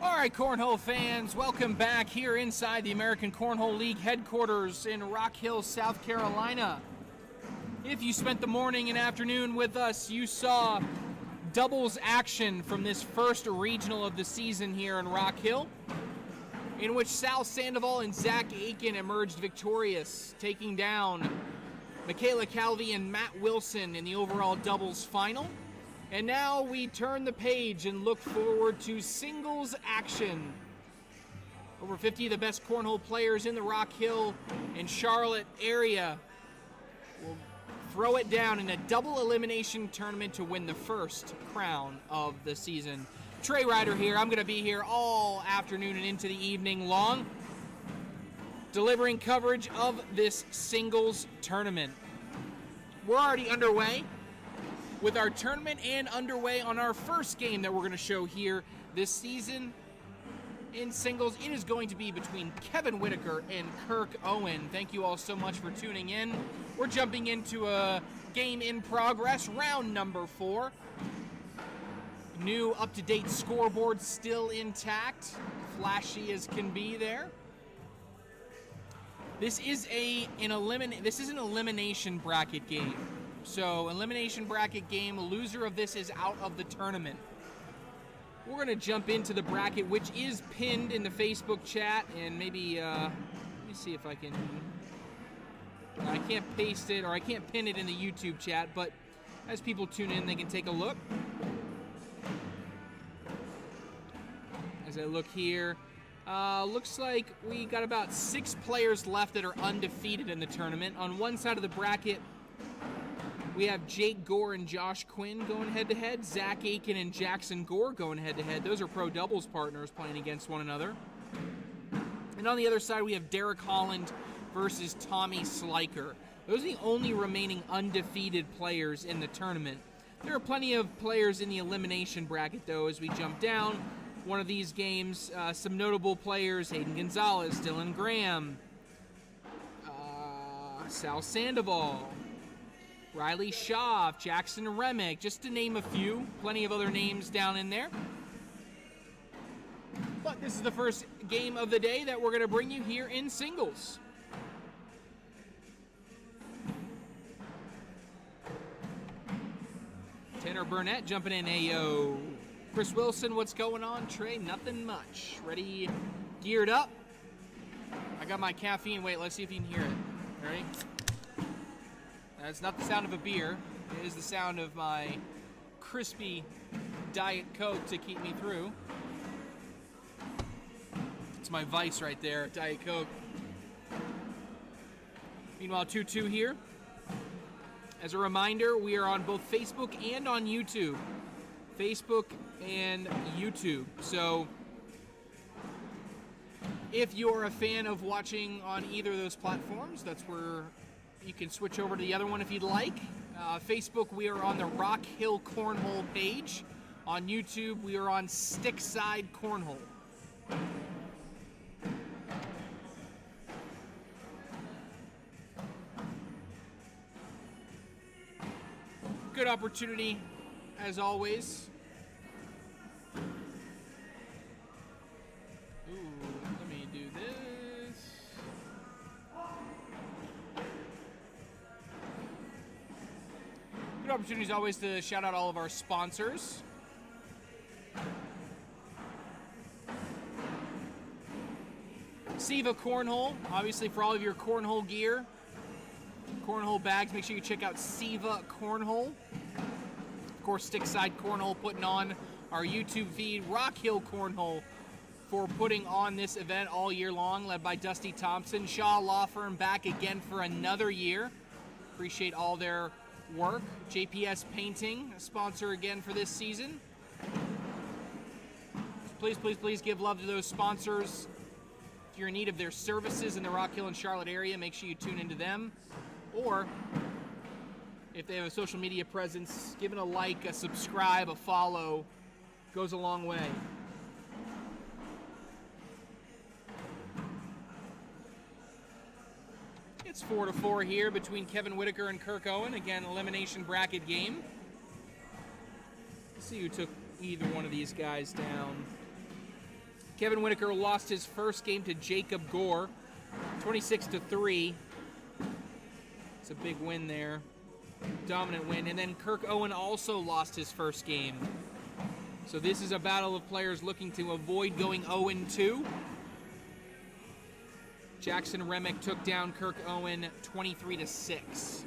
All right, Cornhole fans, welcome back here inside the American Cornhole League headquarters in Rock Hill, South Carolina. If you spent the morning and afternoon with us, you saw doubles action from this first regional of the season here in Rock Hill, in which Sal Sandoval and Zach Aiken emerged victorious, taking down Michaela Calvi and Matt Wilson in the overall doubles final. And now we turn the page and look forward to singles action. Over 50 of the best cornhole players in the Rock Hill and Charlotte area will throw it down in a double elimination tournament to win the first crown of the season. Trey Ryder here. I'm going to be here all afternoon and into the evening long, delivering coverage of this singles tournament. We're already underway with our tournament and underway on our first game that we're going to show here this season in singles. It is going to be between Kevin Whitaker and Kirk Owen. Thank you all so much for tuning in. We're jumping into a game in progress, round number 4. New up-to-date scoreboard still intact, flashy as can be there. This is an elimination bracket game. So, elimination bracket game, a loser of this is out of the tournament. We're going to jump into the bracket, which is pinned in the Facebook chat, and maybe, let me see if I can, I can't paste it, or I can't pin it in the YouTube chat, but as people tune in, they can take a look. As I look here, looks like we got about 6 players left that are undefeated in the tournament. On one side of the bracket, we have Jake Gore and Josh Quinn going head-to-head. Zach Aiken and Jackson Gore going head-to-head. Those are pro doubles partners playing against one another. And on the other side, we have Derek Holland versus Tommy Sliker. Those are the only remaining undefeated players in the tournament. There are plenty of players in the elimination bracket, though, as we jump down one of these games. Some notable players: Hayden Gonzalez, Dylan Graham, Sal Sandoval, Riley Shaw, Jackson Remick, just to name a few. Plenty of other names down in there. But this is the first game of the day that we're going to bring you here in singles. Tanner Burnett jumping in. Ayo. Chris Wilson, what's going on? Trey, nothing much. Ready, geared up. I got my caffeine. Wait, let's see if you can hear it. Ready? That's not the sound of a beer. It is the sound of my crispy Diet Coke to keep me through. It's my vice right there, Diet Coke. Meanwhile, 2-2 here. As a reminder, we are on both Facebook and on YouTube. Facebook and YouTube. So if you're a fan of watching on either of those platforms, that's where you can switch over to the other one if you'd like. Facebook, we are on the Rock Hill Cornhole page. On YouTube, we are on Stickside Cornhole. Good opportunity, as always. Ooh, let me do this. Good opportunity, as always, to shout out all of our sponsors. Siva Cornhole, obviously for all of your cornhole gear. Cornhole bags, make sure you check out Siva Cornhole. Of course, Stickside Cornhole putting on our YouTube feed. Rock Hill Cornhole for putting on this event all year long, led by Dusty Thompson. Shaw Law Firm back again for another year. Appreciate all their work. JPS Painting, a sponsor again for this season. Please, please, please give love to those sponsors. If you're in need of their services in the Rock Hill and Charlotte area, make sure you tune into them. Or if they have a social media presence, giving a like, a subscribe, a follow goes a long way. It's 4-4 here between Kevin Whitaker and Kirk Owen. Again, elimination bracket game. Let's see who took either one of these guys down. Kevin Whitaker lost his first game to Jacob Gore, 26-3. It's a big win there. Dominant win. And then Kirk Owen also lost his first game. So this is a battle of players looking to avoid going 0-2. Jackson Remick took down Kirk Owen 23-6.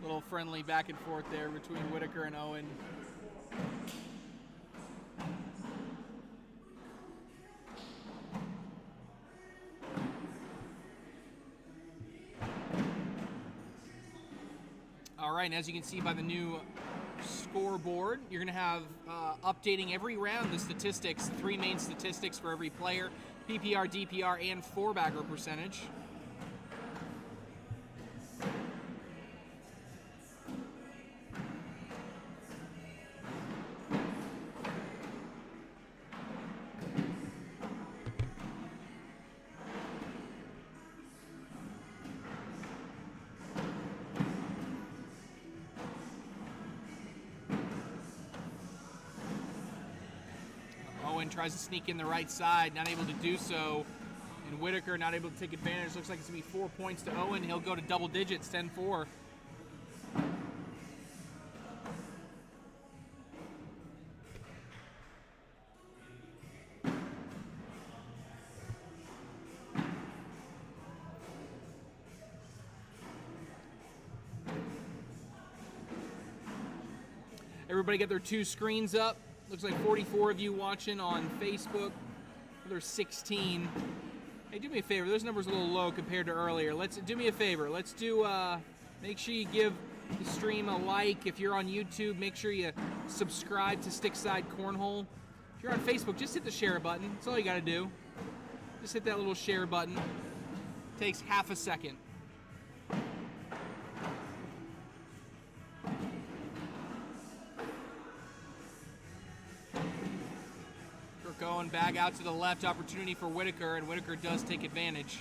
Little friendly back and forth there between Whitaker and Owen. All right, and as you can see by the new scoreboard, you're going to have updating every round the statistics, 3 main statistics for every player, PPR, DPR, and 4-bagger percentage. Tries to sneak in the right side, not able to do so. And Whitaker not able to take advantage. Looks like it's going to be 4 points to Owen. He'll go to double digits, 10-4. Everybody get their 2 screens up. Looks like 44 of you watching on Facebook. There's 16. Hey, do me a favor. Those numbers are a little low compared to earlier. Do me a favor. Let's do. Make sure you give the stream a like. If you're on YouTube, make sure you subscribe to Stickside Cornhole. If you're on Facebook, just hit the share button. That's all you got to do. Just hit that little share button. Takes half a second. Going back out to the left, opportunity for Whitaker, and Whitaker does take advantage.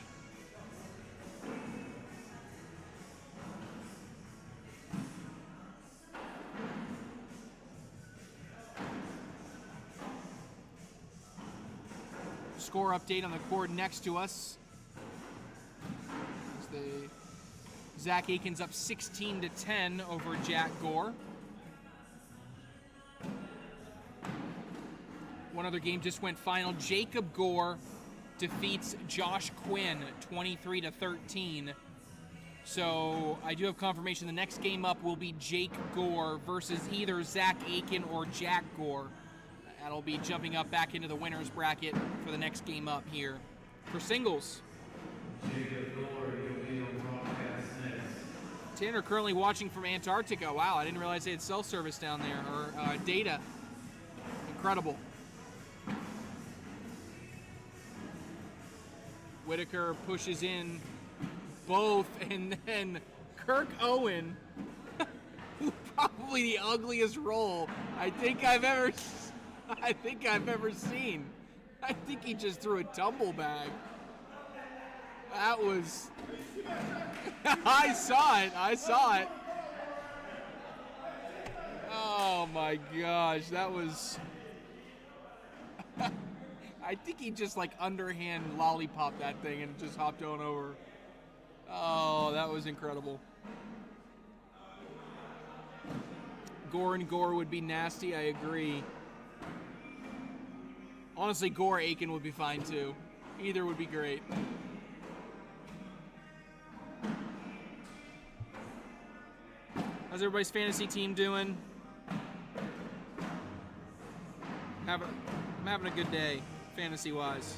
score update on the cord next to us. Zach Aiken's up 16-10 over Jack Gore. One other game just went final. Jacob Gore defeats Josh Quinn 23-13. So I do have confirmation the next game up will be Jake Gore versus either Zach Aiken or Jack Gore. That'll be jumping up back into the winner's bracket for the next game up here. For singles, Jacob Gore, you'll be on broadcast next. Tanner currently watching from Antarctica. Wow, I didn't realize they had cell service down there, or data. Incredible. Whitaker pushes in both, and then Kirk Owen, probably the ugliest roll I think I've ever seen. I think he just threw a tumble bag. That was, I saw it. Oh my gosh, that was, I think he just like underhand lollipop that thing and just hopped on over. Oh, that was incredible. Gore and Gore would be nasty, I agree. Honestly, Gore Aiken would be fine too. Either would be great. How's everybody's fantasy team doing? I'm having a good day, fantasy-wise.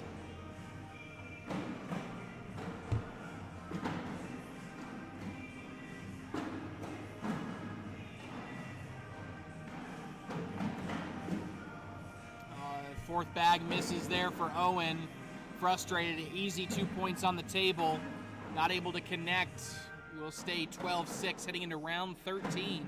Fourth bag misses there for Owen. Frustrated, easy 2 points on the table. Not able to connect. We will stay 12-6 heading into round 13.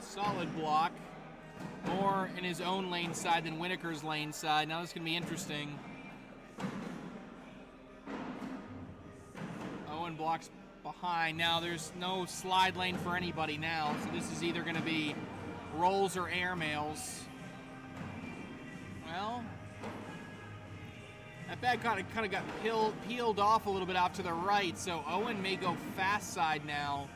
Solid block. More in his own lane side than Whitaker's lane side. Now this is going to be interesting. Owen blocks behind. Now there's no slide lane for anybody now. So this is either going to be rolls or airmails. Well, that bag kind of got peeled off a little bit out to the right. So Owen may go fast side now.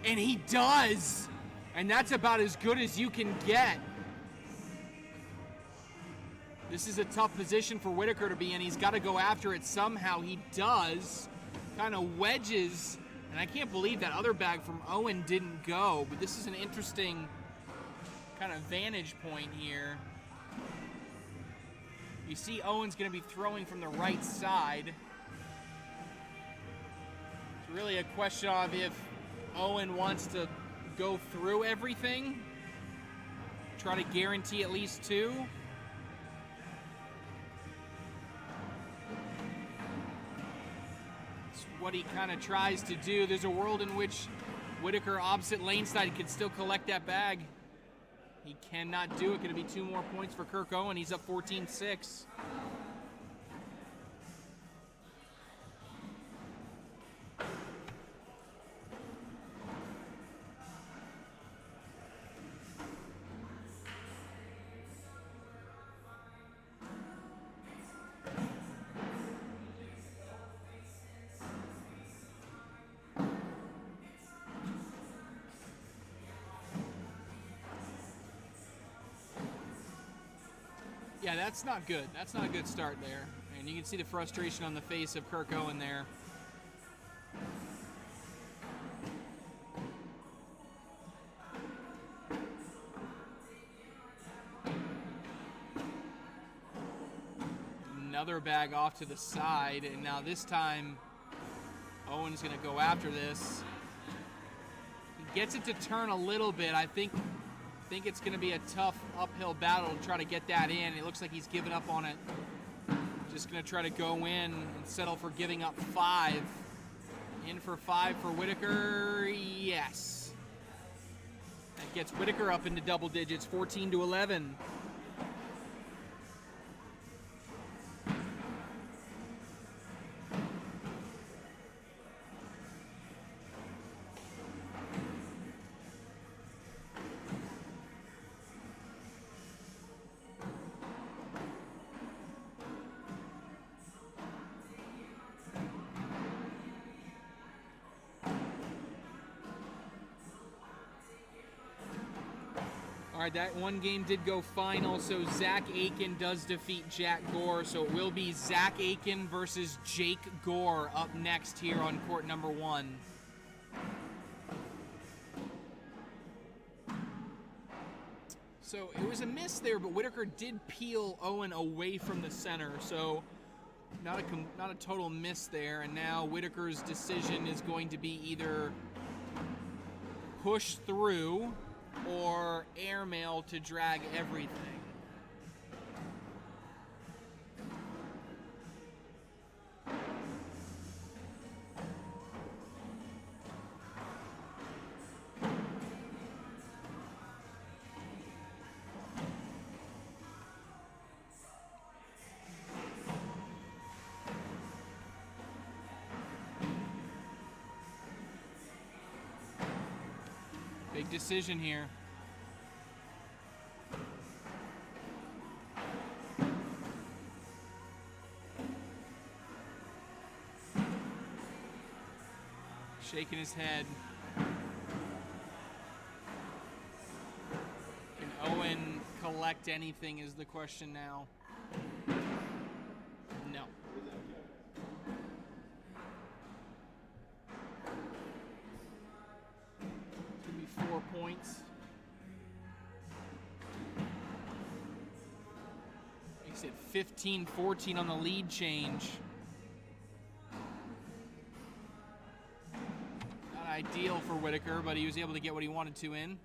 And he does! And that's about as good as you can get. This is a tough position for Whitaker to be in. He's got to go after it somehow. He does. Kind of wedges. And I can't believe that other bag from Owen didn't go. But this is an interesting kind of vantage point here. You see Owen's going to be throwing from the right side. It's really a question of if Owen wants to go through everything, try to guarantee at least two. It's what he kind of tries to do. There's a world in which Whitaker opposite lane side could still collect that bag. He cannot do it. Going to be 2 more points for Kirk Owen. He's up 14-6. Yeah, that's not good. That's not a good start there. And you can see the frustration on the face of Kirk Owen there. Another bag off to the side, and now this time Owen's going to go after this. He gets it to turn a little bit. I think it's going to be a tough uphill battle to try to get that in. It looks like he's given up on it Just going to try to go in and settle for giving up 5. In for 5 for Whitaker. Yes. That gets Whitaker up into double digits, 14-11. All right, that one game did go final, so Zach Aiken does defeat Jack Gore, so it will be Zach Aiken versus Jake Gore up next here on court number 1. So it was a miss there, but Whitaker did peel Owen away from the center, so not a total miss there, and now Whitaker's decision is going to be either push through or airmail to drag everything. Big decision here. Shaking his head. Can Owen collect anything is the question now. No. It's going to be 4 points. Makes it 15-14 on the lead change. Ideal for Whitaker, but he was able to get what he wanted to in.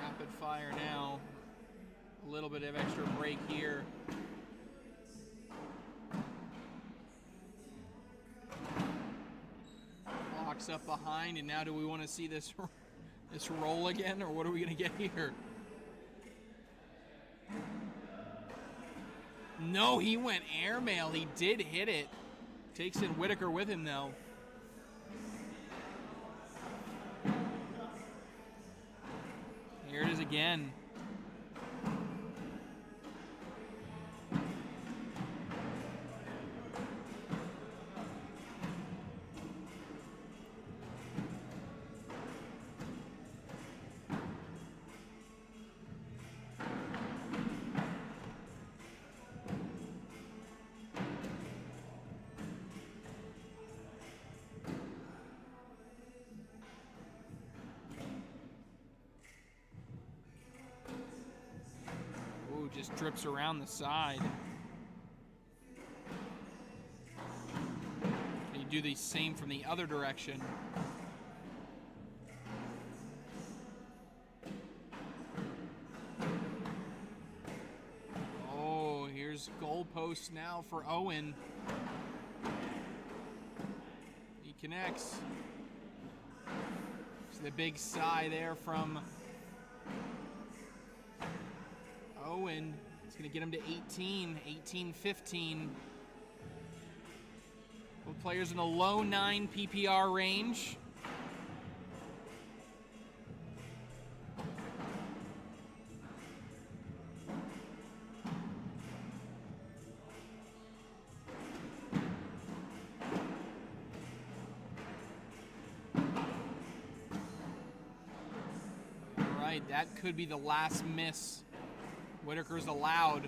Rapid fire now. A little bit of extra break here. Locks up behind, and now do we want to see this roll again, or what are we going to get here? No, he went airmail. He did hit it. Takes in Whitaker with him, though. Here it is again. Just drips around the side. Can you do the same from the other direction? Oh, here's goalpost now for Owen. He connects. So the big sigh there from Owen. It's going to get him to 18-15. Both players in the low 9 PPR range. All right, that could be the last miss Whitaker's allowed.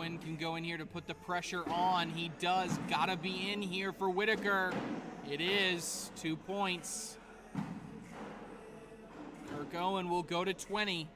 Owen can go in here to put the pressure on. He does. Gotta be in here for Whitaker. It is. 2 points. Kirk Owen will go to 20.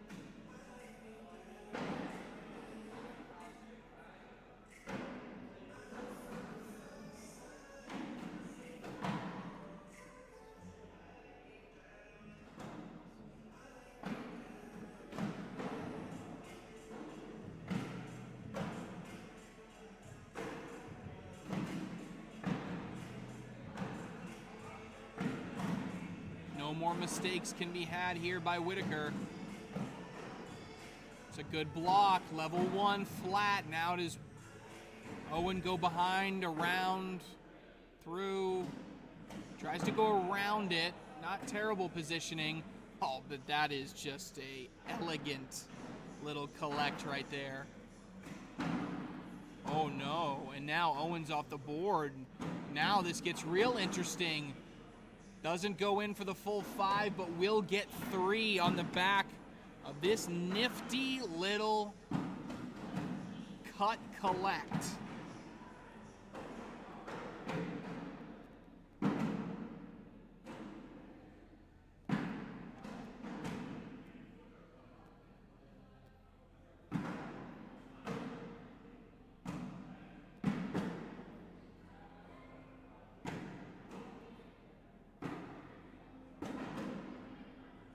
No more mistakes can be had here by Whitaker. It's a good block. Level 1 flat. Now does Owen go behind, around, through. Tries to go around it. Not terrible positioning. Oh, but that is just a elegant little collect right there. Oh no, and now Owen's off the board. Now this gets real interesting. Doesn't go in for the full 5, but will get 3 on the back of this nifty little cut collect.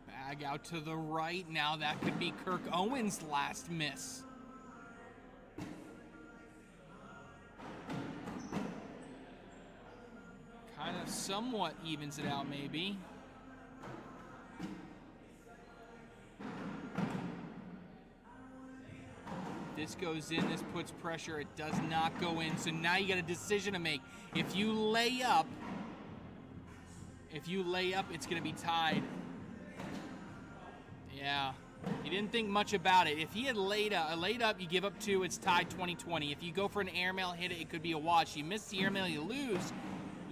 Bag out to the right. Now that could be Kirk Owen's last miss. Kind of somewhat evens it out, maybe. This goes in, this puts pressure. It does not go in. So now you got a decision to make. If you lay up, it's going to be tied. Yeah, he didn't think much about it. If he had laid up, you give up 2, it's tied 20-20. If you go for an airmail, hit it, it could be a wash. You miss the airmail, you lose.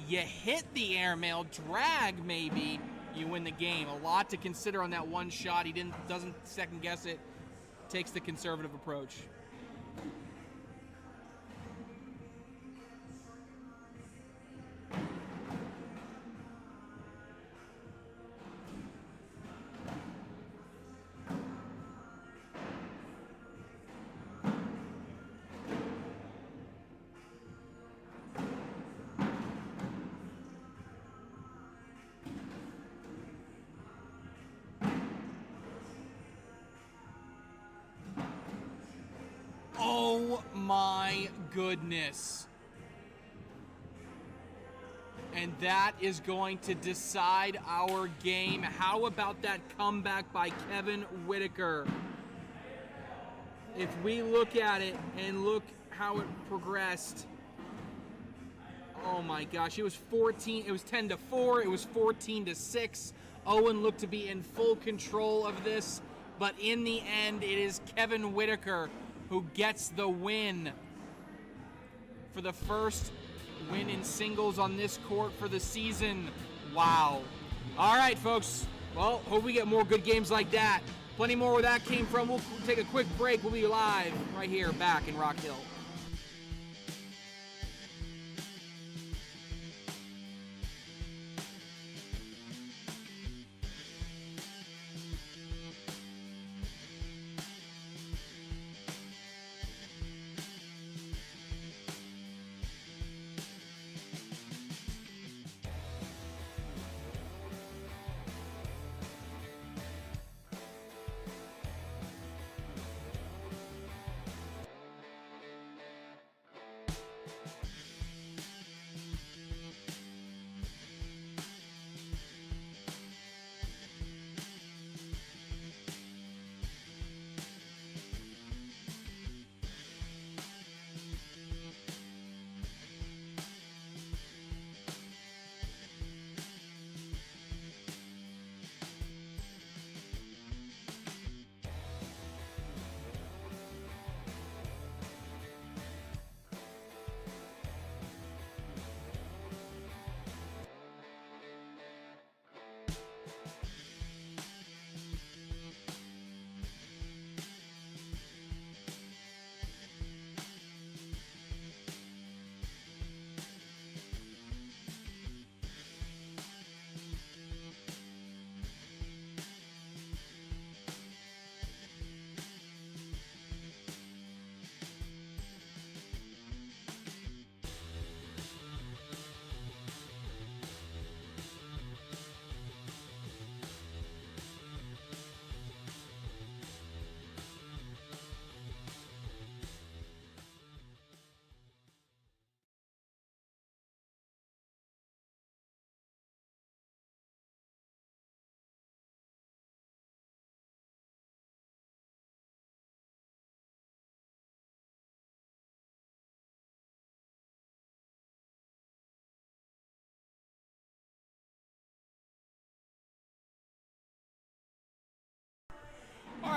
You hit the airmail, drag maybe, you win the game. A lot to consider on that one shot. He doesn't second guess it, takes the conservative approach. Oh my goodness. And that is going to decide our game. How about that comeback by Kevin Whitaker? If we look at it and look how it progressed. Oh my gosh, it was 10-4, it was 14-6. Owen looked to be in full control of this, but in the end, it is Kevin Whitaker who gets the win for the first win in singles on this court for the season. Wow. All right, folks. Well, hope we get more good games like that. Plenty more where that came from. We'll take a quick break. We'll be live right here back in Rock Hill.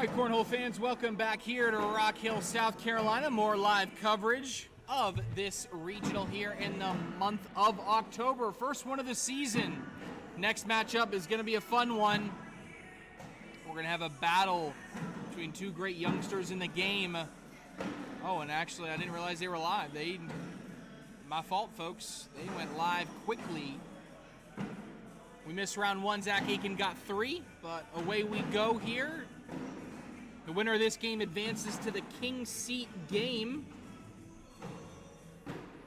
right, Cornhole fans, welcome back here to Rock Hill, South Carolina. More live coverage of this regional here in the month of October. First one of the season. Next matchup is going to be a fun one. We're going to have a battle between two great youngsters in the game. Oh, and actually, I didn't realize they were live. My fault, folks. They went live quickly. We missed round one. Zach Aiken got 3, but away we go here. The winner of this game advances to the King Seat game.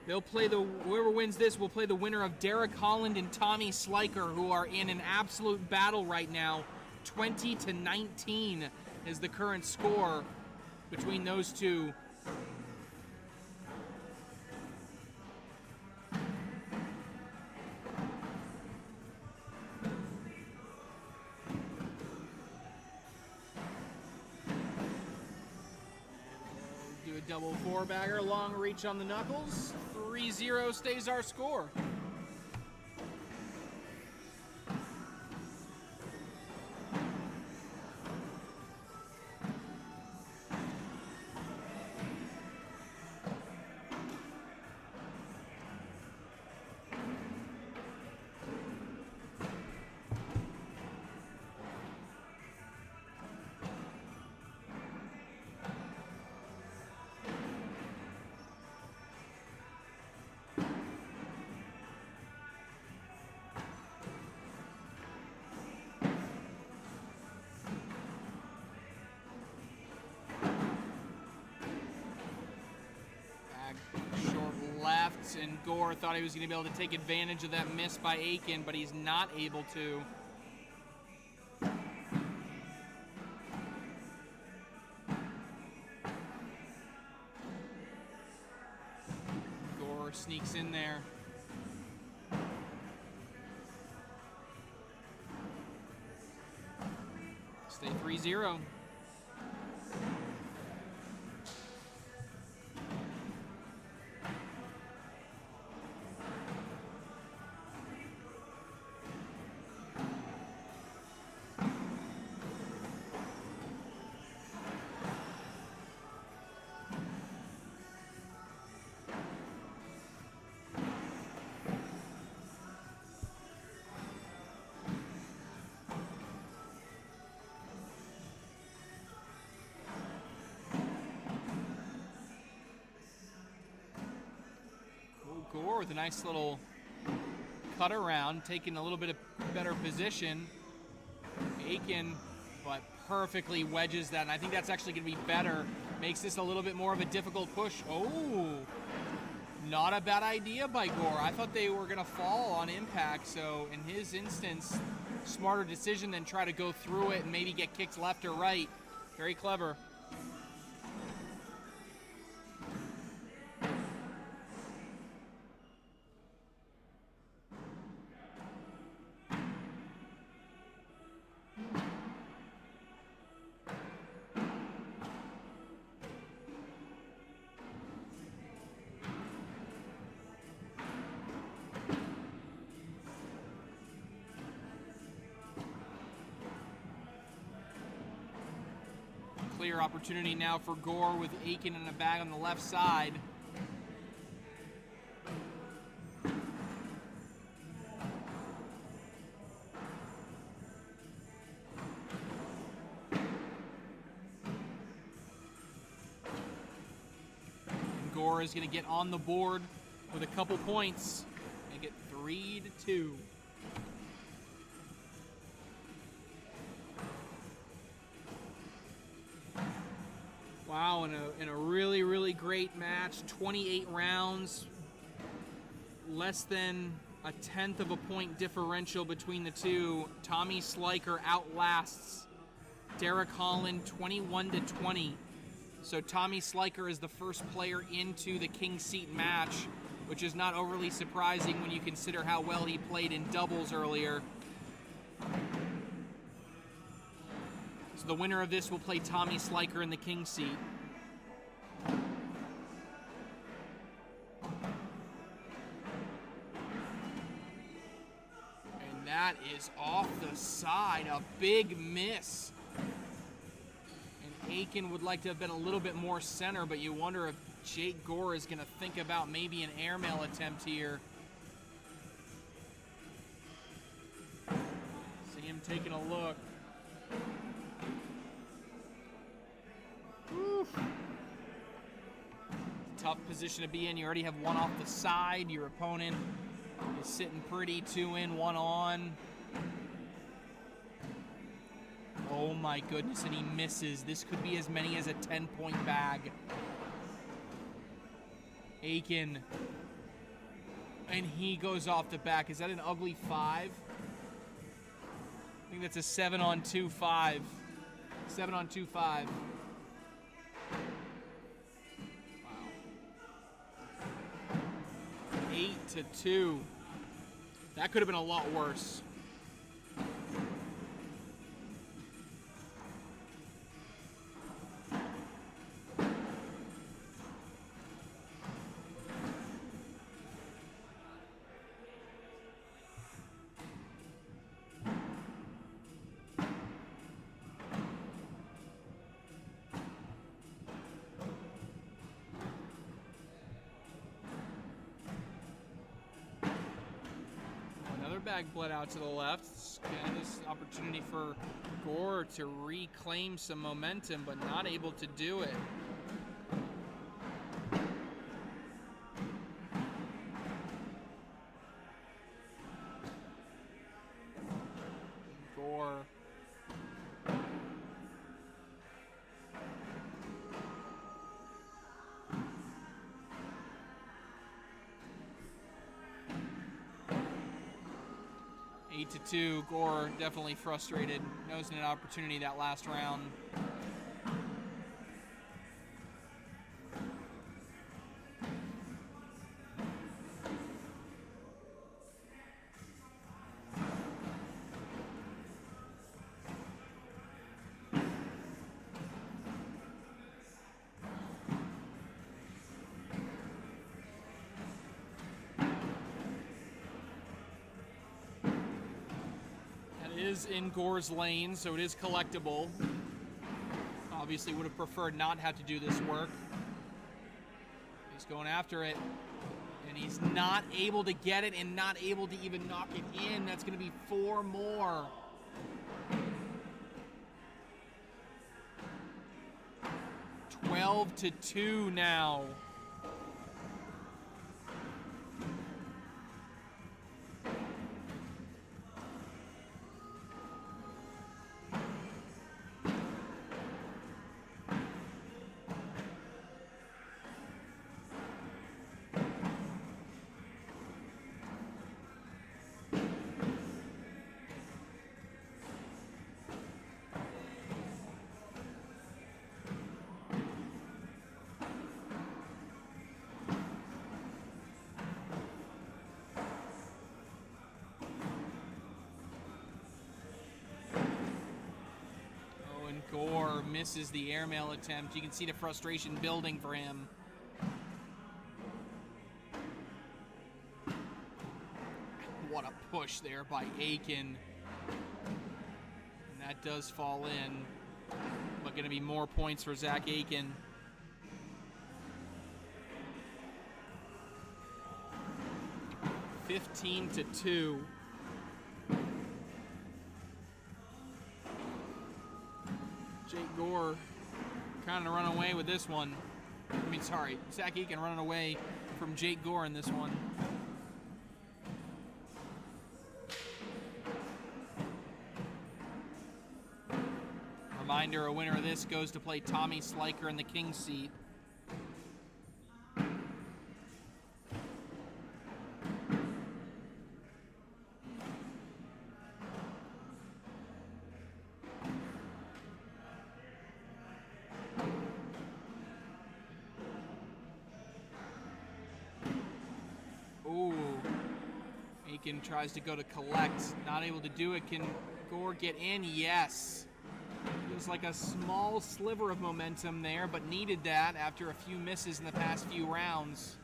They'll play whoever wins this will play the winner of Derek Holland and Tommy Sliker, who are in an absolute battle right now. 20-19 is the current score between those two. Double 4-bagger, long reach on the knuckles. 3-0 stays our score. And Gore thought he was going to be able to take advantage of that miss by Aiken, but he's not able to. Gore sneaks in there. Stay 3-0. Gore with a nice little cut around, taking a little bit of better position. Aiken, but perfectly wedges that, and I think that's actually going to be better. Makes this a little bit more of a difficult push. Oh, not a bad idea by Gore. I thought they were going to fall on impact, so in his instance, smarter decision than try to go through it and maybe get kicked left or right. Very clever. Clear opportunity now for Gore with Aiken in a bag on the left side. And Gore is going to get on the board with a couple points. Make it 3-2. Wow, in a really, really great match. 28 rounds. Less than a 1/10 of a point differential between the two. Tommy Sliker outlasts Derek Holland 21-20. So Tommy Sliker is the first player into the King Seat match, which is not overly surprising when you consider how well he played in doubles earlier. So the winner of this will play Tommy Sliker in the King Seat. And that is off the side, a big miss. Aiken would like to have been a little bit more center, but you wonder if Jake Gore is going to think about maybe an airmail attempt here. See him taking a look. Oof. Tough position to be in. You already have one off the side. Your opponent is sitting pretty, 2 in, 1 on. Oh my goodness, and he misses. This could be as many as a 10-point bag. Aiken. And he goes off the back. Is that an ugly 5? I think that's a 7-on-2-5. 7-on-2-5. Wow. 8-2. That could have been a lot worse. Bag bled out to the left. Again, this opportunity for Gore to reclaim some momentum, but not able to do it. Gore. Eight to 2, Gore definitely frustrated. Knows an opportunity that last round. Is in Gore's lane, so it is collectible. Obviously would have preferred not have to do this work. He's going after it, and he's not able to get it and not able to even knock it in. That's going to be 4 more. $12-2 now. Gore misses the airmail attempt. You can see the frustration building for him. What a push there by Aiken. And that does fall in. But going to be more points for Zach Aiken. $15-2. Jake Gore kind of run away with this one. Zach Aiken running away from Jake Gore in this one. Reminder, a winner of this goes to play Tommy Sliker in the King's seat. Aiken tries to go to collect, not able to do it. Can Gore get in? Yes. Feels like a small sliver of momentum there, but needed that after a few misses in the past few rounds.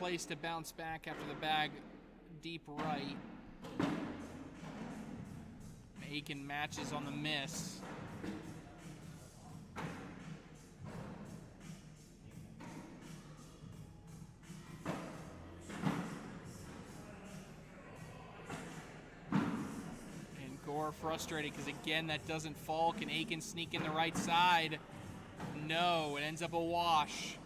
place to bounce back after the bag deep right. Aiken matches on the miss. And Gore frustrated because, again, that doesn't fall. Can Aiken sneak in the right side? No, it ends up a wash.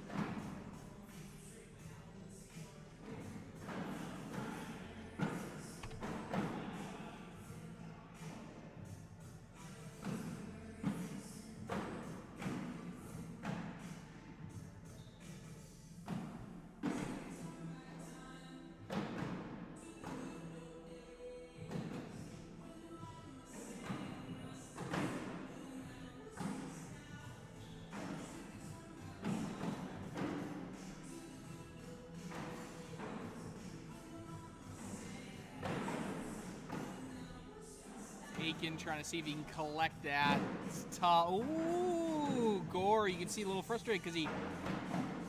Aiken trying to see if he can collect that. It's tough. Ooh, Gore, you can see a little frustrated because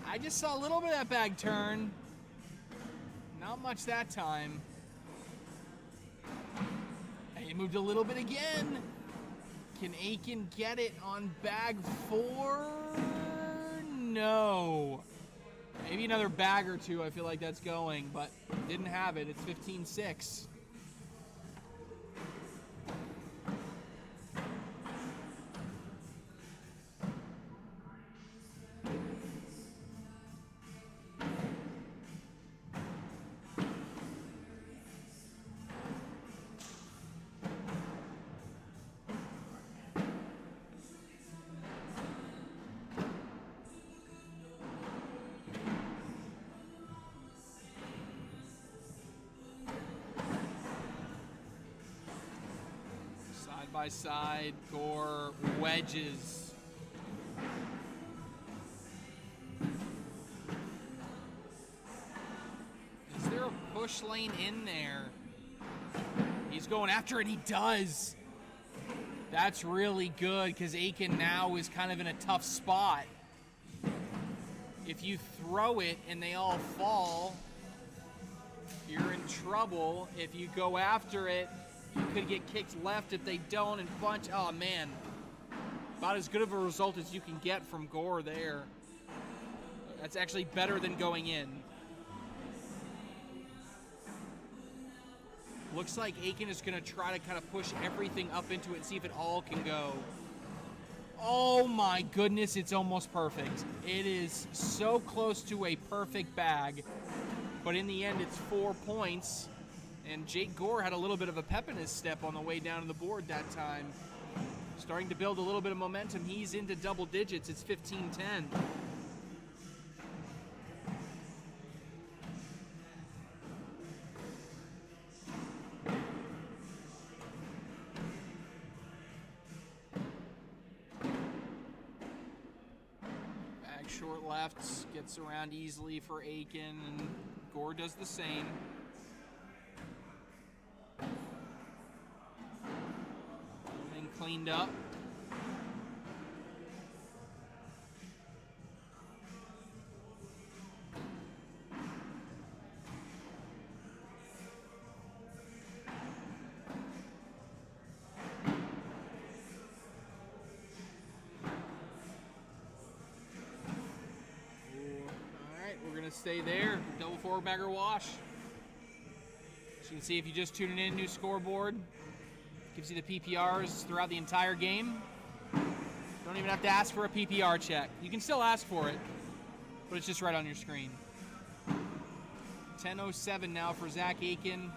I just saw a little bit of that bag turn. Not much that time. And he moved a little bit again. Can Aiken get it on bag 4? No. Maybe another bag or two, I feel like that's going, but didn't have it. It's 15-6. Side by side, Gore wedges. Is there a push lane in there? He's going after it, he does. That's really good because Aiken now is kind of in a tough spot. If you throw it and they all fall, you're in trouble. If you go after it, you could get kicked left if they don't and punch. Oh, man. About as good of a result as you can get from Gore there. That's actually better than going in. Looks like Aiken is going to try to kind of push everything up into it and see if it all can go. Oh, my goodness. It's almost perfect. It is so close to a perfect bag. But in the end, it's 4 points. And Jake Gore had a little bit of a pep in his step on the way down to the board that time. Starting to build a little bit of momentum. He's into double digits. It's 15-10. Bag short left. Gets around easily for Aiken. And Gore does the same. Cleaned up. Alright, we're gonna stay there. Double forward bagger wash. As you can see, if you just tuning in, new scoreboard. Gives you the PPRs throughout the entire game. Don't even have to ask for a PPR check. You can still ask for it, but it's just right on your screen. 10:07 now for Zach Aiken.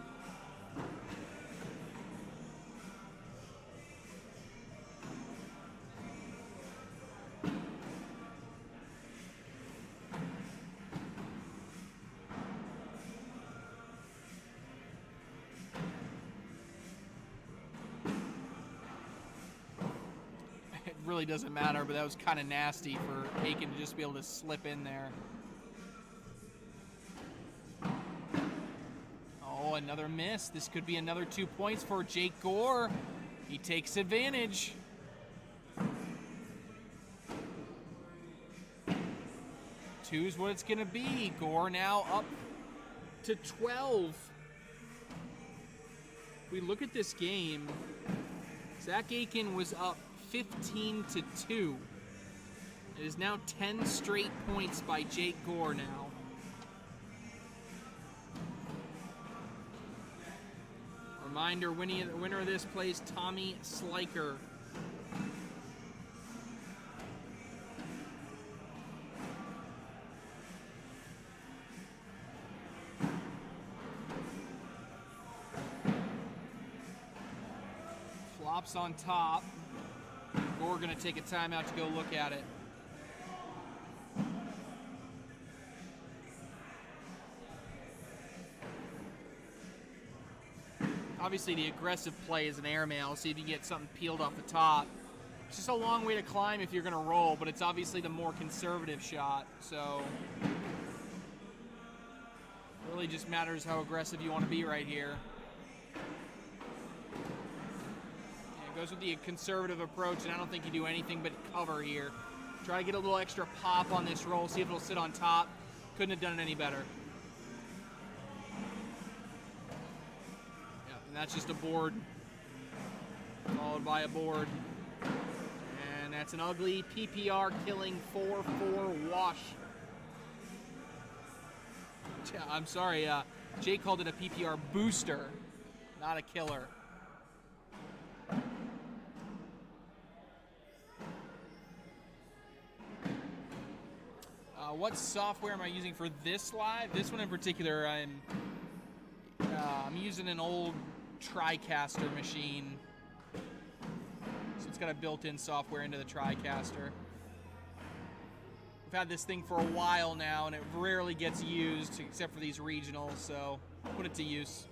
Really doesn't matter, but that was kind of nasty for Aiken to just be able to slip in there. Oh, another miss. This could be another 2 points for Jake Gore. He takes advantage. Two's what it's going to be. Gore now up to 12. We look at this game. Zach Aiken was up 15-2. It is now 10 straight points by Jake Gore now. Reminder, winner of this plays Tommy Sliker. Flops on top. Gore going to take a timeout to go look at it. Obviously, the aggressive play is an airmail. See if you can get something peeled off the top. It's just a long way to climb if you're going to roll, but it's obviously the more conservative shot. So, it really just matters how aggressive you want to be right here. Yeah, it goes with the conservative approach, and I don't think you do anything but cover here. Try to get a little extra pop on this roll, see if it'll sit on top. Couldn't have done it any better. And that's just a board, followed by a board. And that's an ugly PPR killing 4-4 wash. I'm sorry, Jay called it a PPR booster, not a killer. What software am I using for this live? This one in particular, I'm using an old TriCaster machine, so it's got a built-in software into the TriCaster. We've had this thing for a while now, and it rarely gets used except for these regionals, so put it to use.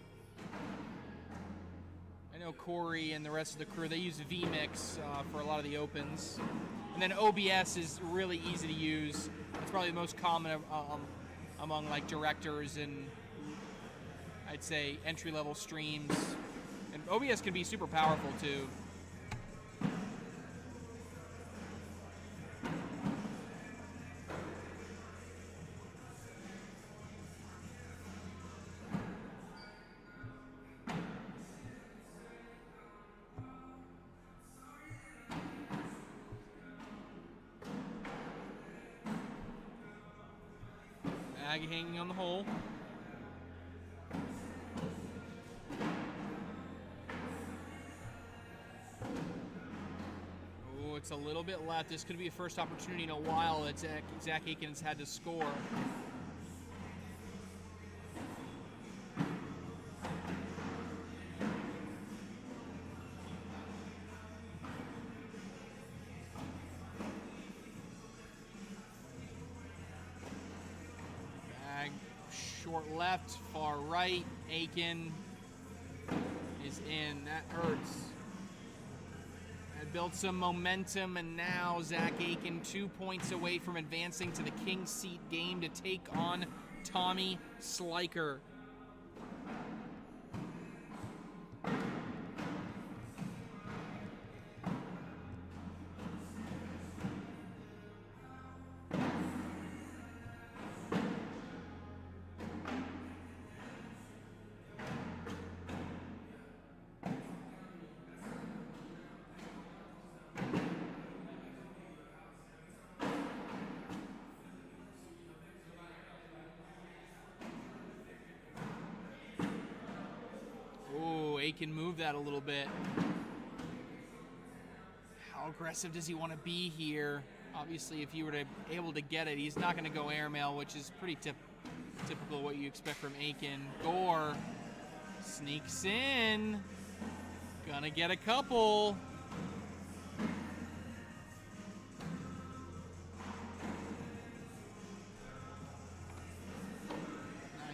I know Corey and the rest of the crew, they use vMix for a lot of the opens, and then OBS is really easy to use. It's probably the most common among like directors and I'd say entry-level streams. And OBS can be super powerful too. Bag hanging on the hole. It's a little bit left. This could be a first opportunity in a while that Zach Aiken has had to score. Bag short left, far right. Aiken is in. That hurts. Built some momentum, and now Zach Aiken 2 points away from advancing to the King's Seat game to take on Tommy Sliker. Can move that a little bit. How aggressive does he want to be here? Obviously, if you were able to get it, he's not going to go airmail, which is pretty typical of what you expect from Aiken. Gore sneaks in. Gonna get a couple.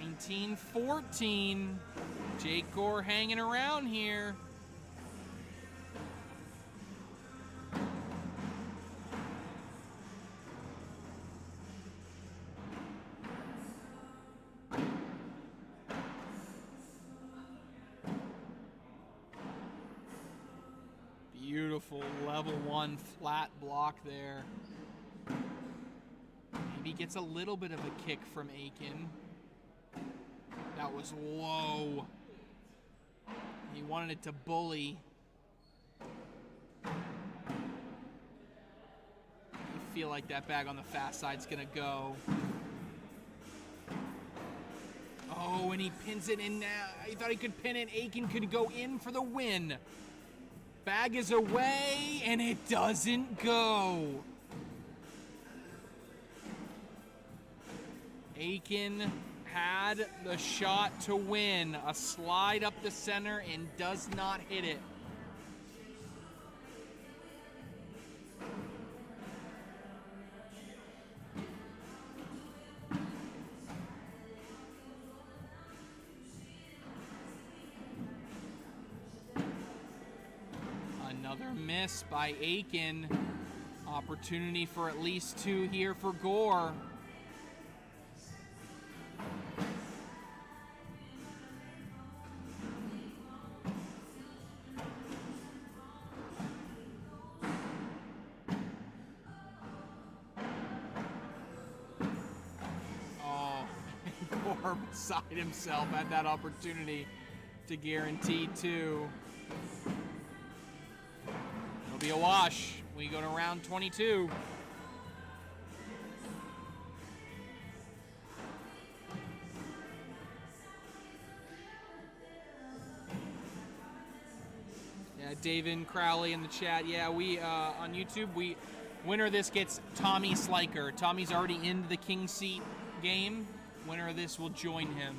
$19-14. Jake Gore hanging around here. Beautiful level 1 flat block there. Maybe gets a little bit of a kick from Aiken. That was low. He wanted it to bully. You feel like that bag on the fast side's gonna go. Oh, and he pins it in now. He thought he could pin it. Aiken could go in for the win. Bag is away, and it doesn't go. Aiken had the shot to win. A slide up the center and does not hit it. Another miss by Aiken. Opportunity for at least 2 here for Gore. Oh, Gore beside himself had that opportunity to guarantee 2. It'll be a wash. We go to round 22. Yeah, David Crowley in the chat. Yeah, we on YouTube, winner of this gets Tommy Sliker. Tommy's already in the King Seat game. Winner of this will join him.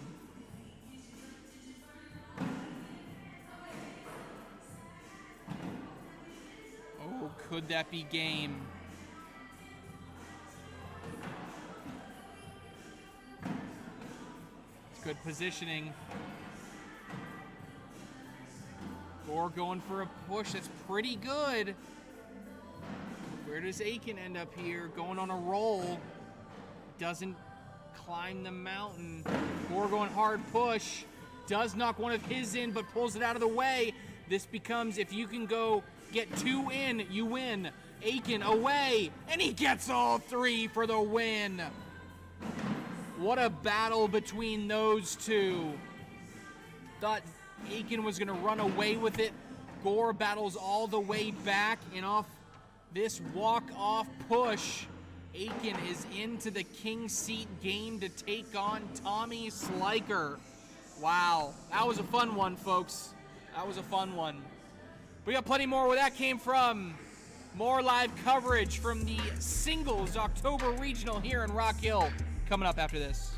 Could that be game? It's good positioning. Gore going for a push. That's pretty good. Where does Aiken end up here? Going on a roll. Doesn't climb the mountain. Gore going hard push. Does knock one of his in, but pulls it out of the way. This becomes, if you can go get 2 in, you win. Aiken away, and he gets all 3 for the win. What a battle between those two. Thought Aiken was going to run away with it. Gore battles all the way back, and off this walk-off push, Aiken is into the King Seat game to take on Tommy Sliker. Wow, that was a fun one, folks. That was a fun one. We got plenty more where that came from. More live coverage from the singles October Regional here in Rock Hill coming up after this.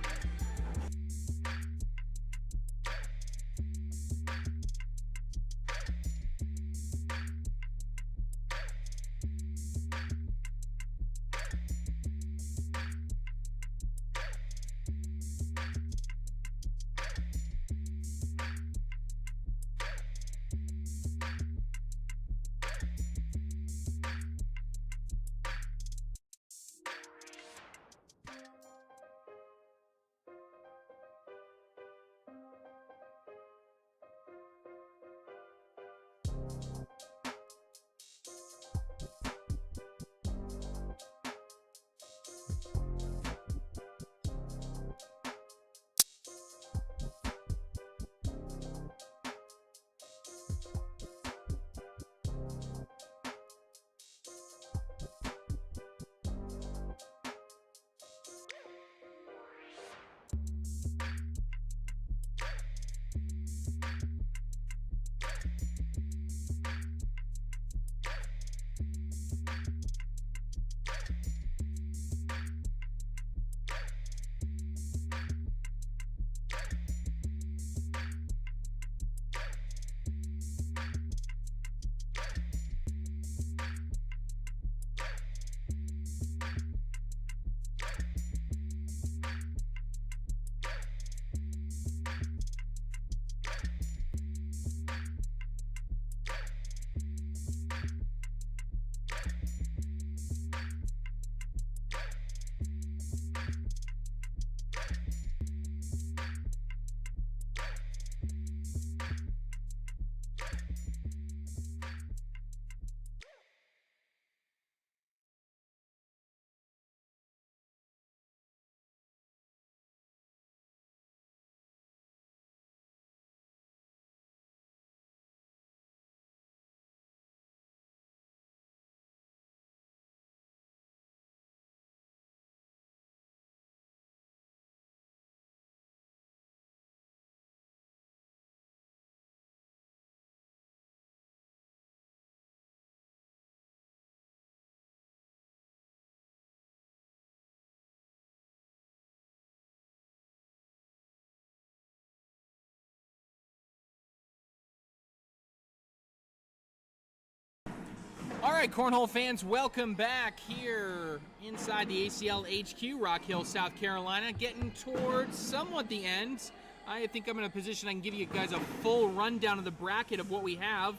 right, Cornhole fans, welcome back here inside the ACL HQ, Rock Hill, South Carolina. Getting towards somewhat the end. I think I'm in a position I can give you guys a full rundown of the bracket of what we have.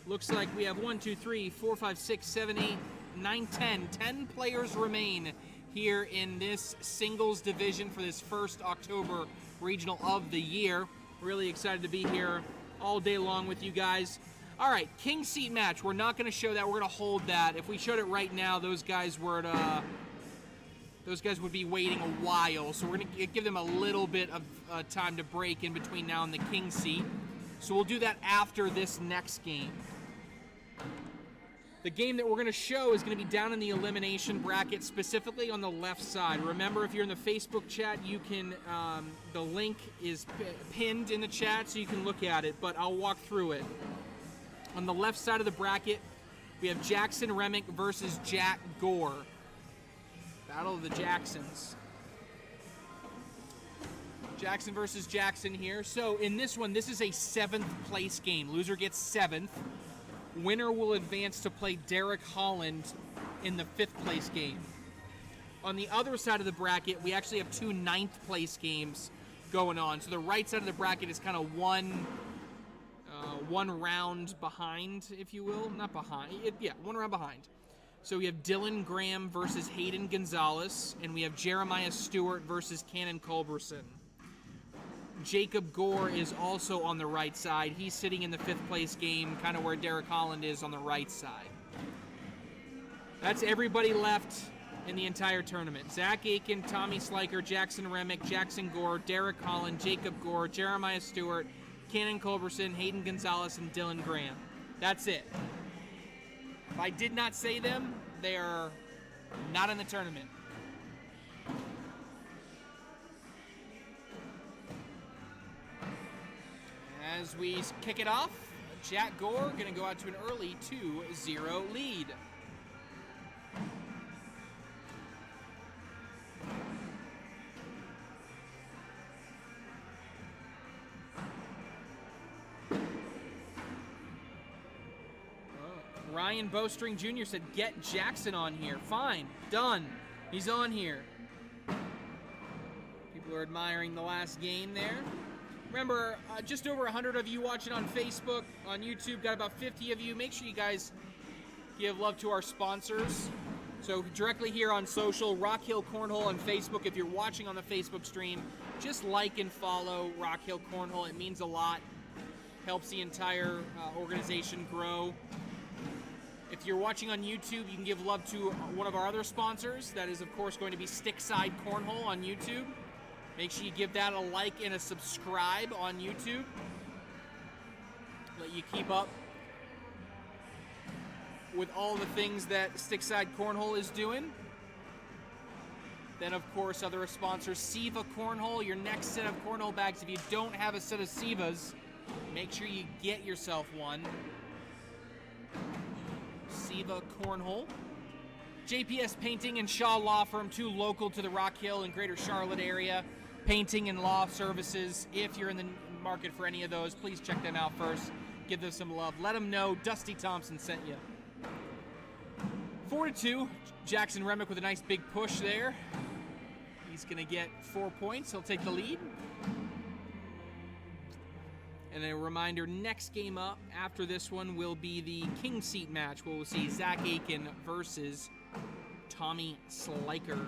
Looks like we have 1, 2, 3, 4, 5, 6, 7, 8, 9, 10. 10 players remain here in this singles division for this first October regional of the year. Really excited to be here all day long with you guys. All right, king seat match. We're not going to show that. We're going to hold that. If we showed it right now, those guys would be waiting a while. So we're going to give them a little bit of time to break in between now and the king seat. So we'll do that after this next game. The game that we're going to show is going to be down in the elimination bracket, specifically on the left side. Remember, if you're in the Facebook chat, you can, the link is pinned in the chat so you can look at it, but I'll walk through it. On the left side of the bracket, we have Jackson Remick versus Jack Gore. Battle of the Jacksons. Jackson versus Jackson here. So in this one, this is a 7th place game. Loser gets 7th. Winner will advance to play Derek Holland in the 5th place game. On the other side of the bracket, we actually have 2 9th place games going on. So the right side of the bracket is kind of one round behind, if you will. Not behind. One round behind. So we have Dylan Graham versus Hayden Gonzalez, and we have Jeremiah Stewart versus Cannon Culberson. Jacob Gore is also on the right side. He's sitting in the 5th place game, kind of where Derek Holland is on the right side. That's everybody left in the entire tournament. Zach Aiken, Tommy Sliker, Jackson Remick, Jackson Gore, Derek Holland, Jacob Gore, Jeremiah Stewart, Cannon Culberson, Hayden Gonzalez, and Dylan Graham. That's it. If I did not say them, they are not in the tournament. As we kick it off, Jack Gore going to go out to an early 2-0 lead. Ryan Bowstring Jr. said, get Jackson on here. Fine. Done. He's on here. People are admiring the last game there. Remember, just over 100 of you watching on Facebook, on YouTube, got about 50 of you. Make sure you guys give love to our sponsors. So directly here on social, Rock Hill Cornhole on Facebook. If you're watching on the Facebook stream, just like and follow Rock Hill Cornhole. It means a lot. Helps the entire organization grow. If you're watching on YouTube, you can give love to one of our other sponsors. That is, of course, going to be Stickside Cornhole on YouTube. Make sure you give that a like and a subscribe on YouTube. Let you keep up with all the things that Stickside Cornhole is doing. Then, of course, other sponsors, Siva Cornhole, your next set of cornhole bags. If you don't have a set of Sivas, make sure you get yourself one. Siva Cornhole. JPS Painting and Shaw Law Firm, 2 local to the Rock Hill and Greater Charlotte area. Painting and law services. If you're in the market for any of those, please check them out first. Give them some love. Let them know Dusty Thompson sent you. 4-2. Jackson Remick with a nice big push there. He's going to get 4 points. He'll take the lead. And a reminder, next game up after this one will be the king seat match, where we'll see Zach Aiken versus Tommy Sliker.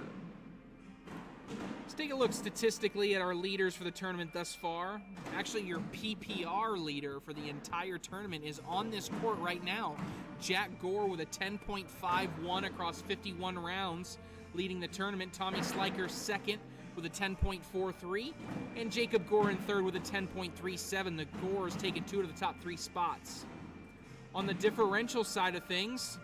Let's take a look statistically at our leaders for the tournament thus far. Actually, your PPR leader for the entire tournament is on this court right now. Jack Gore with a 10.51 across 51 rounds, leading the tournament. Tommy Sliker second with a 10.43, and Jacob Gore in third with a 10.37. The Gore has taken 2 of the top 3 spots. On the differential side of things,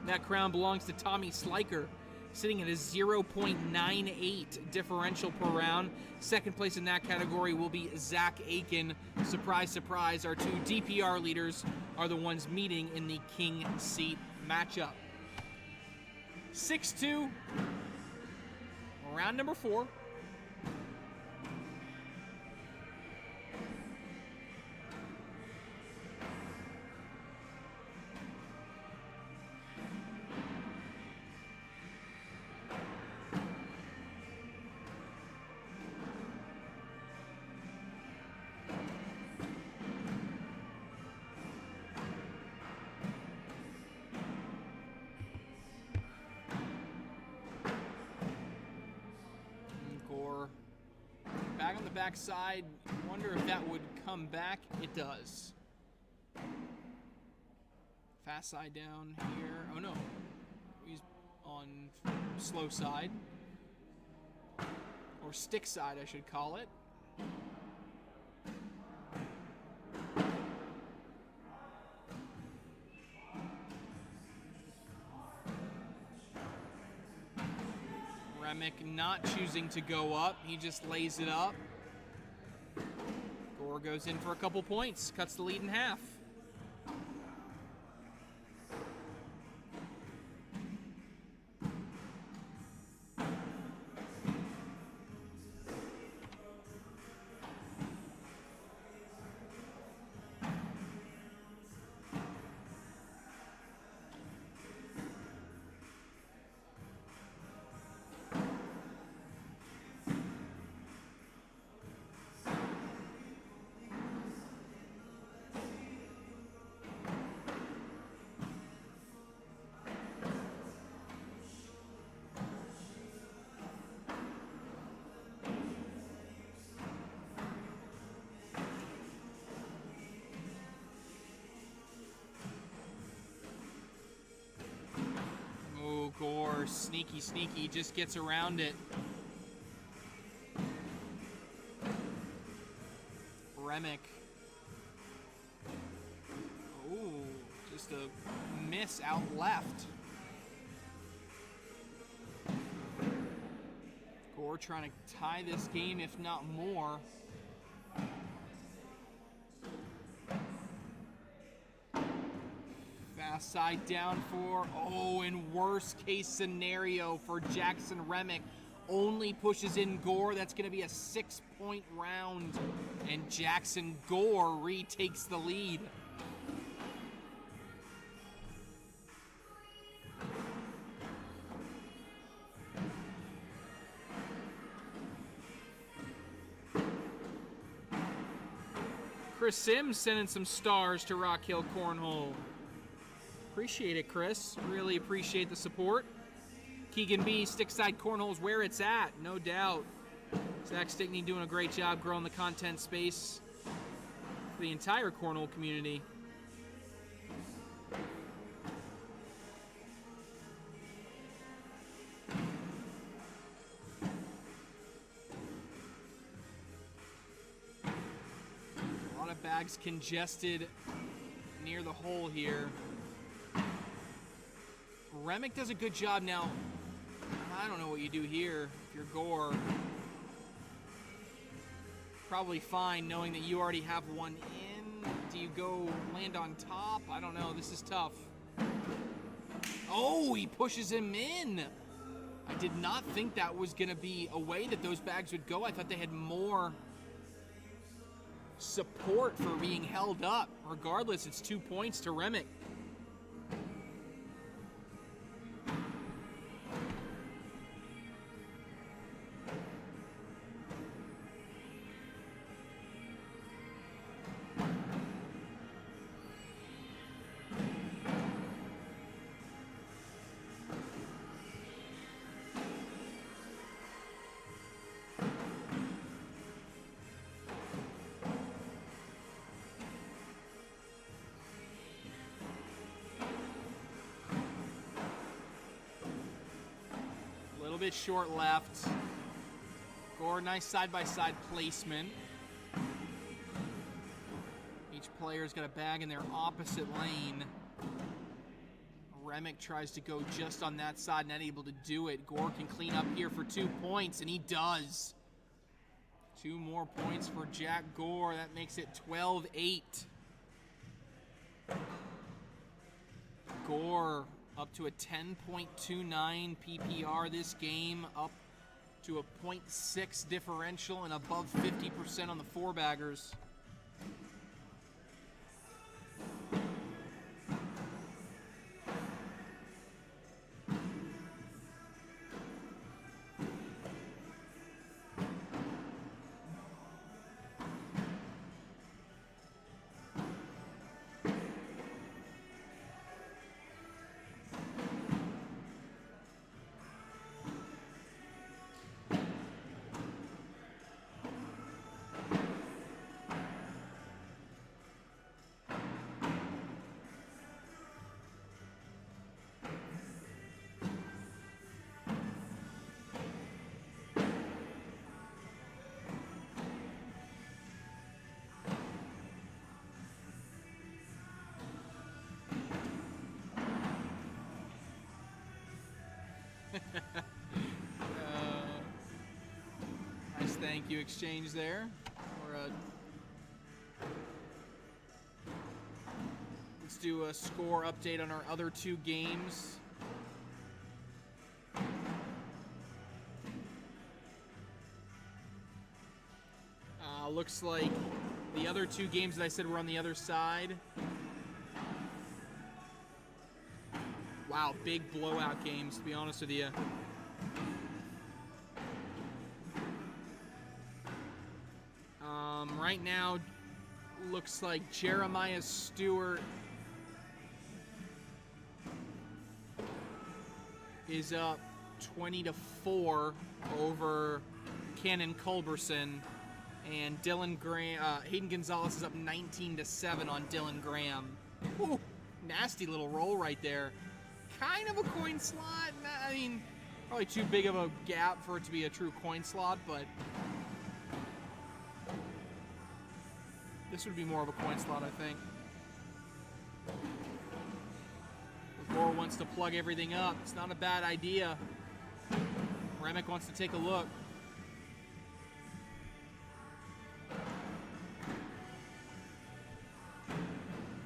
that crown belongs to Tommy Sliker, sitting at a 0.98 differential per round. Second place in that category will be Zach Aiken. Surprise, surprise, our 2 DPR leaders are the ones meeting in the king seat matchup. 6-2, round number 4. backside. Wonder if that would come back. It does. Fast side down here. Oh no, he's on slow side. Or stick side, I should call it. Remick not choosing to go up. He just lays it up. Gore goes in for a couple points. Cuts the lead in half. Gore, sneaky, just gets around it. Remick. Oh, just a miss out left. Gore trying to tie this game, if not more. Fast side down for, in worst case scenario for Jackson Remick. Only pushes in Gore. That's going to be a 6-point round. And Jackson Gore retakes the lead. Chris Sims sending some stars to Rock Hill Cornhole. Appreciate it, Chris. Really appreciate the support. Keegan B, Stickside Cornhole's where it's at, no doubt. Zach Stickney doing a great job growing the content space for the entire cornhole community. A lot of bags congested near the hole here. Remick does a good job now. I don't know what you do here if you're Gore. Probably fine knowing that you already have one in. Do you go land on top? I don't know. This is tough. Oh, he pushes him in. I did not think that was going to be a way that those bags would go. I thought they had more support for being held up. Regardless, it's 2 points to Remick. A bit short left. Gore, nice side-by-side placement. Each player's got a bag in their opposite lane. Remick tries to go just on that side, not able to do it. Gore can clean up here for 2 points, and he does. 2 more points for Jack Gore. That makes it 12-8. Gore up to a 10.29 PPR this game, up to a 0.6 differential and above 50% on the 4-baggers. Nice thank you exchange there. Let's do a score update on our other two games. Looks like the other two games that I said were on the other side. Wow, big blowout games, to be honest with you. Right now, looks like Jeremiah Stewart is up 20-4 over Cannon Culberson, and Hayden Gonzalez is up 19-7 on Dylan Graham. Ooh, nasty little roll right there. Kind of a coin slot. I mean, probably too big of a gap for it to be a true coin slot, but this would be more of a coin slot, I think. Gore wants to plug everything up. It's not a bad idea. Remick wants to take a look.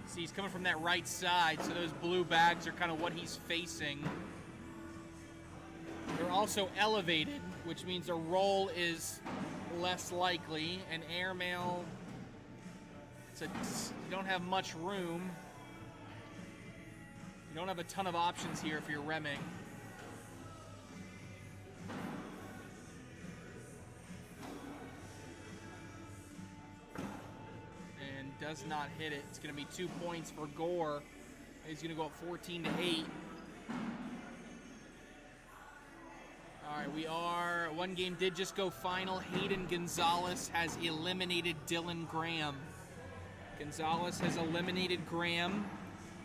See, he's coming from that right side, so those blue bags are kind of what he's facing. They're also elevated, which means a roll is less likely. An airmail, you don't have much room. You don't have a ton of options here if you're Remick. And does not hit it. It's going to be 2 points for Gore. He's going to go up 14-8. All right, one game did just go final. Hayden Gonzalez has eliminated Dylan Graham. Gonzalez has eliminated Graham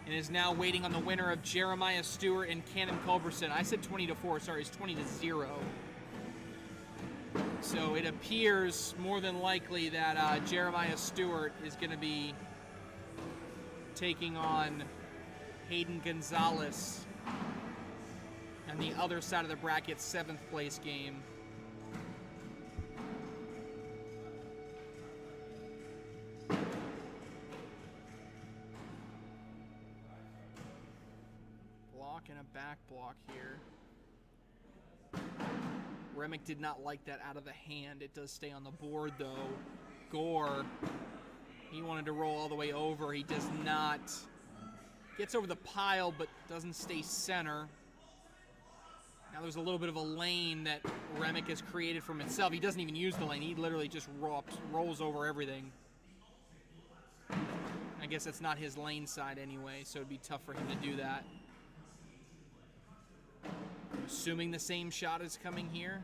and is now waiting on the winner of Jeremiah Stewart and Cannon Culberson. I said 20-4, sorry, it's 20-0. So it appears more than likely that Jeremiah Stewart is going to be taking on Hayden Gonzalez on the other side of the bracket, 7th place game. And a back block here. Remick did not like that out of the hand. It does stay on the board though. Gore, he wanted to roll all the way over. He does not. Gets over the pile but doesn't stay center. Now there's a little bit of a lane that Remick has created from himself. He doesn't even use the lane. He literally just rolls over everything. I guess that's not his lane side anyway, so it'd be tough for him to do that. Assuming the same shot is coming here.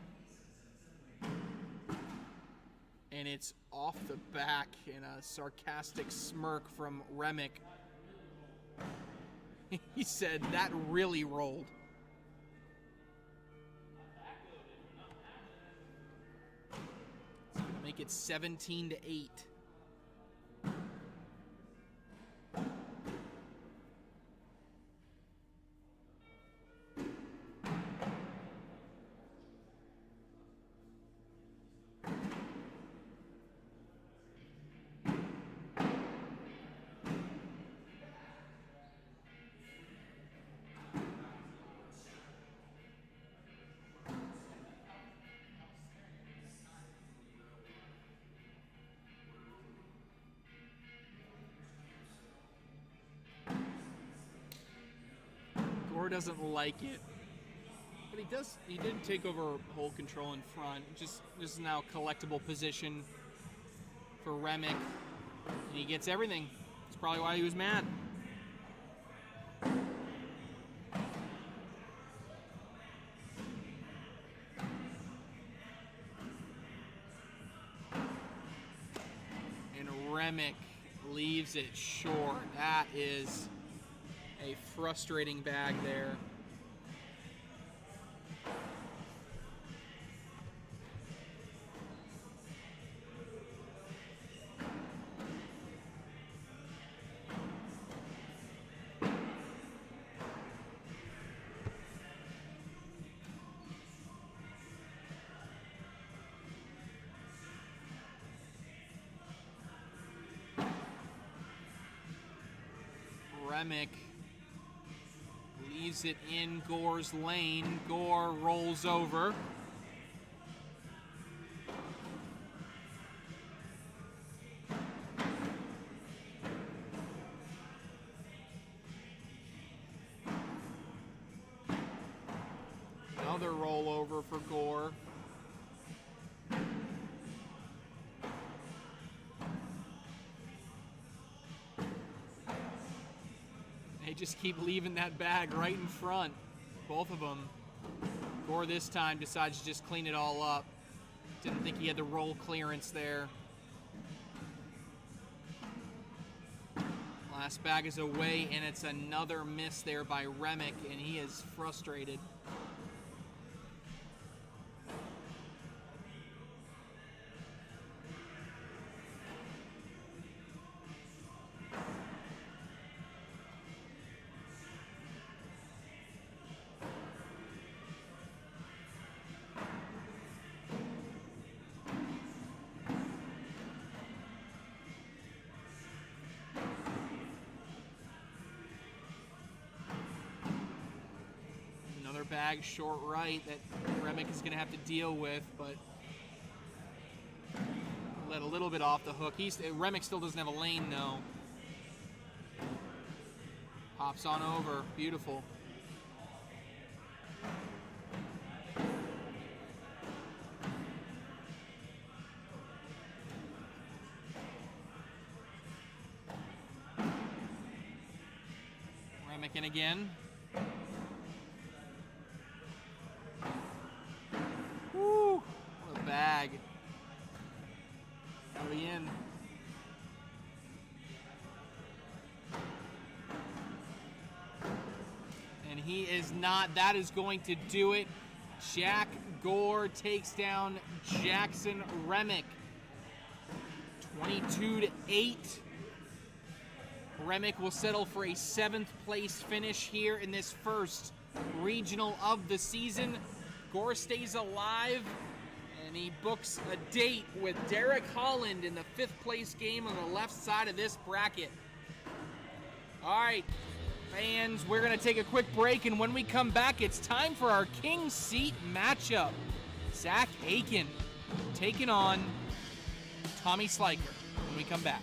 And it's off the back in a sarcastic smirk from Remick. He said, that really rolled. It's going to make it 17-8. Gore doesn't like it, but he did take over hole control in front. This is now collectible position for Remick, and he gets everything. That's probably why he was mad. And Remick leaves it short. That is a frustrating bag there. Remick leaves it in Gore's lane. Gore rolls over. Another rollover for Gore. They just keep leaving that bag right in front, both of them. Gore this time decides to just clean it all up. Didn't think he had the roll clearance there. Last bag is away, and it's another miss there by Remick, and he is frustrated. Another bag short right that Remick is going to have to deal with, but let a little bit off the hook. Remick still doesn't have a lane, though. Hops on over. Beautiful. Remick in again. Woo! What a bag. Gotta be in. And he is not. That is going to do it. Jack Gore takes down Jackson Remick. 22-8. Remick will settle for a 7th place finish here in this first regional of the season. Gore stays alive, and he books a date with Derek Holland in the 5th place game on the left side of this bracket. All right, fans, we're going to take a quick break, and when we come back, it's time for our King Seat matchup. Zach Aiken taking on Tommy Sliker when we come back.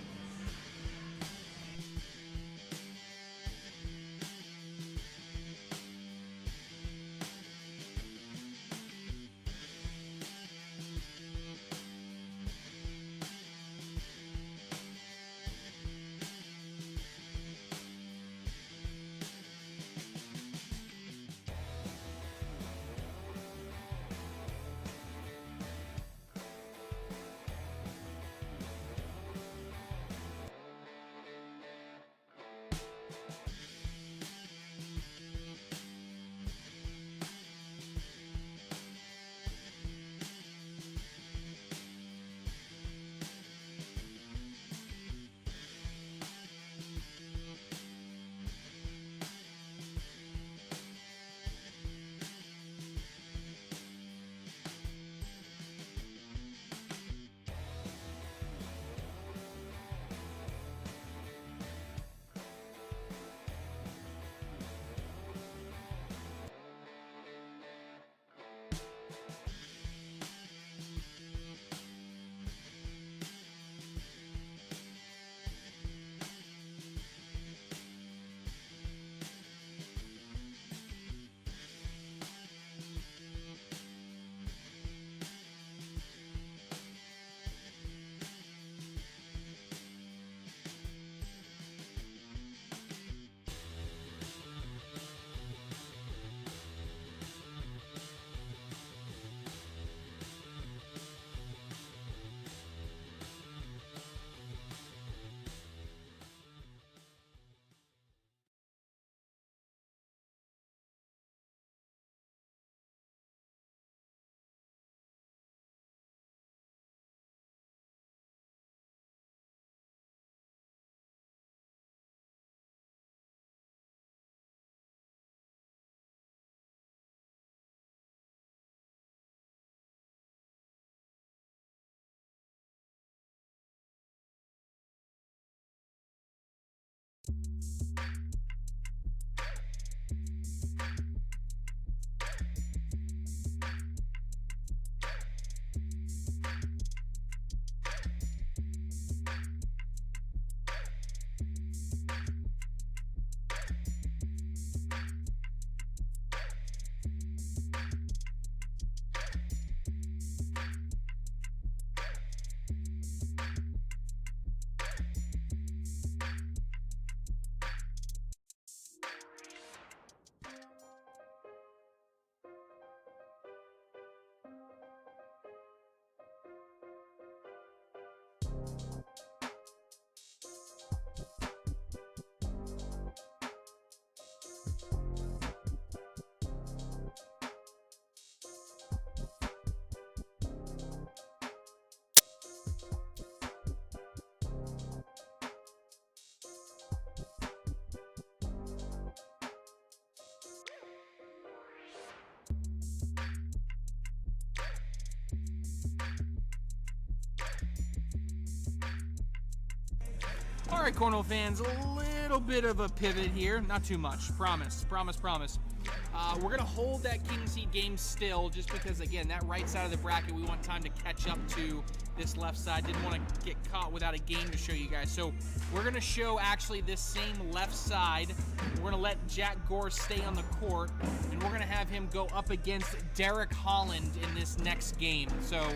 All right, Cornhole fans, a little bit of a pivot here. Not too much. Promise. We're going to hold that king seat game still just because, again, that right side of the bracket, we want time to catch up to this left side. Didn't want to get caught without a game to show you guys. So we're going to show actually this same left side. We're going to let Jack Gore stay on the court, and we're going to have him go up against Derek Holland in this next game. So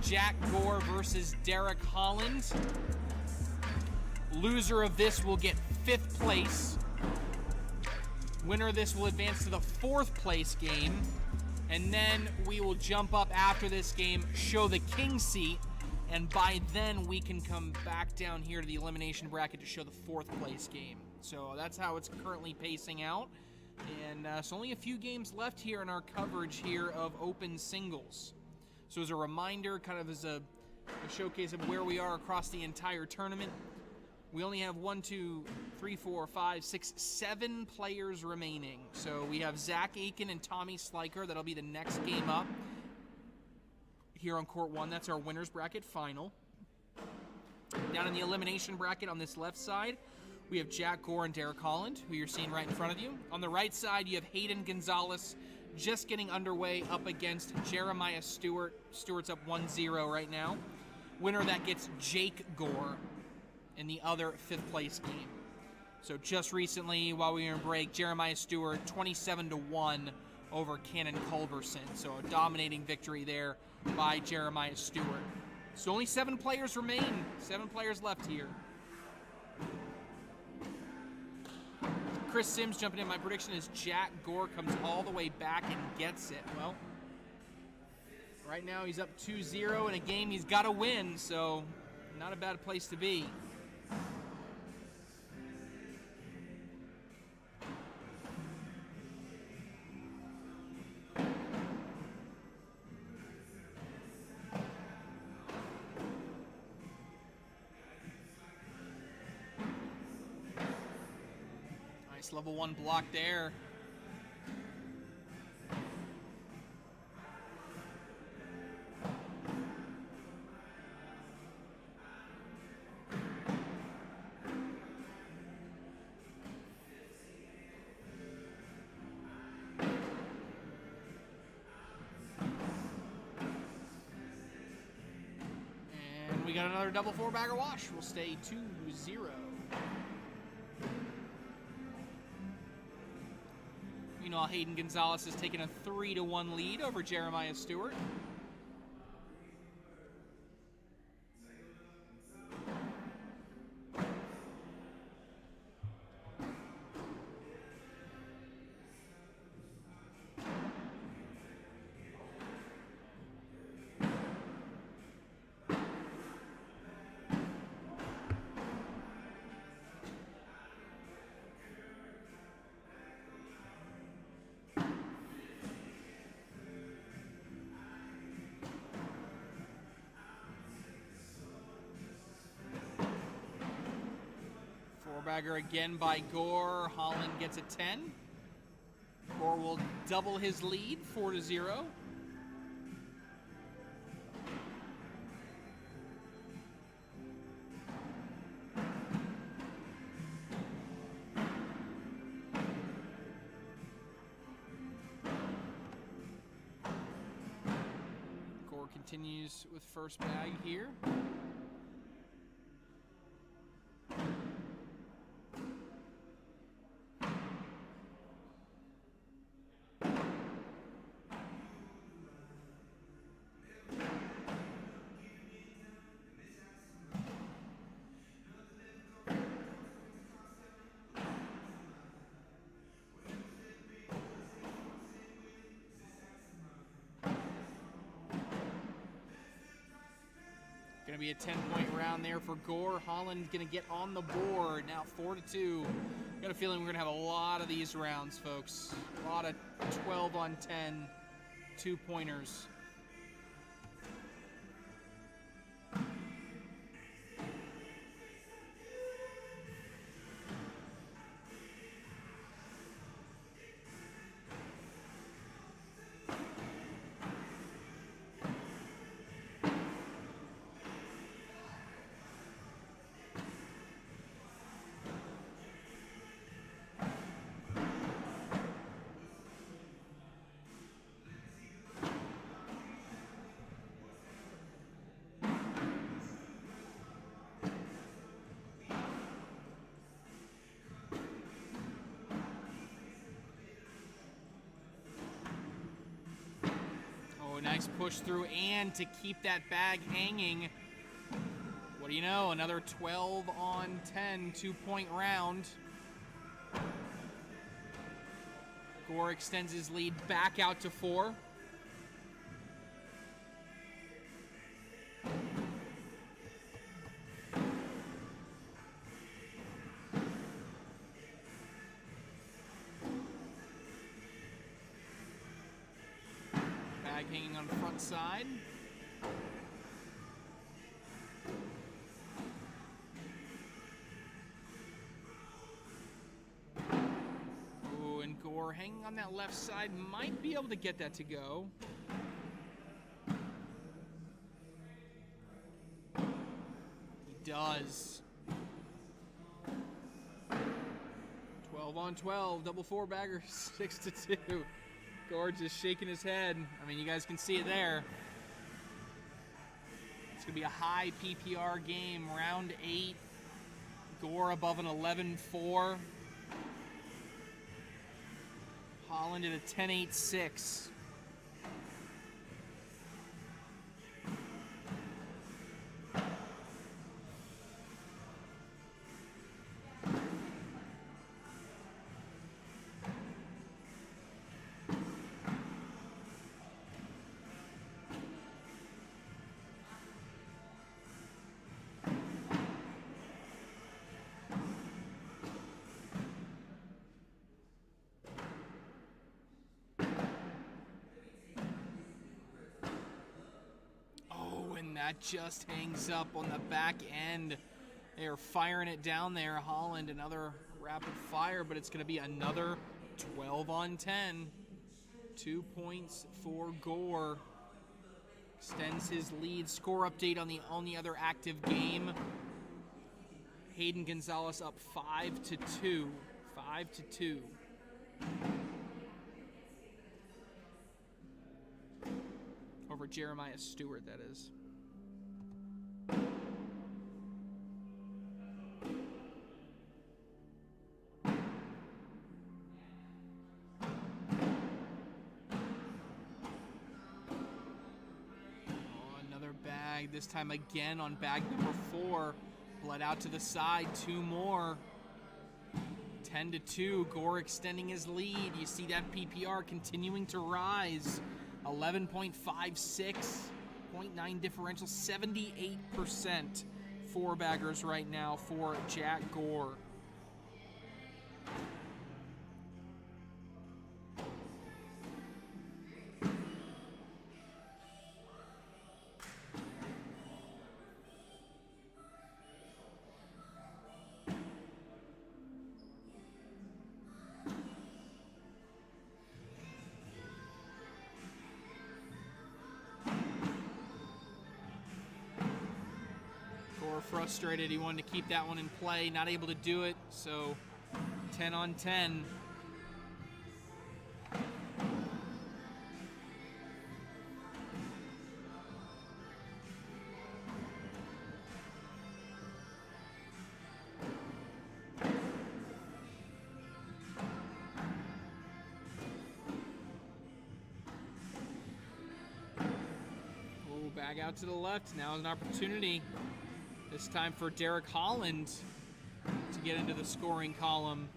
Jack Gore versus Derek Holland. Loser of this will get 5th place. Winner of this will advance to the 4th place game. And then we will jump up after this game, show the king seat, and by then we can come back down here to the elimination bracket to show the 4th place game. So that's how it's currently pacing out. And so only a few games left here in our coverage here of open singles. So as a reminder, kind of as a showcase of where we are across the entire tournament, we only have 1, 2, 3, 4, 5, 6, 7 players remaining. So we have Zach Aiken and Tommy Sliker. That'll be the next game up here on Court 1. That's our winner's bracket final. Down in the elimination bracket on this left side, we have Jack Gore and Derek Holland, who you're seeing right in front of you. On the right side, you have Hayden Gonzalez just getting underway up against Jeremiah Stewart. Stewart's up 1-0 right now. Winner of that gets Jake Gore in the other 5th place game. So just recently, while we were in break, Jeremiah Stewart 27-1 over Cannon Culberson. So a dominating victory there by Jeremiah Stewart. So only 7 players remain. 7 players left here. Chris Sims jumping in. My prediction is Jack Gore comes all the way back and gets it. Well, right now he's up 2-0 in a game he's got to win, so not a bad place to be. Nice level 1 block there. And we got another double 4-bagger wash. We'll stay 2-0. Meanwhile, Hayden Gonzalez has taken a 3-1 lead over Jeremiah Stewart. Bagger again by Gore. Holland gets a 10. Gore will double his lead, 4-0. Gore continues with first bag here. Going to be a 10-point round there for Gore. Holland going to get on the board. Now 4-2. Got a feeling we're going to have a lot of these rounds, folks. A lot of 12 on 10 2-pointers. Nice push through, and to keep that bag hanging. What do you know? Another 12 on 10, 2-point round. Gore extends his lead back out to 4. Bag hanging on front side. Ooh, and Gore hanging on that left side might be able to get that to go. He does. 12 on 12, double 4-bagger, 6-2. Gore just shaking his head. I mean, you guys can see it there. It's going to be a high PPR game, round 8. Gore above an 11-4. Holland at a 10-8-6. That just hangs up on the back end. They are firing it down there. Holland, another rapid fire, but it's going to be another 12 on 10. 2 points for Gore. Extends his lead. Score update on the only other active game. Hayden Gonzalez up 5-2. 5-2. Over Jeremiah Stewart, that is. Bag, this time again on bag number 4. Bled out to the side, 2 more. 10-2, Gore extending his lead. You see that PPR continuing to rise. 11.56, 0.9 differential, 78% 4-baggers right now for Jack Gore. Frustrated, he wanted to keep that one in play, not able to do it, so 10 on 10. Oh, bag out to the left, now is an opportunity. This time for Derek Holland to get into the scoring column.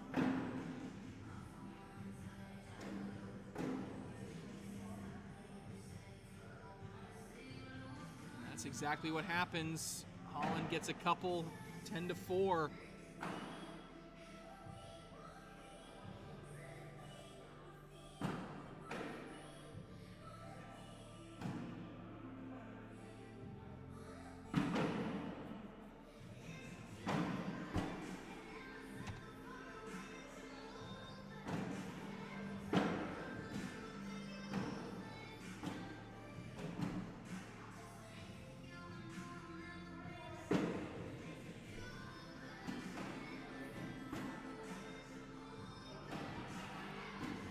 And that's exactly what happens. Holland gets a couple, 10-4.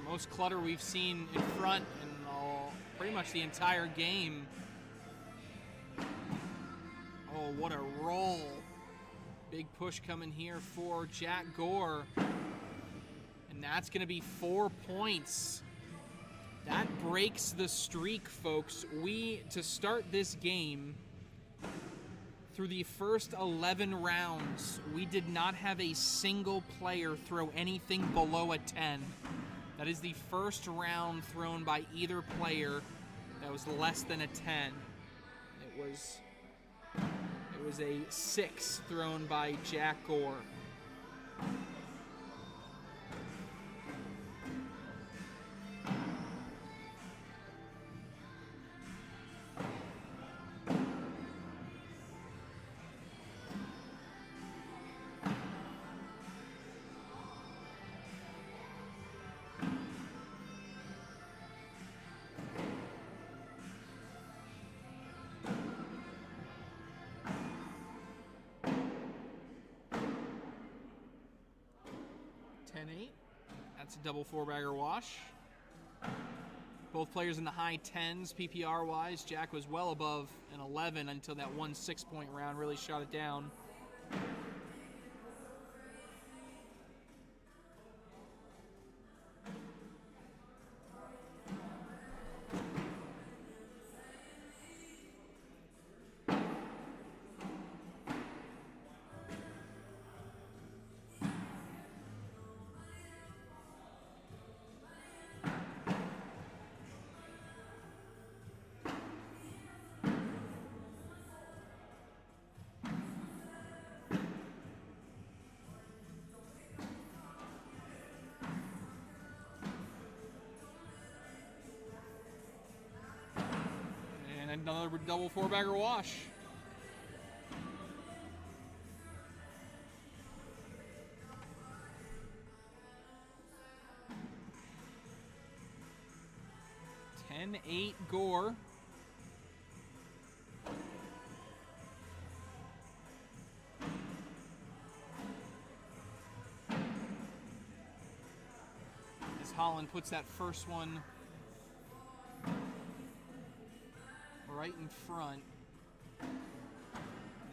Most clutter we've seen in front in pretty much the entire game. Oh, what a roll. Big push coming here for Jack Gore. that's going to be 4 points. That breaks the streak, folks. To start this game, through the first 11 rounds, we did not have a single player throw anything below a 10. That is the first round thrown by either player that was less than a 10. It was a 6 thrown by Jack Gore. That's a double 4-bagger wash. Both players in the high 10s PPR-wise. Jack was well above an 11 until that one 6-point round really shot it down. Another double 4-bagger wash. $10-8 Gore. As Holland puts that first one right in front, and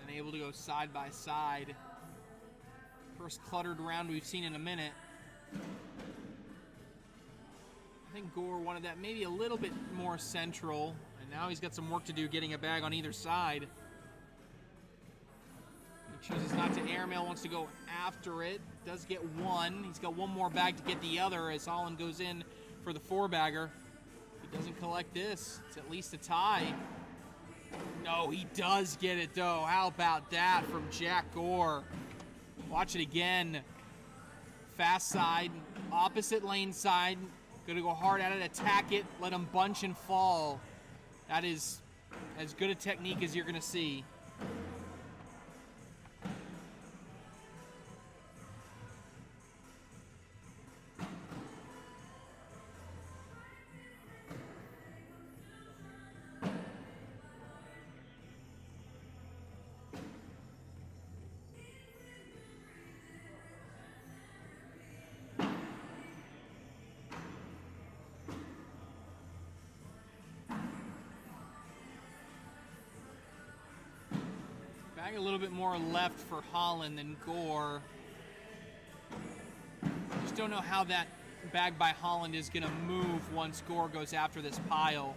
then able to go side by side. First cluttered round we've seen in a minute. I think Gore wanted that maybe a little bit more central, and now he's got some work to do getting a bag on either side. He chooses not to airmail, wants to go after it. Does get one. He's got one more bag to get the other as Holland goes in for the 4-bagger. Doesn't collect this. It's at least a tie. No, he does get it, though. How about that from Jack Gore? Watch it again. Fast side, opposite lane side. Going to go hard at it, attack it, let him bunch and fall. That is as good a technique as you're going to see. Bag a little bit more left for Holland than Gore. Just don't know how that bag by Holland is going to move once Gore goes after this pile.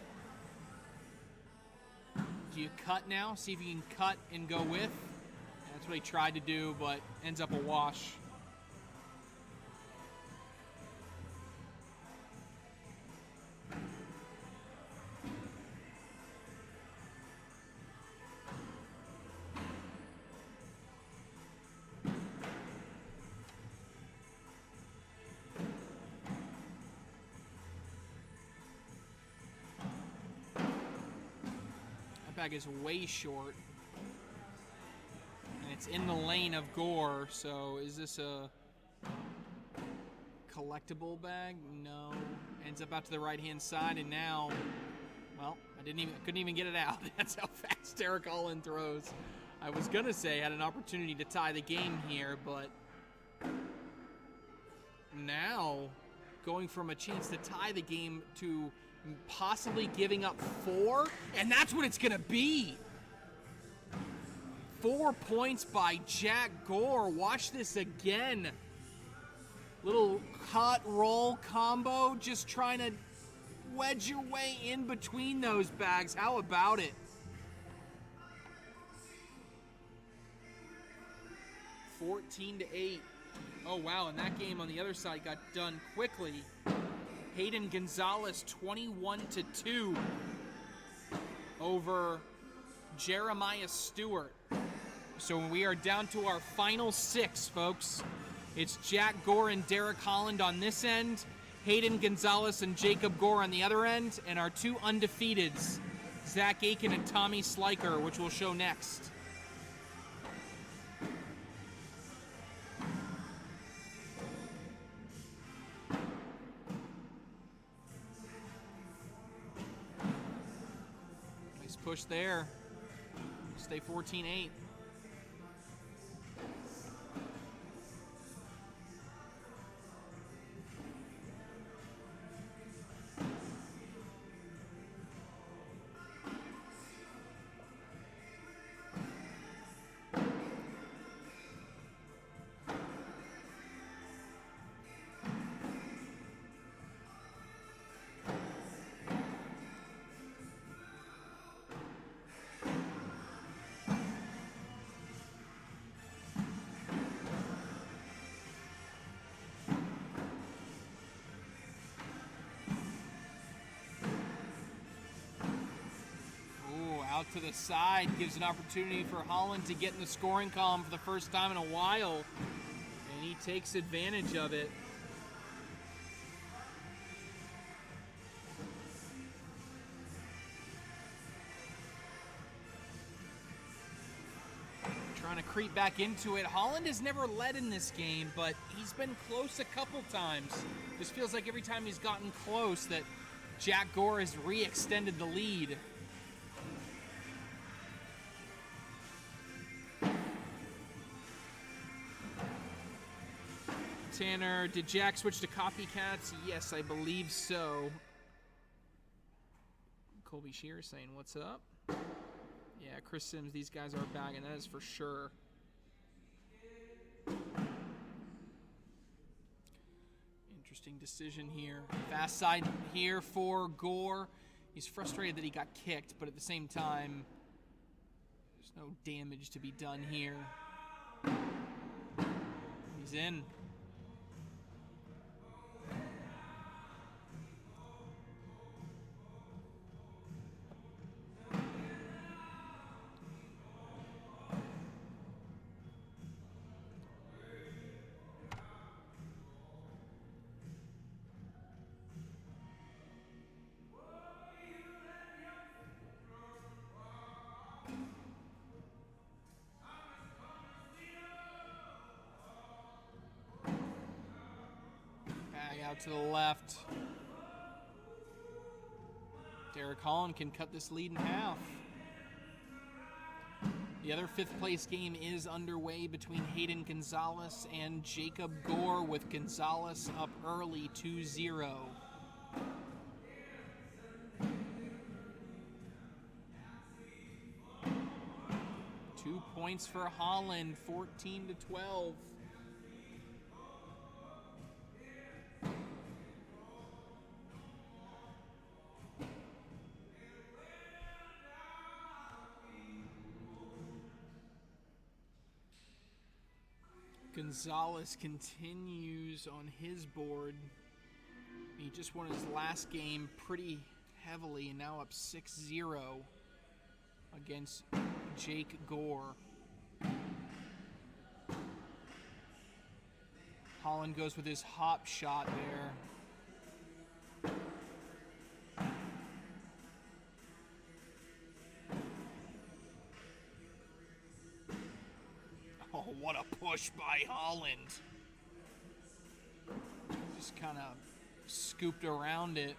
Do you cut now? See if you can cut and go with. That's what he tried to do, but ends up a wash. Bag is way short, and it's in the lane of Gore. So is this a collectible bag? No. Ends up out to the right hand side, and now, well, couldn't even get it out. That's how fast Eric Holland throws. I was gonna say had an opportunity to tie the game here, but now going from a chance to tie the game to possibly giving up 4, and that's what it's gonna be. 4 points by Jack Gore. Watch this again. Little cut roll combo, just trying to wedge your way in between those bags. How about it? 14-8. Oh wow, and that game on the other side got done quickly. Hayden Gonzalez 21-2 over Jeremiah Stewart. So we are down to our final 6, folks. It's Jack Gore and Derek Holland on this end, Hayden Gonzalez and Jacob Gore on the other end, and our 2 undefeateds, Zach Aiken and Tommy Sliker, which we'll show next. Nice push there. Stay 14-8. Out to the side, gives an opportunity for Holland to get in the scoring column for the first time in a while, and he takes advantage of it. Trying to creep back into it. Holland has never led in this game, but he's been close a couple times. Just feels like every time he's gotten close that Jack Gore has re-extended the lead. Tanner, did Jack switch to copycats? Yes, I believe so. Colby Shear saying, what's up? Yeah, Chris Sims, these guys are bagging, that is for sure. Interesting decision here. Fast side here for Gore. He's frustrated that he got kicked, but at the same time, there's no damage to be done here. He's in. Out to the left. Derek Holland can cut this lead in half. The other 5th place game is underway between Hayden Gonzalez and Jacob Gore, with Gonzalez up early 2-0. Two points for Holland, 14-12. Gonzalez continues on his board. He just won his last game pretty heavily and now up 6-0 against Jake Gore. Holland goes with his hop shot there. Oh, what a push by Holland. Just kind of scooped around it.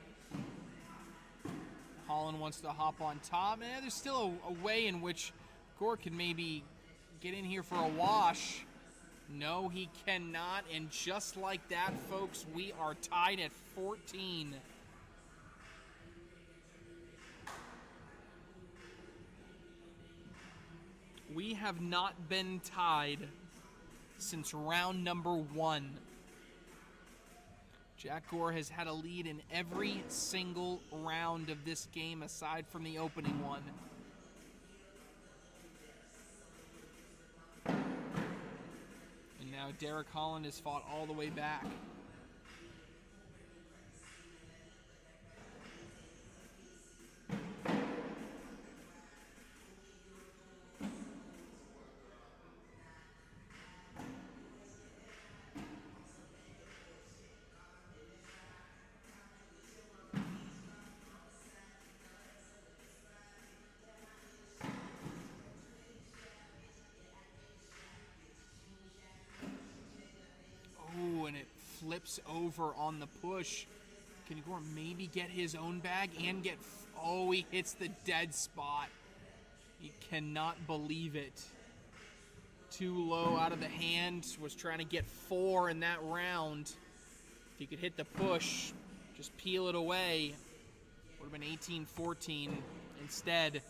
Holland wants to hop on top. There's still a way in which Gore can maybe get in here for a wash. No, he cannot. And just like that, folks, we are tied at 14. We have not been tied since round number 1. Jack Gore has had a lead in every single round of this game aside from the opening one. And now Derek Holland has fought all the way back. Oh, and it flips over on the push. Can Gore maybe get his own bag and get... Oh, he hits the dead spot. He cannot believe it. Too low out of the hand. Was trying to get 4 in that round. If he could hit the push, just peel it away, would have been 18-14. Instead,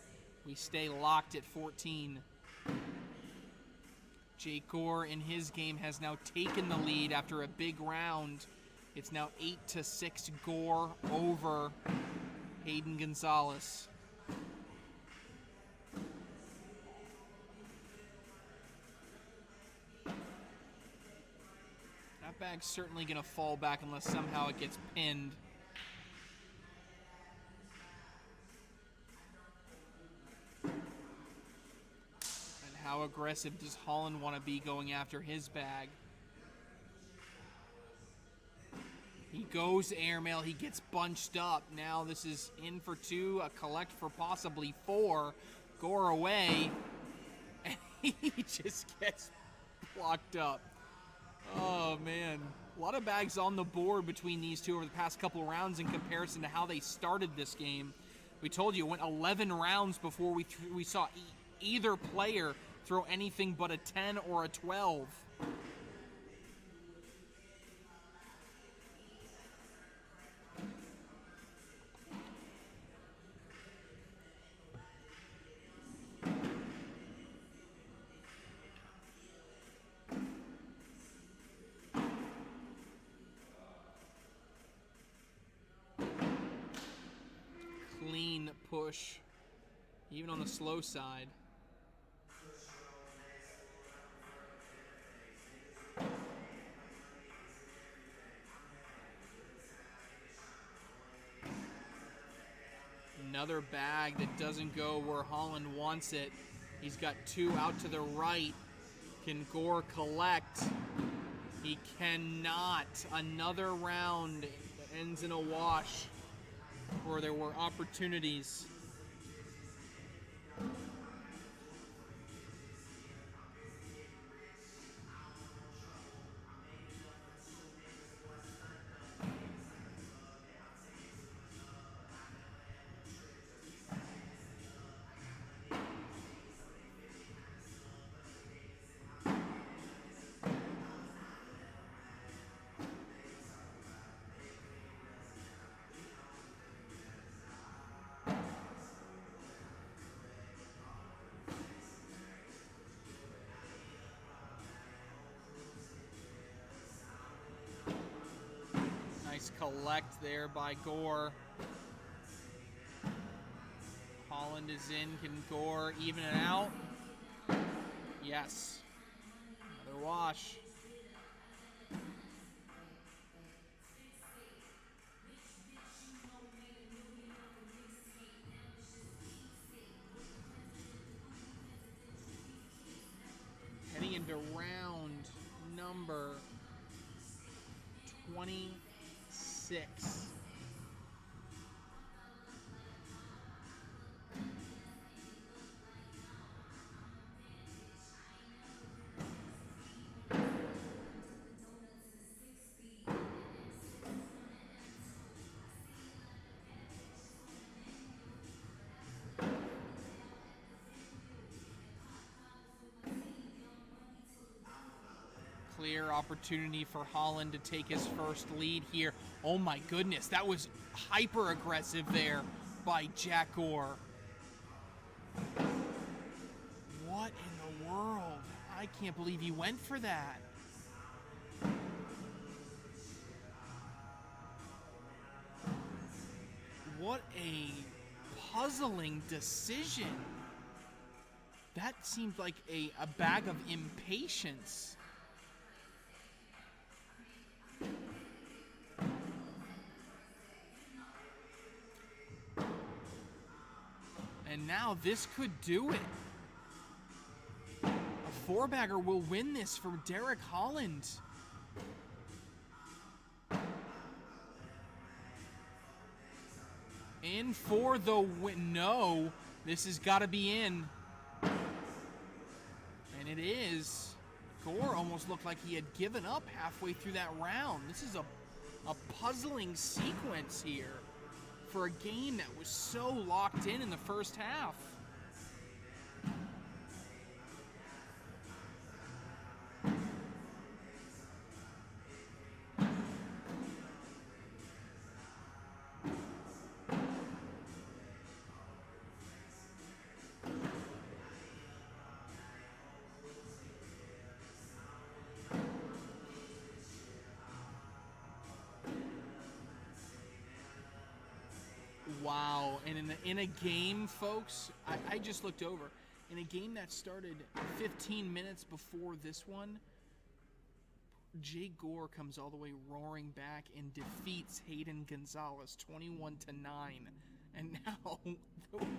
we stay locked at 14. Jake Gore in his game has now taken the lead after a big round. It's now 8-6 Gore over Hayden Gonzalez. That bag's certainly going to fall back unless somehow it gets pinned. How aggressive does Holland want to be going after his bag? He goes airmail. He gets bunched up. Now this is in for 2, a collect for possibly 4. Gore away. And he just gets blocked up. Oh, man. A lot of bags on the board between these two over the past couple rounds in comparison to how they started this game. We told you it went 11 rounds before we saw either player throw anything but a 10 or a 12. Clean push, even on the slow side. Another bag that doesn't go where Holland wants it. He's got 2 out to the right. Can Gore collect? He cannot. Another round that ends in a wash where there were opportunities. Nice collect there by Gore. Holland is in. Can Gore even it out? Yes. Another wash. Heading into round number 26. Clear opportunity for Holland to take his first lead here. Oh my goodness, that was hyper aggressive there by Jack Gore. What in the world? I can't believe he went for that. What a puzzling decision. That seemed like a bag of impatience. And now this could do it. A four-bagger will win this for Derek Holland. In for the win. No, this has got to be in. And it is. Gore almost looked like he had given up halfway through that round. This is a puzzling sequence here for a game that was so locked in the first half. Wow, and in a game, folks, I just looked over. In a game that started 15 minutes before this one, Jay Gore comes all the way roaring back and defeats Hayden Gonzalez 21-9. And now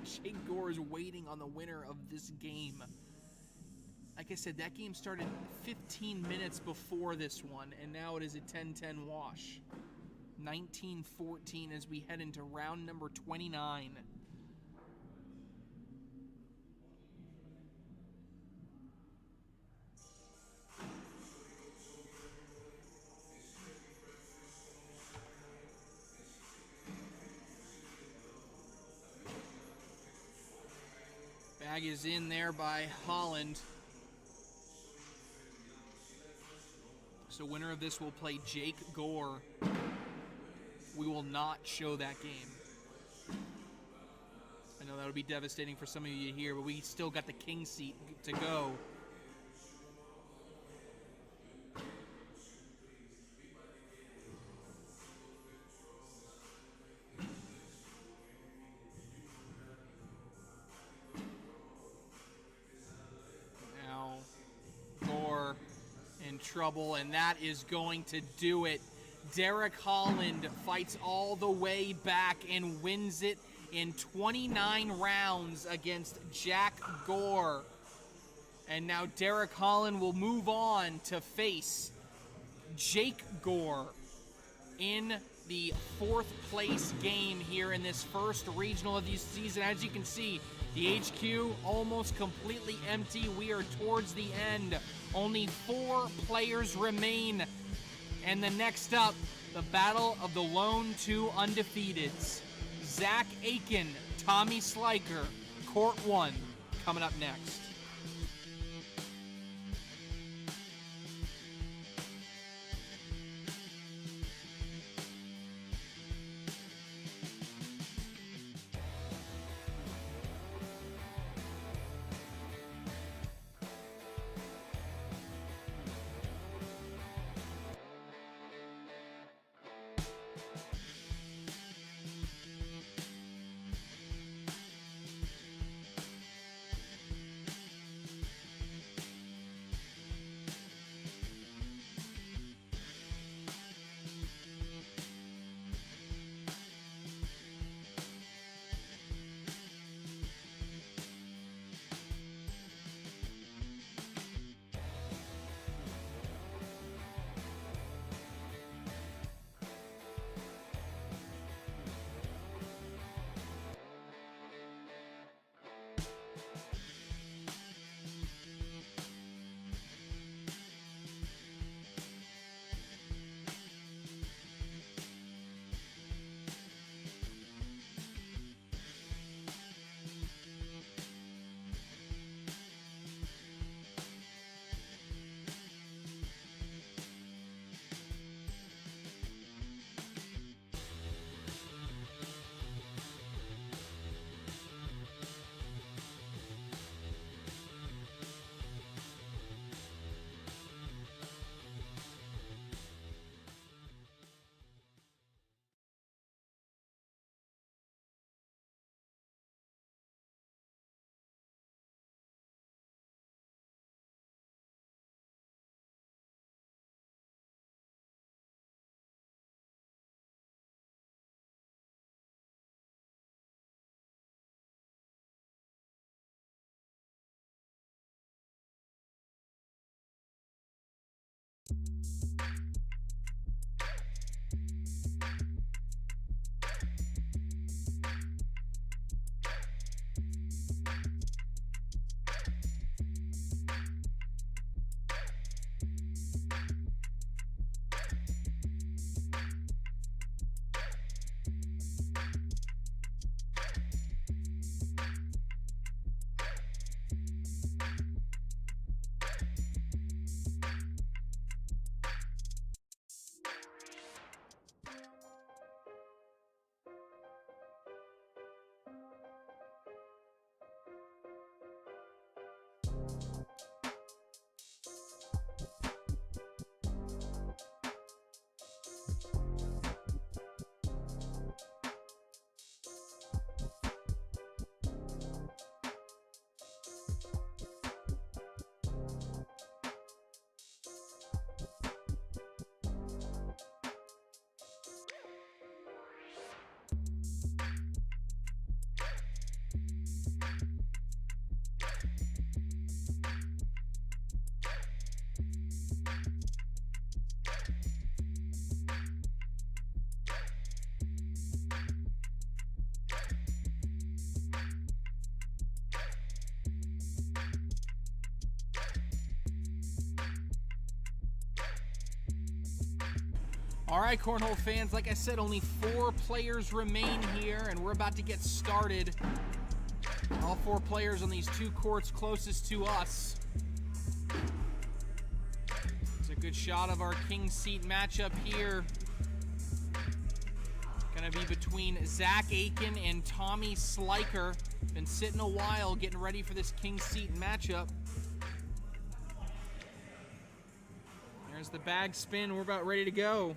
Jay Gore is waiting on the winner of this game. Like I said, that game started 15 minutes before this one, and now it is a 10-10 wash. 19-14 as we head into round number 29. Bag is in there by Holland. So winner of this will play Jake Gore. We will not show that game. I know that would be devastating for some of you here, but we still got the king seat to go. Now, Gore in trouble, and that is going to do it. Derek Holland fights all the way back and wins it in 29 rounds against Jack Gore. And now Derek Holland will move on to face Jake Gore in the fourth place game here in this first regional of the season. As you can see, the HQ almost completely empty. We are towards the end. Only 4 players remain. And the next up, the battle of the lone 2 undefeateds. Zach Aiken, Tommy Sliker, Court 1, coming up next. All right, Cornhole fans, like I said, only 4 players remain here, and we're about to get started. All 4 players on these 2 courts closest to us. It's a good shot of our king seat matchup here. Gonna be between Zach Aiken and Tommy Sliker. Been sitting a while getting ready for this king seat matchup. There's the bag spin. We're about ready to go.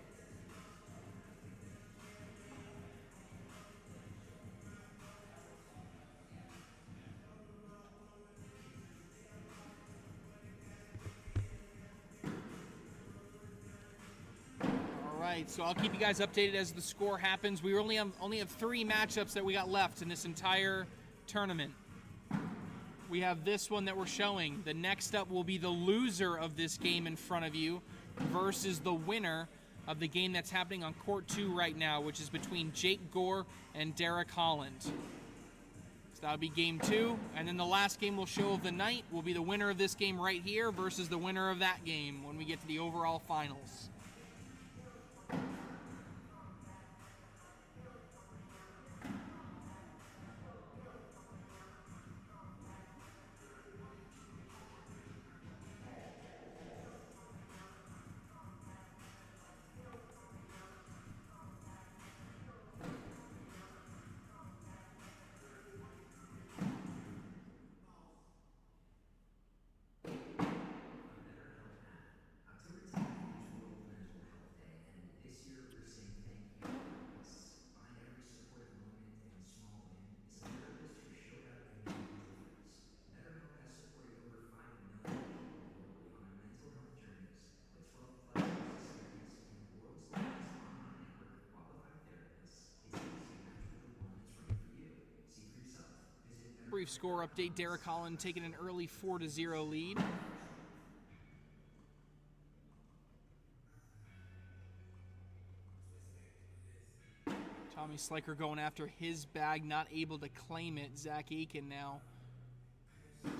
So I'll keep you guys updated as the score happens. We only have 3 matchups that we got left in this entire tournament. We have this one that we're showing. The next up will be the loser of this game in front of you versus the winner of the game that's happening on court 2 right now, which is between Jake Gore and Derek Holland. So that'll be game 2, and then the last game we'll show of the night will be the winner of this game right here versus the winner of that game when we get to the overall finals. Brief score update, Derek Holland taking an early 4-0 lead. Tommy Sliker going after his bag, not able to claim it. Zach Aiken now.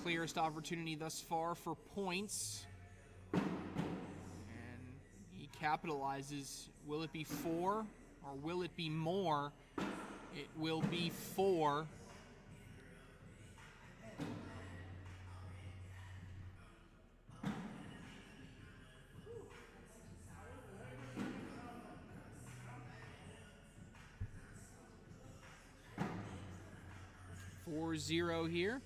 Clearest opportunity thus far for points. And he capitalizes. Will it be 4 or will it be more? It will be 4. Four zero here.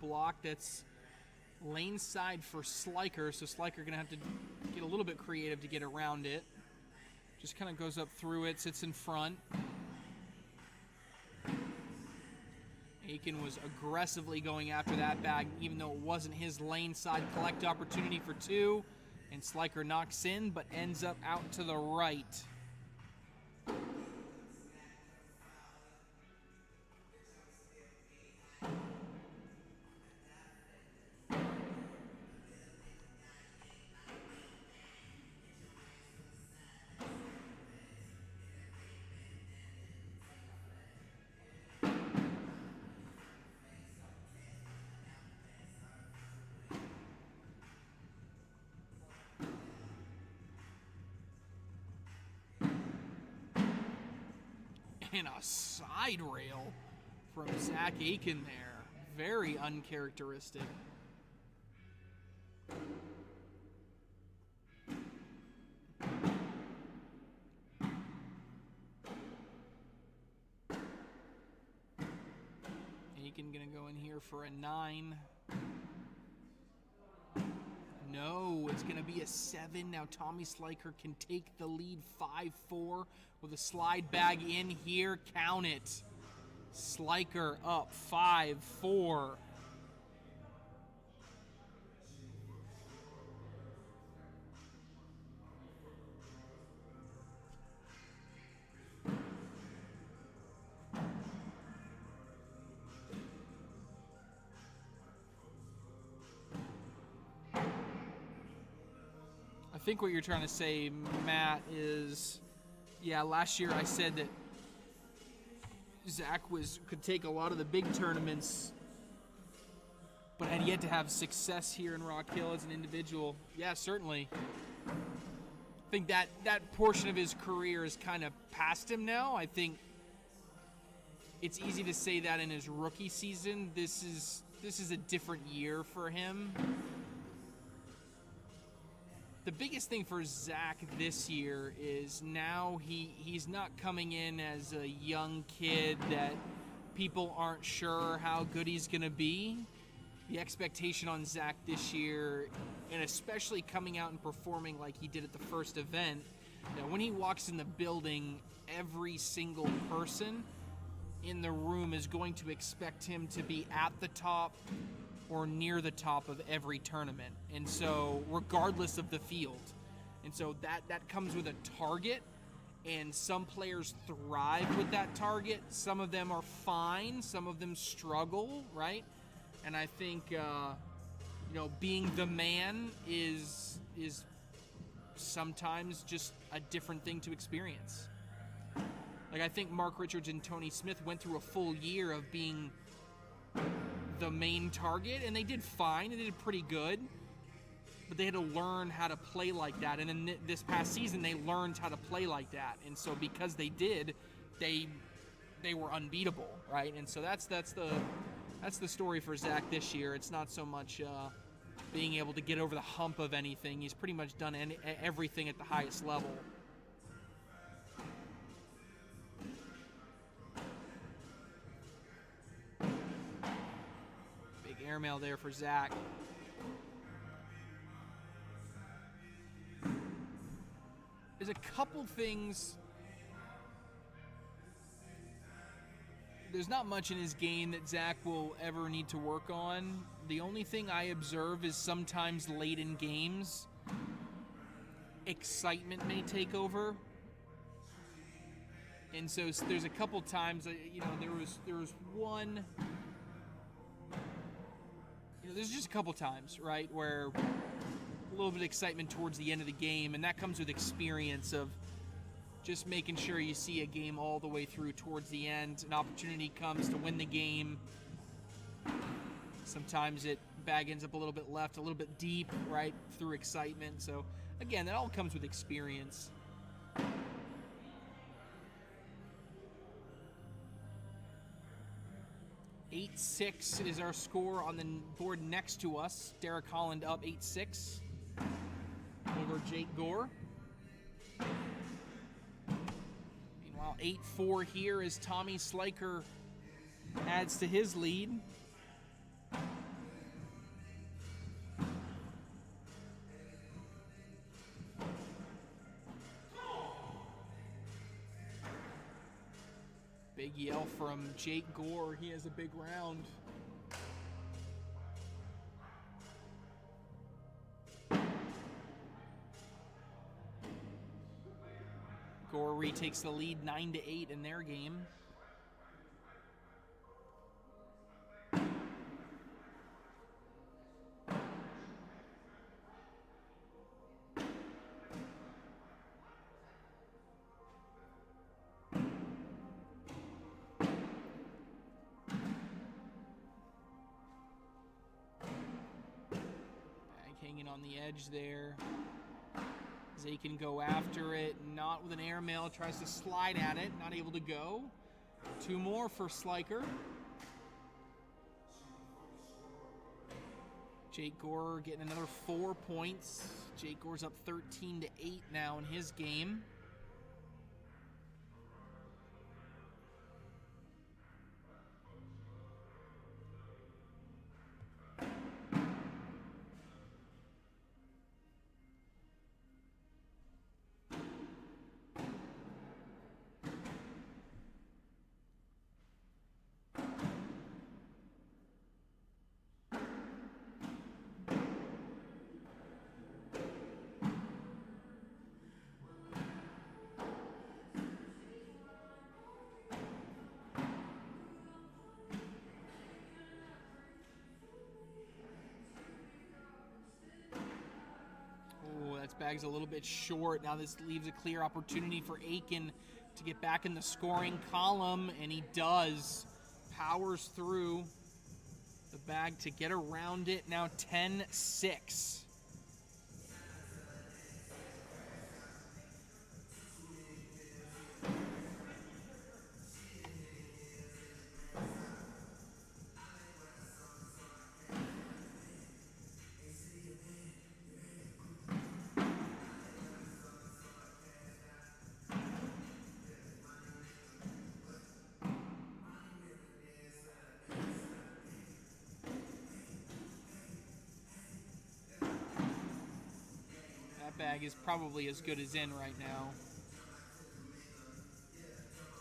Block that's lane side for Sliker, so Sliker gonna have to get a little bit creative to get around it. Just kind of goes up through it, sits in front. Aiken was aggressively going after that bag, even though it wasn't his lane side collect opportunity for 2. And Sliker knocks in, but ends up out to the right. And a side rail from Zach Aiken there. Very uncharacteristic. Aiken gonna go in here for a 9. No, it's going to be a 7. Now Tommy Sliker can take the lead 5-4 with a slide bag in here. Count it. Sliker up 5-4. I think what you're trying to say, Matt, is, yeah, last year I said that Zach could take a lot of the big tournaments, but had yet to have success here in Rock Hill as an individual. Yeah, certainly. I think that portion of his career is kind of past him now. I think it's easy to say that in his rookie season. This is a different year for him. The biggest thing for Zach this year is now he's not coming in as a young kid that people aren't sure how good he's going to be. The expectation on Zach this year, and especially coming out and performing like he did at the first event, that when he walks in the building, every single person in the room is going to expect him to be at the top or near the top of every tournament. And so regardless of the field. And so that comes with a target, and some players thrive with that target. Some of them are fine, some of them struggle, right? And I think being the man is sometimes just a different thing to experience. Like, I think Mark Richards and Tony Smith went through a full year of being the main target, and they did fine, and they did pretty good, but they had to learn how to play like that. And in this past season, they learned how to play like that, and so because they did, they were unbeatable, right? And so that's the story for Zach this year. It's not so much being able to get over the hump of anything. He's pretty much done everything at the highest level. Airmail there for Zach. There's a couple things. There's not much in his game that Zach will ever need to work on. The only thing I observe is sometimes late in games, excitement may take over. And so there's a couple times, there was one. There's just a couple times, right, where a little bit of excitement towards the end of the game, and that comes with experience of just making sure you see a game all the way through towards the end. An opportunity comes to win the game. Sometimes bag ends up a little bit left, a little bit deep, right, through excitement. So, again, that all comes with experience. 8-6 is our score on the board next to us. Derek Holland up 8-6 over Jake Gore. Meanwhile, 8-4 here as Tommy Sliker adds to his lead. Big yell from Jake Gore. He has a big round. Gore retakes the lead 9-8 in their game. Hanging on the edge there. Zay can go after it, not with an airmail, tries to slide at it, not able to go. 2 more for Sliker. Jake Gore getting another 4 points. Jake Gore's up 13-8 now in his game. Bag's a little bit short. Now this leaves a clear opportunity for Aiken to get back in the scoring column, and he does. Powers through the bag to get around it. Now 10-6. Bag is probably as good as in right now.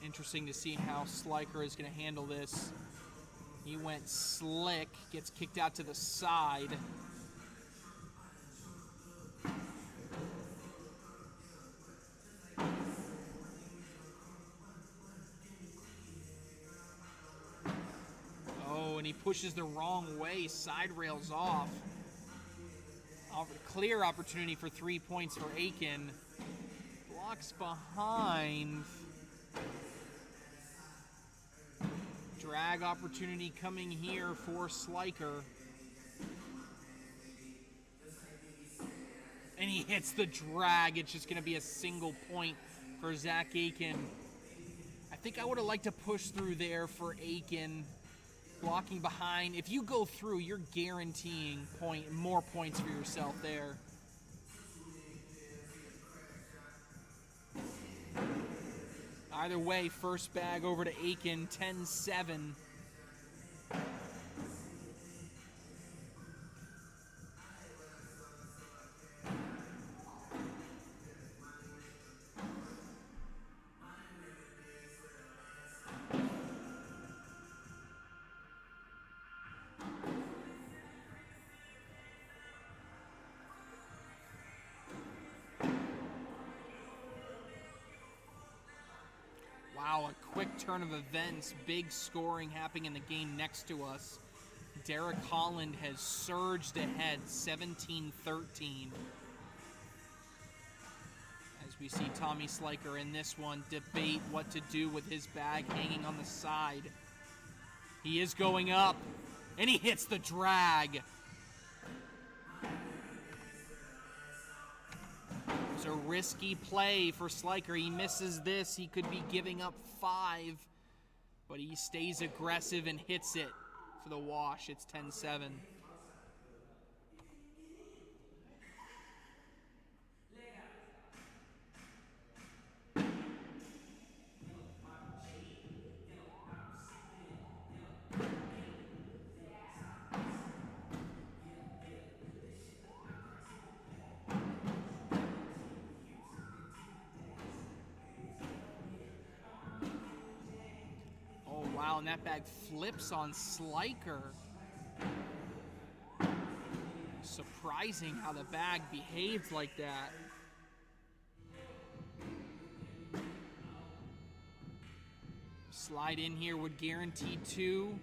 Interesting to see how Sliker is going to handle this. He went slick, gets kicked out to the side. Oh, and he pushes the wrong way, side rails off. Clear opportunity for 3 points for Aiken. Blocks behind. Drag opportunity coming here for Sliker. And he hits the drag. It's just going to be a single point for Zach Aiken. I think I would have liked to push through there for Aiken. Blocking behind. If you go through, you're guaranteeing more points for yourself there. Either way, first bag over to Aiken, 10-7. Wow, a quick turn of events. Big scoring happening in the game next to us. Derek Holland has surged ahead, 17-13. As we see Tommy Sliker in this one debate what to do with his bag hanging on the side. He is going up, and he hits the drag. It's a risky play for Sliker. He misses this. He could be giving up 5, but he stays aggressive and hits it for the wash. It's 10-7. Wow, and that bag flips on Sliker. Surprising how the bag behaved like that. Slide in here would guarantee 2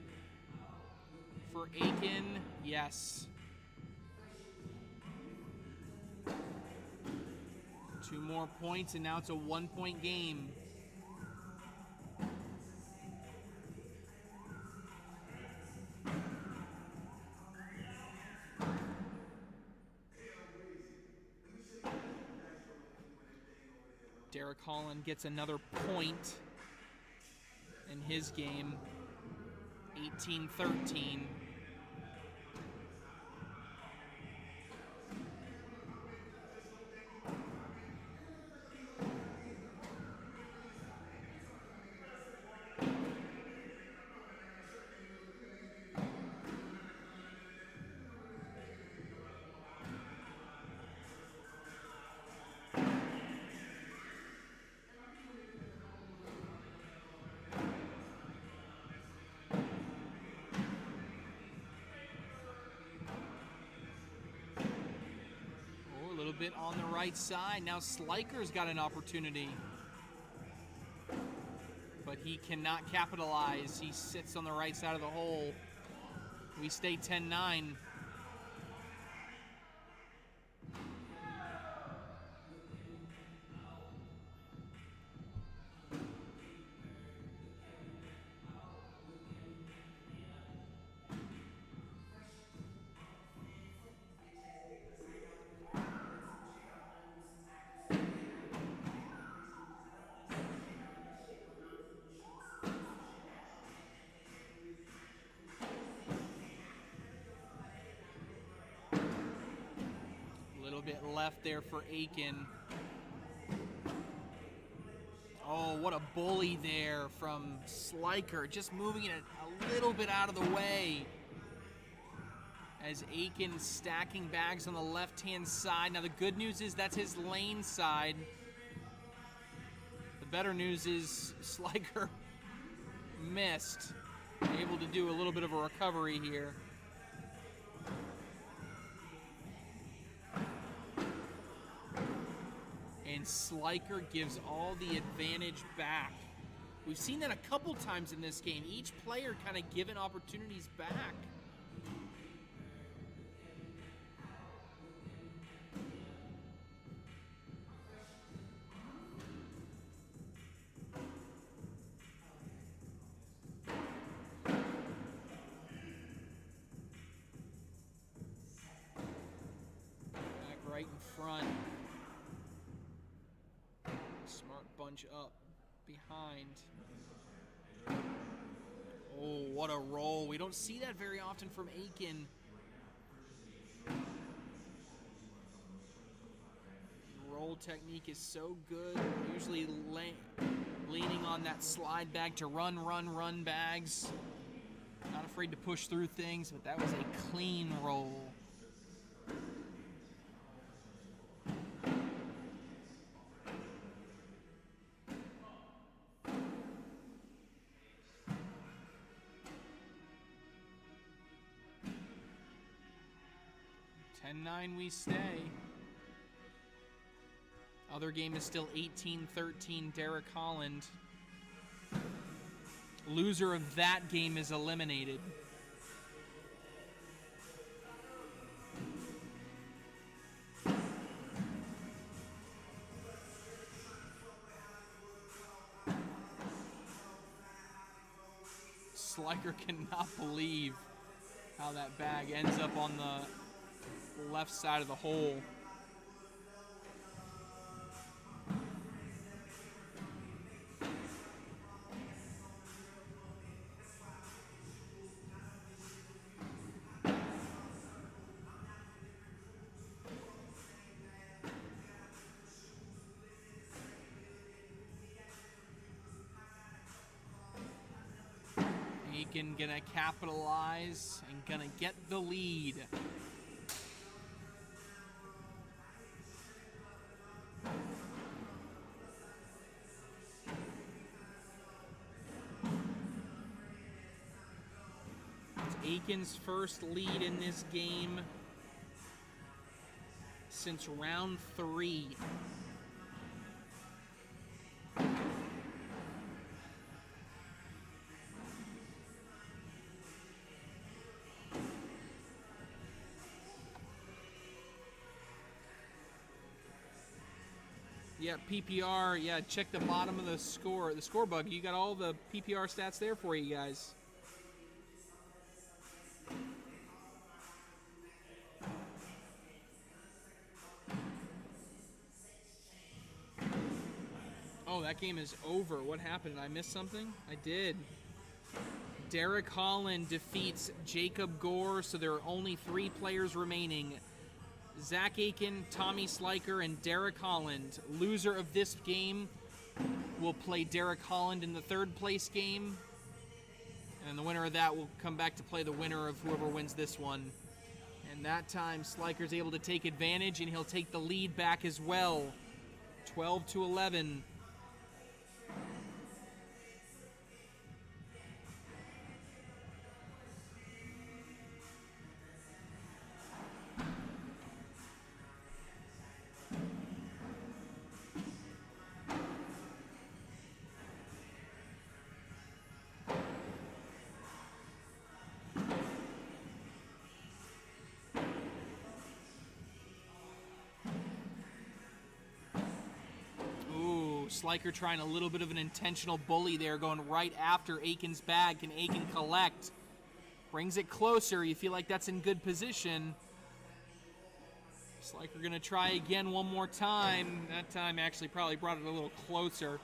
for Aiken. Yes. 2 more points, and now it's a 1-point game. Derek Holland gets another point in his game. 18-13. Bit on the right side. Now Sliker's got an opportunity, but he cannot capitalize. He sits on the right side of the hole. We stay 10-9. Bit left there for Aiken. Oh, what a bully there from Sliker, just moving it a little bit out of the way as Aiken stacking bags on the left-hand side. Now the good news is that's his lane side. The better news is Sliker missed, able to do a little bit of a recovery here. And Sliker gives all the advantage back. We've seen that a couple times in this game. Each player kind of giving opportunities back. Back right in front. Smart bunch up behind. Oh, what a roll. We don't see that very often from Aiken. Roll technique is so good. Usually leaning on that slide bag to run bags. Not afraid to push through things, but that was a clean roll. We stay. Other game is still 18-13, Derek Holland. Loser of that game is eliminated. Sliker cannot believe how that bag ends up on the left side of the hole. Aiken gonna capitalize and gonna get the lead. Aiken's first lead in this game since round 3. Yeah, PPR. Yeah, check the bottom of the score bug. You got all the PPR stats there for you guys. Oh, that game is over. What happened? Did I miss something? I did. Derek Holland defeats Jacob Gore, so there are only 3 players remaining. Zach Aiken, Tommy Sliker, and Derek Holland. Loser of this game will play Derek Holland in the 3rd place game. And the winner of that will come back to play the winner of whoever wins this one. And that time, Sliker's able to take advantage, and he'll take the lead back as well. 12-11. Sliker trying a little bit of an intentional bully there, going right after Aiken's bag. Can Aiken collect? Brings it closer. You feel like that's in good position. Sliker going to try again one more time. That time actually probably brought it a little closer.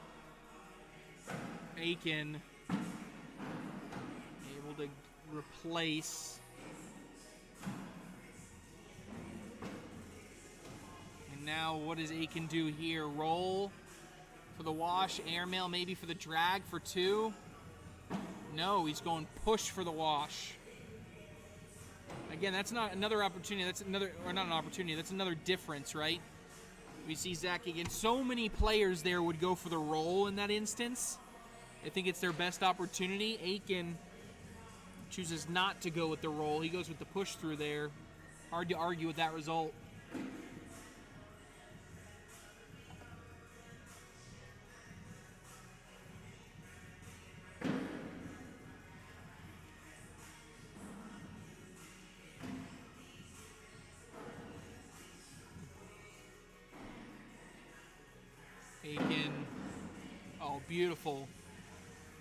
Aiken able to replace. And now what does Aiken do here? Roll for the wash, airmail maybe for the drag for 2. No, he's going push for the wash. Again, that's not another opportunity. That's another, or not an opportunity. That's another difference, right? We see Zach again. So many players there would go for the roll in that instance. I think it's their best opportunity. Aiken chooses not to go with the roll. He goes with the push through there. Hard to argue with that result. Aiken, oh, beautiful.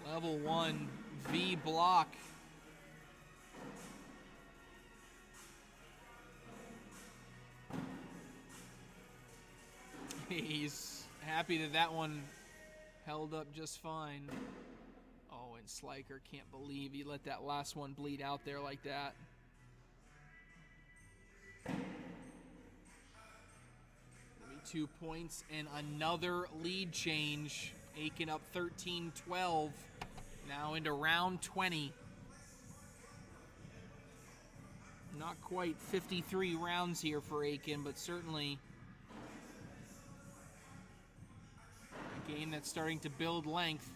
Level 1 V block. He's happy that that one held up just fine. Oh, and Sliker can't believe he let that last one bleed out there like that. 2 points and another lead change. Aiken up 13-12. Now into round 20. Not quite 53 rounds here for Aiken, but certainly a game that's starting to build length.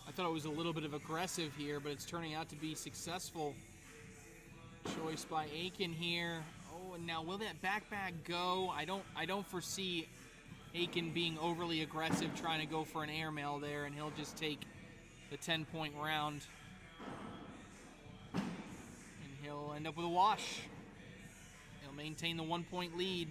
I thought it was a little bit of aggressive here, but it's turning out to be successful. Choice by Aiken here. Oh, and now will that back bag go? I don't foresee Aiken being overly aggressive trying to go for an airmail there, and he'll just take the 10-point round. And he'll end up with a wash. He'll maintain the 1-point lead.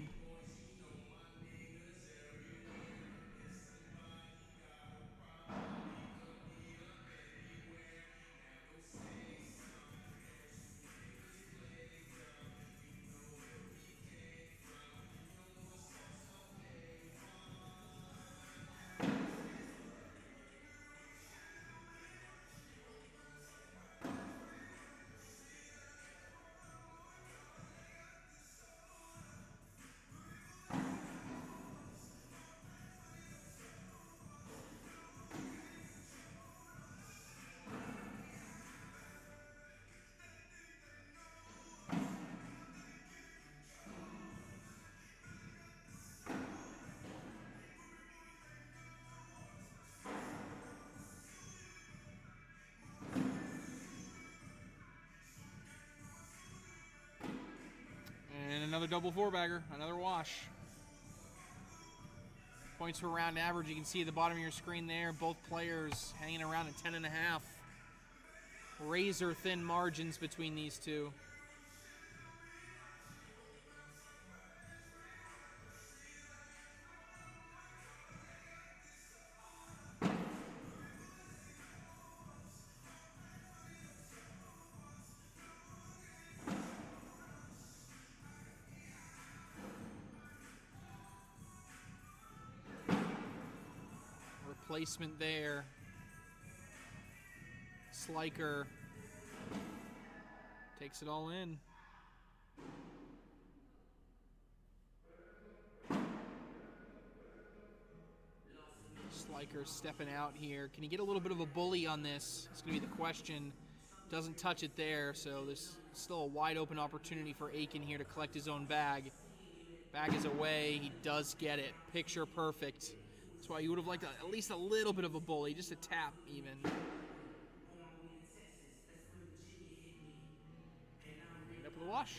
another double four-bagger, another wash. Points per round average, you can see at the bottom of your screen there, both players hanging around at 10.5. Razor thin margins between these two. Replacement there. Sliker takes it all in. Sliker stepping out here. Can he get a little bit of a bully on this? It's going to be the question. Doesn't touch it there, so there's still a wide open opportunity for Aiken here to collect his own bag. Bag is away. He does get it. Picture perfect. That's why you would have liked at least a little bit of a bully, just a tap even. End up with a wash.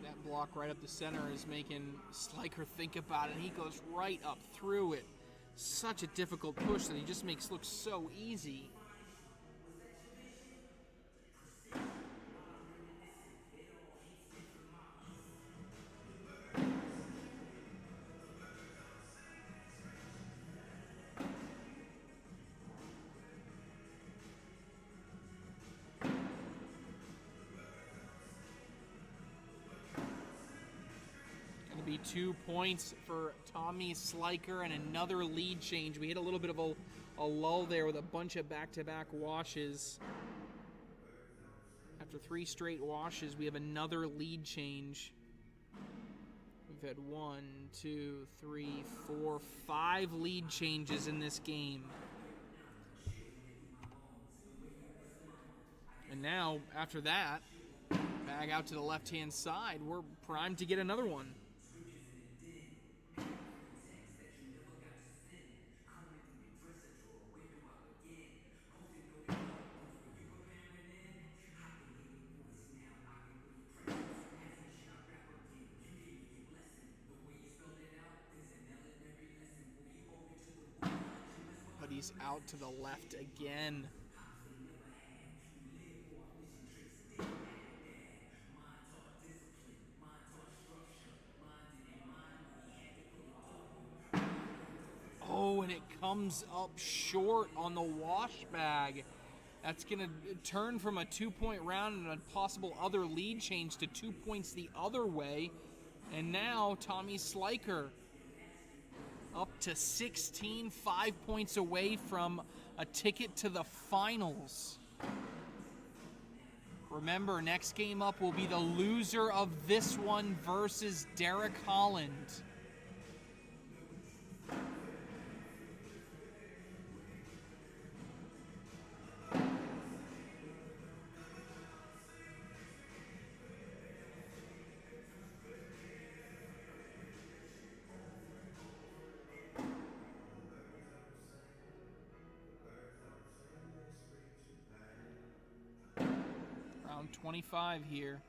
That block right up the center is making Sliker think about it. He goes right up through it. Such a difficult push that he just makes look so easy. Going to be 2 points for Tommy Sliker and another lead change. We hit a little bit of a lull there with a bunch of back-to-back washes. After 3 straight washes, we have another lead change. We've had 1, 2, 3, 4, 5 lead changes in this game. And now, after that, bag out to the left-hand side, we're primed to get another one. But he's out to the left again. Oh, and it comes up short on the wash bag. That's going to turn from a 2-point round and a possible other lead change to 2 points the other way. And now Tommy Sliker up to 16, 5 points away from a ticket to the finals. Remember, next game up will be the loser of this one versus Derek Holland. Round 25 here.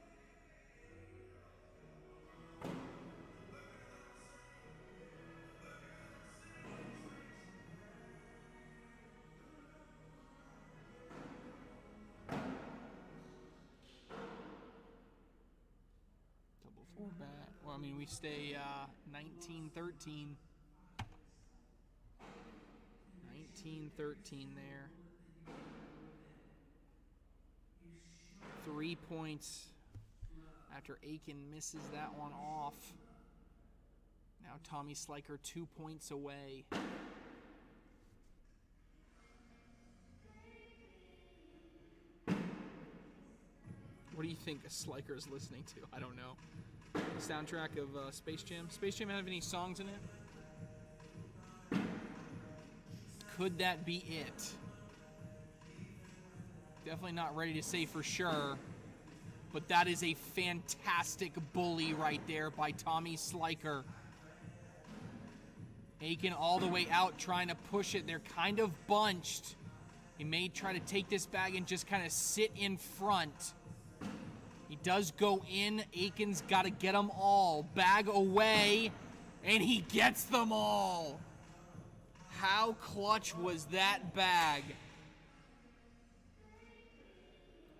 Double four bat. Well, I mean, we stay 19-13. 19-13 there. 3 points after Aiken misses that one off. Now Tommy Sliker 2 points away. What do you think Sliker is listening to? I don't know. soundtrack of Space Jam. Space Jam have any songs in it? Could that be it? Definitely not ready to say for sure, but that is a fantastic bully right there by Tommy Sliker. Aiken all the way out trying to push it. They're kind of bunched. He may try to take this bag and just kind of sit in front. He does go in. Aiken's got to get them all. Bag away, and he gets them all. How clutch was that bag?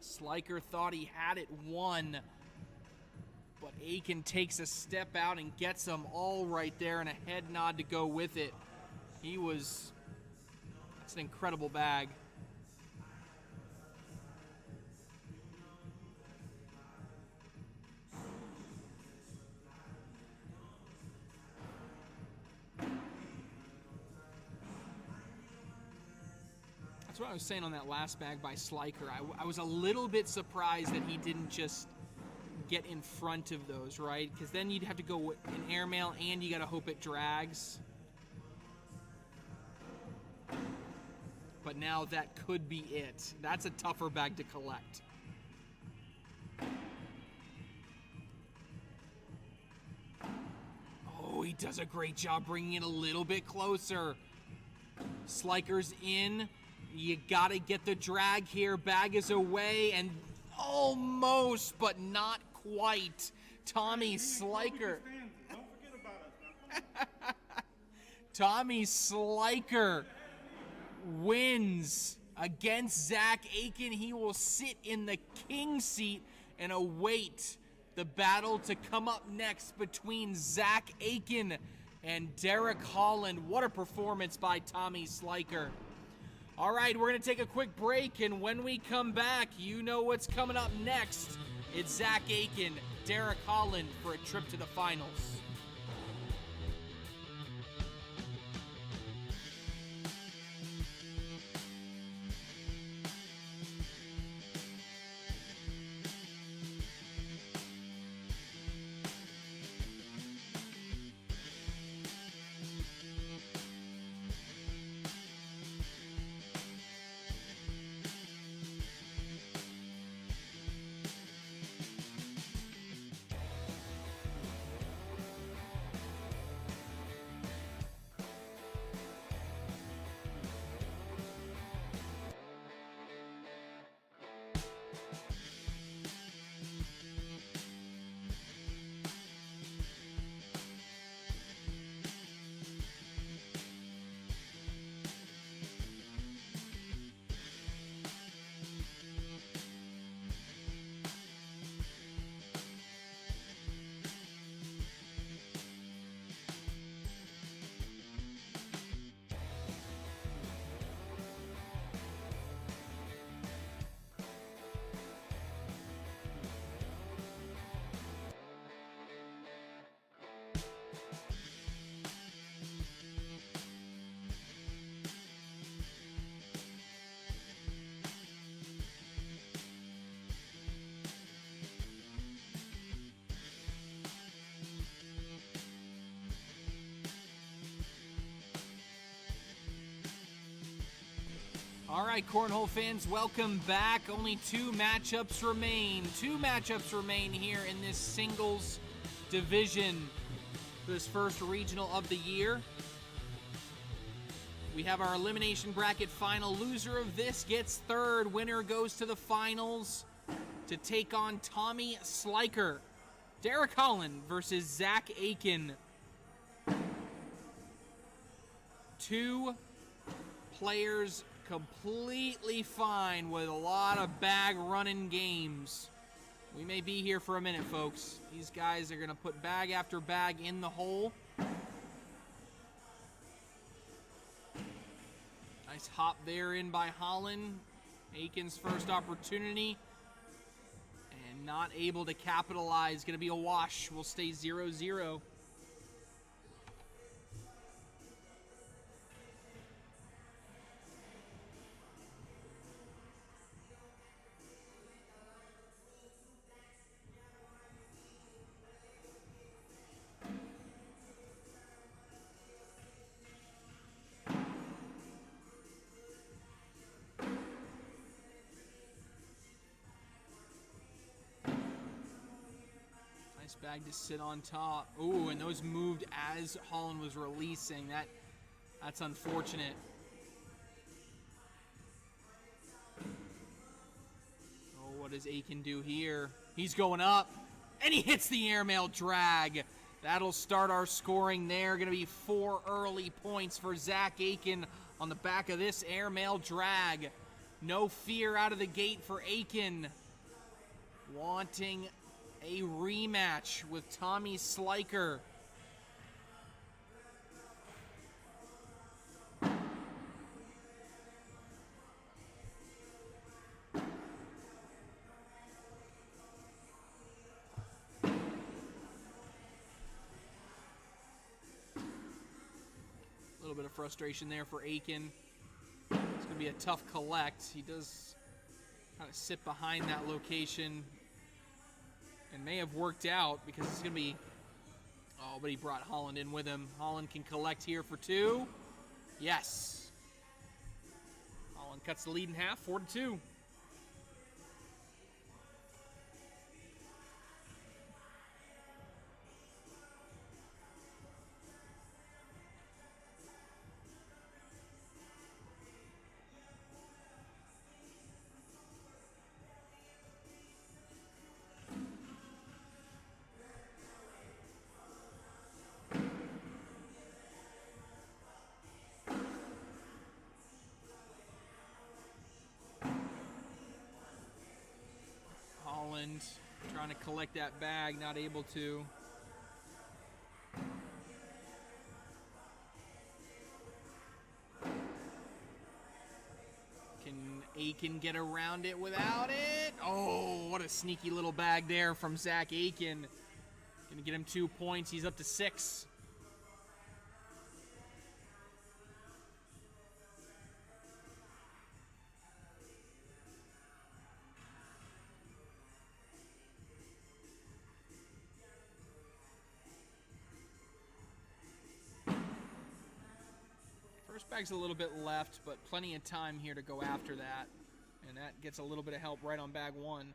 Sliker thought he had it won, but Aiken takes a step out and gets them all right there, and a head nod to go with it. That's an incredible bag. That's what I was saying on that last bag by Sliker. I was a little bit surprised that he didn't just get in front of those, right? Because then you'd have to go in airmail and you got to hope it drags. But now that could be it. That's a tougher bag to collect. Oh, he does a great job bringing it a little bit closer. Sliker's in. You gotta get the drag here. Bag is away and almost, but not quite. Tommy Sliker. Don't forget about us. Tommy Sliker wins against Zach Aiken. He will sit in the king seat and await the battle to come up next between Zach Aiken and Derek Holland. What a performance by Tommy Sliker. All right, we're going to take a quick break, and when we come back, you know what's coming up next. It's Zach Aiken, Derek Holland for a trip to the finals. All right, Cornhole fans, welcome back. Only two matchups remain. Two matchups remain here in this singles division for this first regional of the year. We have our elimination bracket final. Loser of this gets third. Winner goes to the finals to take on Tommy Sliker. Derek Holland versus Zach Aiken. Two players completely fine with a lot of bag running games. We may be here for a minute, folks. These guys are going to put bag after bag in the hole. Nice hop there in by Holland. Aiken's first opportunity. And not able to capitalize. Going to be a wash. Will stay 0-0. Nice bag to sit on top. Ooh, and those moved as Holland was releasing. That's unfortunate. Oh, what does Aiken do here? He's going up, and he hits the airmail drag. That'll start our scoring there. Going to be 4 early points for Zach Aiken on the back of this airmail drag. No fear out of the gate for Aiken. Wanting a rematch with Tommy Sliker. A little bit of frustration there for Aiken. It's going to be a tough collect. He does kind of sit behind that location and may have worked out because it's going to be... Oh, but he brought Holland in with him. Holland can collect here for 2. Yes. Holland cuts the lead in half, 4-2. Holland trying to collect that bag, not able to. Can Aiken get around it without it? Oh, what a sneaky little bag there from Zach Aiken. Gonna get him 2 points. He's up to 6. First bag's a little bit left, but plenty of time here to go after that. And that gets a little bit of help right on bag 1.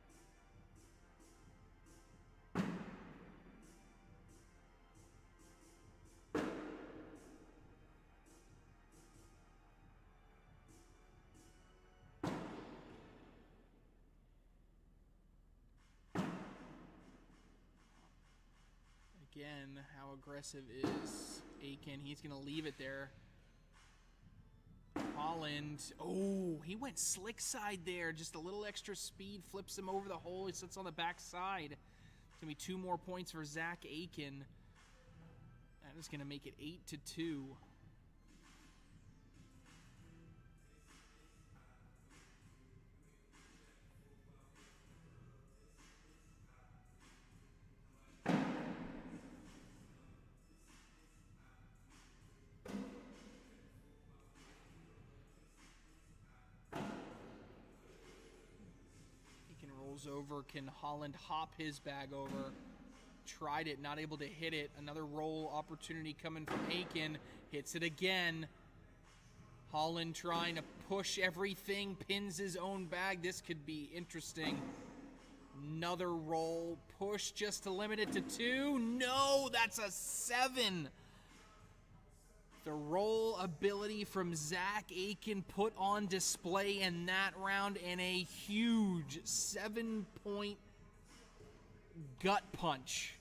Again, how aggressive is Aiken? He's going to leave it there. Holland, oh, he went slick side there. Just a little extra speed, flips him over the hole. He sits on the back side. It's going to be 2 more points for Zach Aiken. That is going to make it 8-2. Over. Can Holland hop his bag over? Tried it, not able to hit it. Another roll opportunity coming from Aiken. Hits it again. Holland trying to push everything, pins his own bag. This could be interesting. Another roll, push just to limit it to 2. No, that's a 7. The roll ability from Zach Aiken put on display in that round, and a huge 7-point gut punch.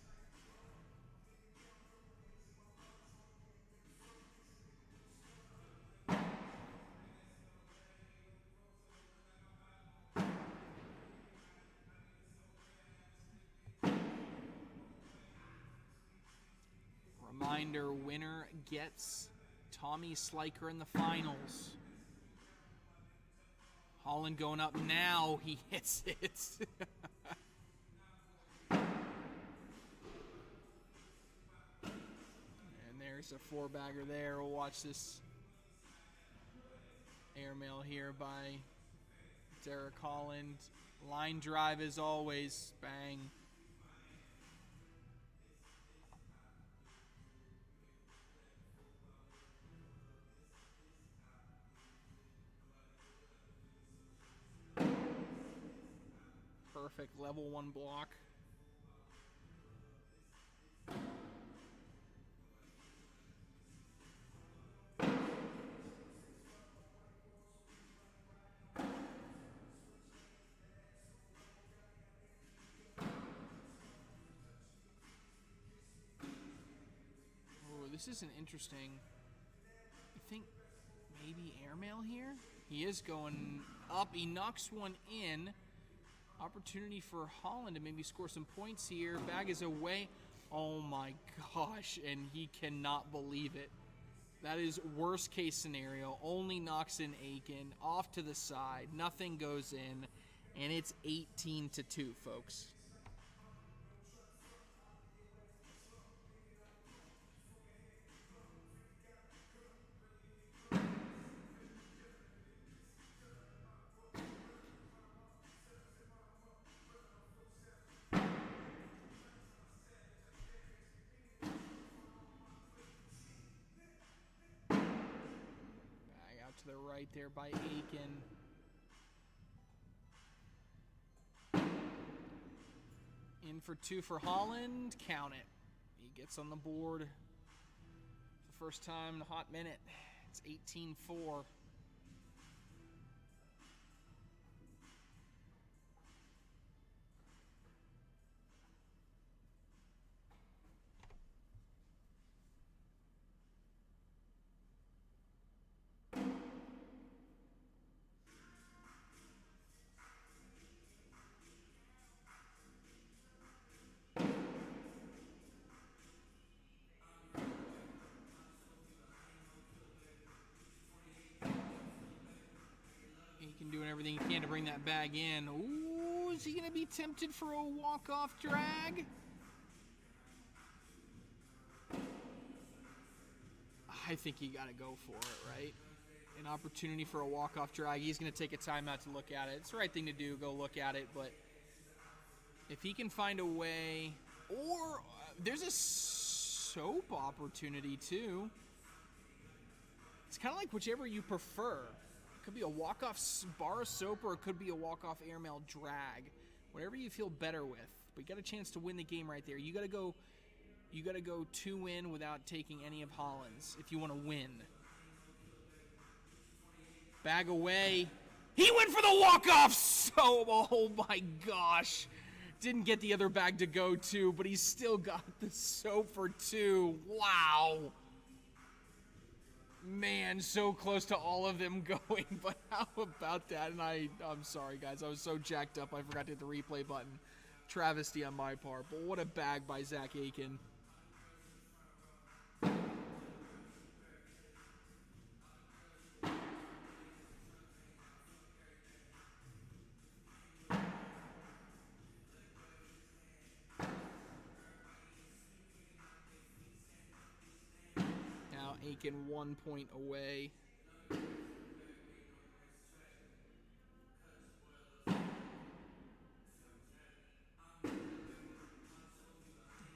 Reminder, winner gets Tommy Sliker in the finals. Holland going up now. He hits it. And there's a 4-bagger there. We'll watch this airmail here by Derek Holland. Line drive as always. Bang. Perfect level 1 block. this is an interesting. I think maybe airmail here. He is going up. He knocks one in. Opportunity for Holland to maybe score some points here. Bag is away. Oh my gosh, and he cannot believe it. That is worst case scenario. Only knocks in Aiken off to the side. Nothing goes in, and it's 18-2, folks. To the right there by Aiken. In for 2 for Holland. Count it. He gets on the board for the first time in a hot minute. It's 18-4. Doing everything he can to bring that bag in. Ooh, is he going to be tempted for a walk-off drag? I think you got to go for it, right? An opportunity for a walk-off drag. He's going to take a timeout to look at it. It's the right thing to do, go look at it, but if he can find a way, or there's a soap opportunity too. It's kind of like whichever you prefer. Could be a walk-off bar of soap, or it could be a walk-off airmail drag. Whatever you feel better with. But you got a chance to win the game right there. You got to go 2 in without taking any of Holland's if you want to win. Bag away. He went for the walk-off soap. Oh my gosh. Didn't get the other bag to go to, but he's still got the soap for 2. Wow. Man, so close to all of them going, but how about that? And I'm sorry, guys. I was so jacked up, I forgot to hit the replay button. Travesty on my part, but what a bag by Zach Aiken. Now Aiken 1 point away.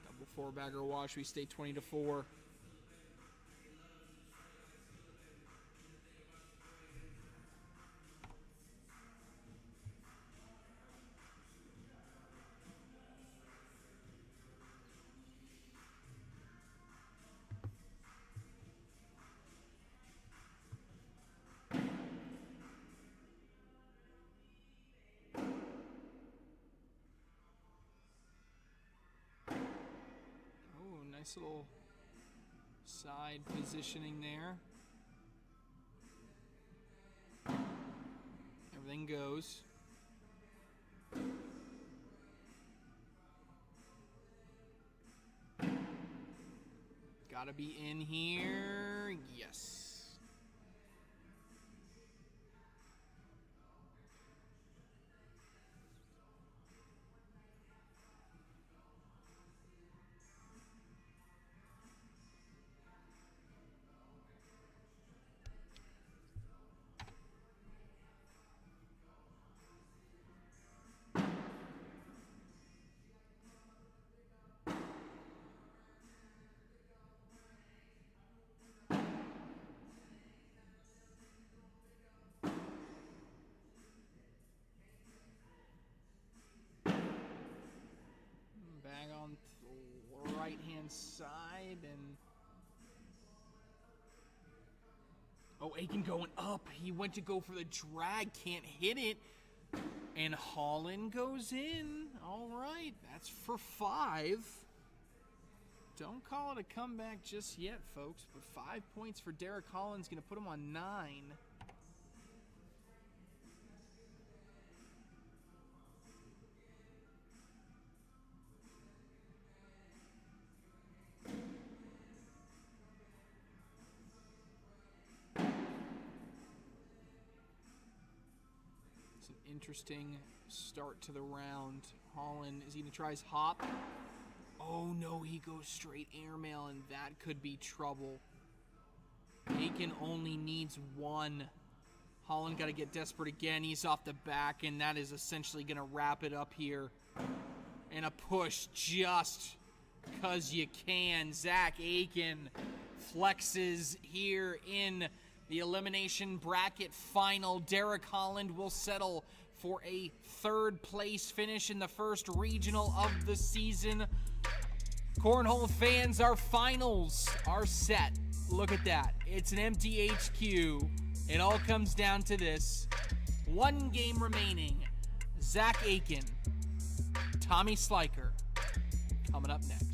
Double 4-bagger wash. We stay 20-4. Nice little side positioning there. Everything goes. Gotta be in here. Yes. On the right-hand side, and Aiken going up. He went to go for the drag, can't hit it, and Holland goes in. All right, that's for 5 Don't call it a comeback just yet, folks. But 5 points for Derek Holland's going to put him on 9. It's an interesting start to the round. Holland, is he going to try his hop? Oh no, he goes straight airmail, and that could be trouble. Aiken only needs 1. Holland got to get desperate again. He's off the back, and that is essentially going to wrap it up here. And a push just because you can. Zach Aiken flexes here in the elimination bracket final. Derek Holland will settle for a 3rd place finish in the first regional of the season. Cornhole fans, our finals are set. Look at that. It's an empty HQ. It all comes down to this. 1 game remaining. Zach Aiken, Tommy Sliker, coming up next.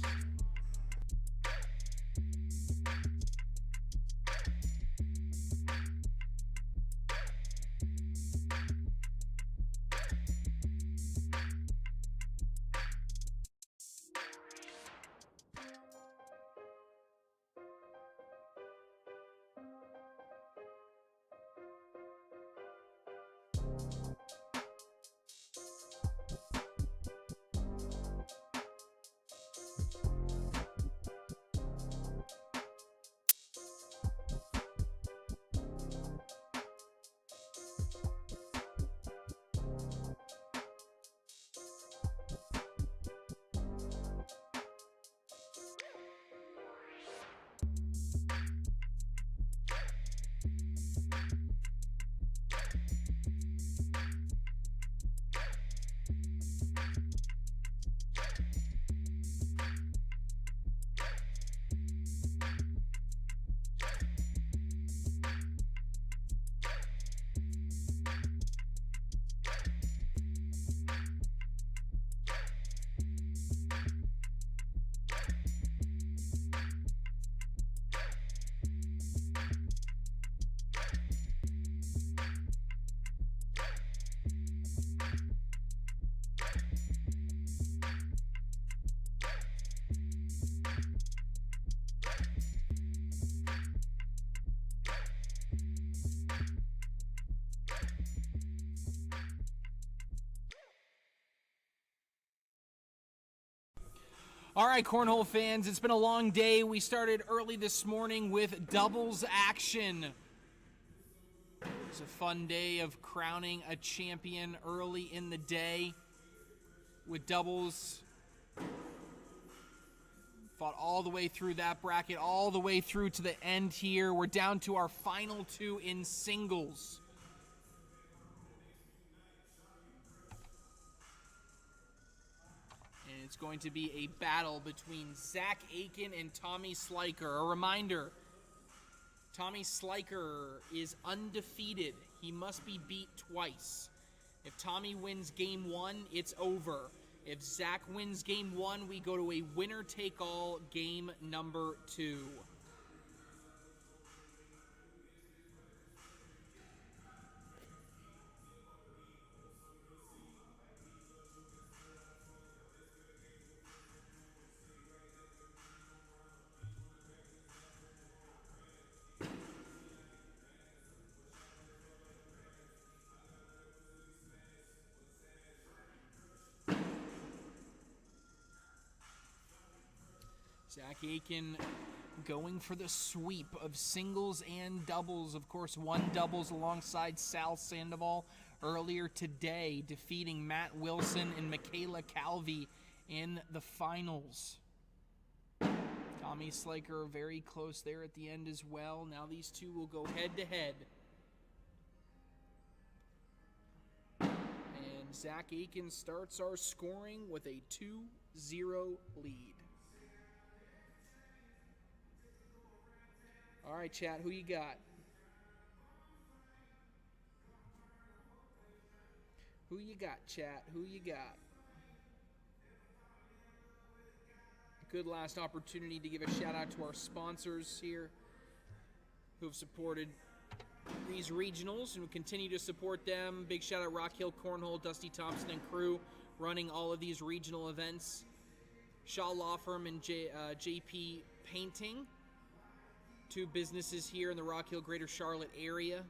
All right, Cornhole fans, it's been a long day. We started early this morning with doubles action. It was a fun day of crowning a champion early in the day with doubles. Fought all the way through that bracket, all the way through to the end here. We're down to our final 2 in singles. And it's going to be a battle between Zach Aiken and Tommy Sliker. A reminder, Tommy Sliker is undefeated. He must be beat twice. If Tommy wins game 1, it's over. If Zach wins game 1, we go to a winner-take-all game number 2. Zach Aiken going for the sweep of singles and doubles. Of course, 1 doubles alongside Sal Sandoval earlier today, defeating Matt Wilson and Michaela Calvi in the finals. Tommy Sliker very close there at the end as well. Now these two will go head-to-head. And Zach Aiken starts our scoring with a 2-0 lead. All right, chat, who you got? Who you got, chat? Who you got? good last opportunity to give a shout out to our sponsors here who have supported these regionals and will continue to support them. Big shout out Rock Hill Cornhole, Dusty Thompson and crew running all of these regional events. Shaw Law Firm and JP Painting, two businesses here in the Rock Hill Greater Charlotte area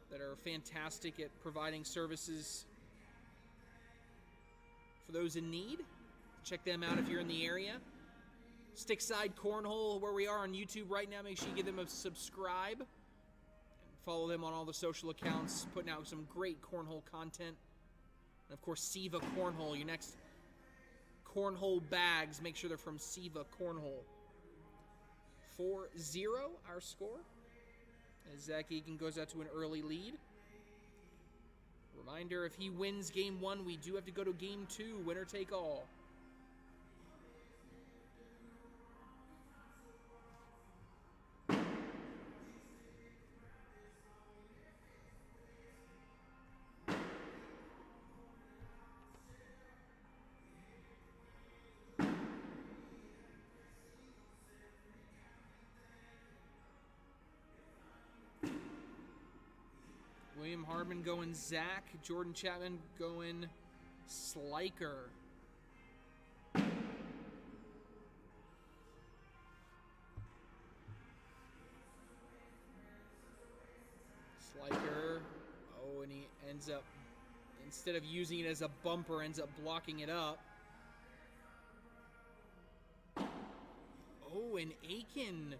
that are fantastic at providing services for those in need. Check them out if you're in the area. Stickside Cornhole, where we are on YouTube right now, make sure you give them a subscribe and follow them on all the social accounts, putting out some great cornhole content. And of course, Siva Cornhole, your next cornhole bags, make sure they're from Siva Cornhole. 4-0 our score as Zach Egan goes out to an early lead. Reminder, if he wins game 1, we do have to go to game 2, winner take all. William Hardman going Zach. Jordan Chapman going Sliker. Sliker. Oh, and he ends up, instead of using it as a bumper, ends up blocking it up. Oh, and Aiken,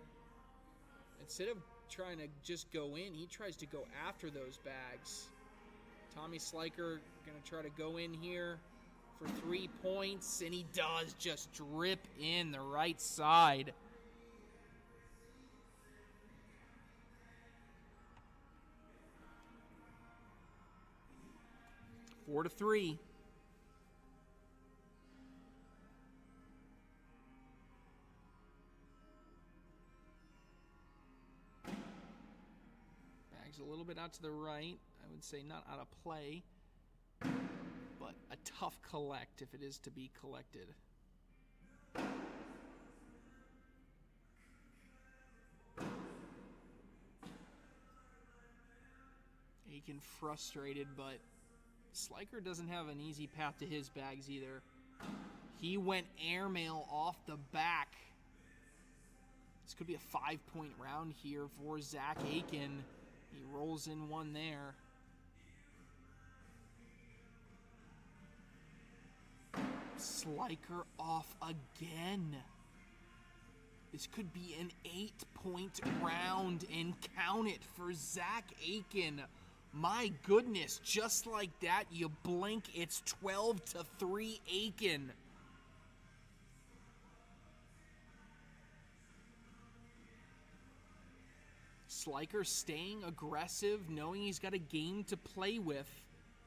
instead of trying to just go in, he tries to go after those bags. Tommy Sliker gonna try to go in here for 3 points, and he does just drip in the right side. Four to 3. Bags a little bit out to the right. I would say not out of play, but a tough collect if it is to be collected. Aiken frustrated, but Sliker doesn't have an easy path to his bags either. He went airmail off the back. This could be a 5-point round here for Zach Aiken. He rolls in one there. Sliker off again. This could be an 8-point round, and count it for Zach Aiken. My goodness, just like that, you blink, it's 12-3 Aiken. Sliker staying aggressive, knowing he's got a game to play with.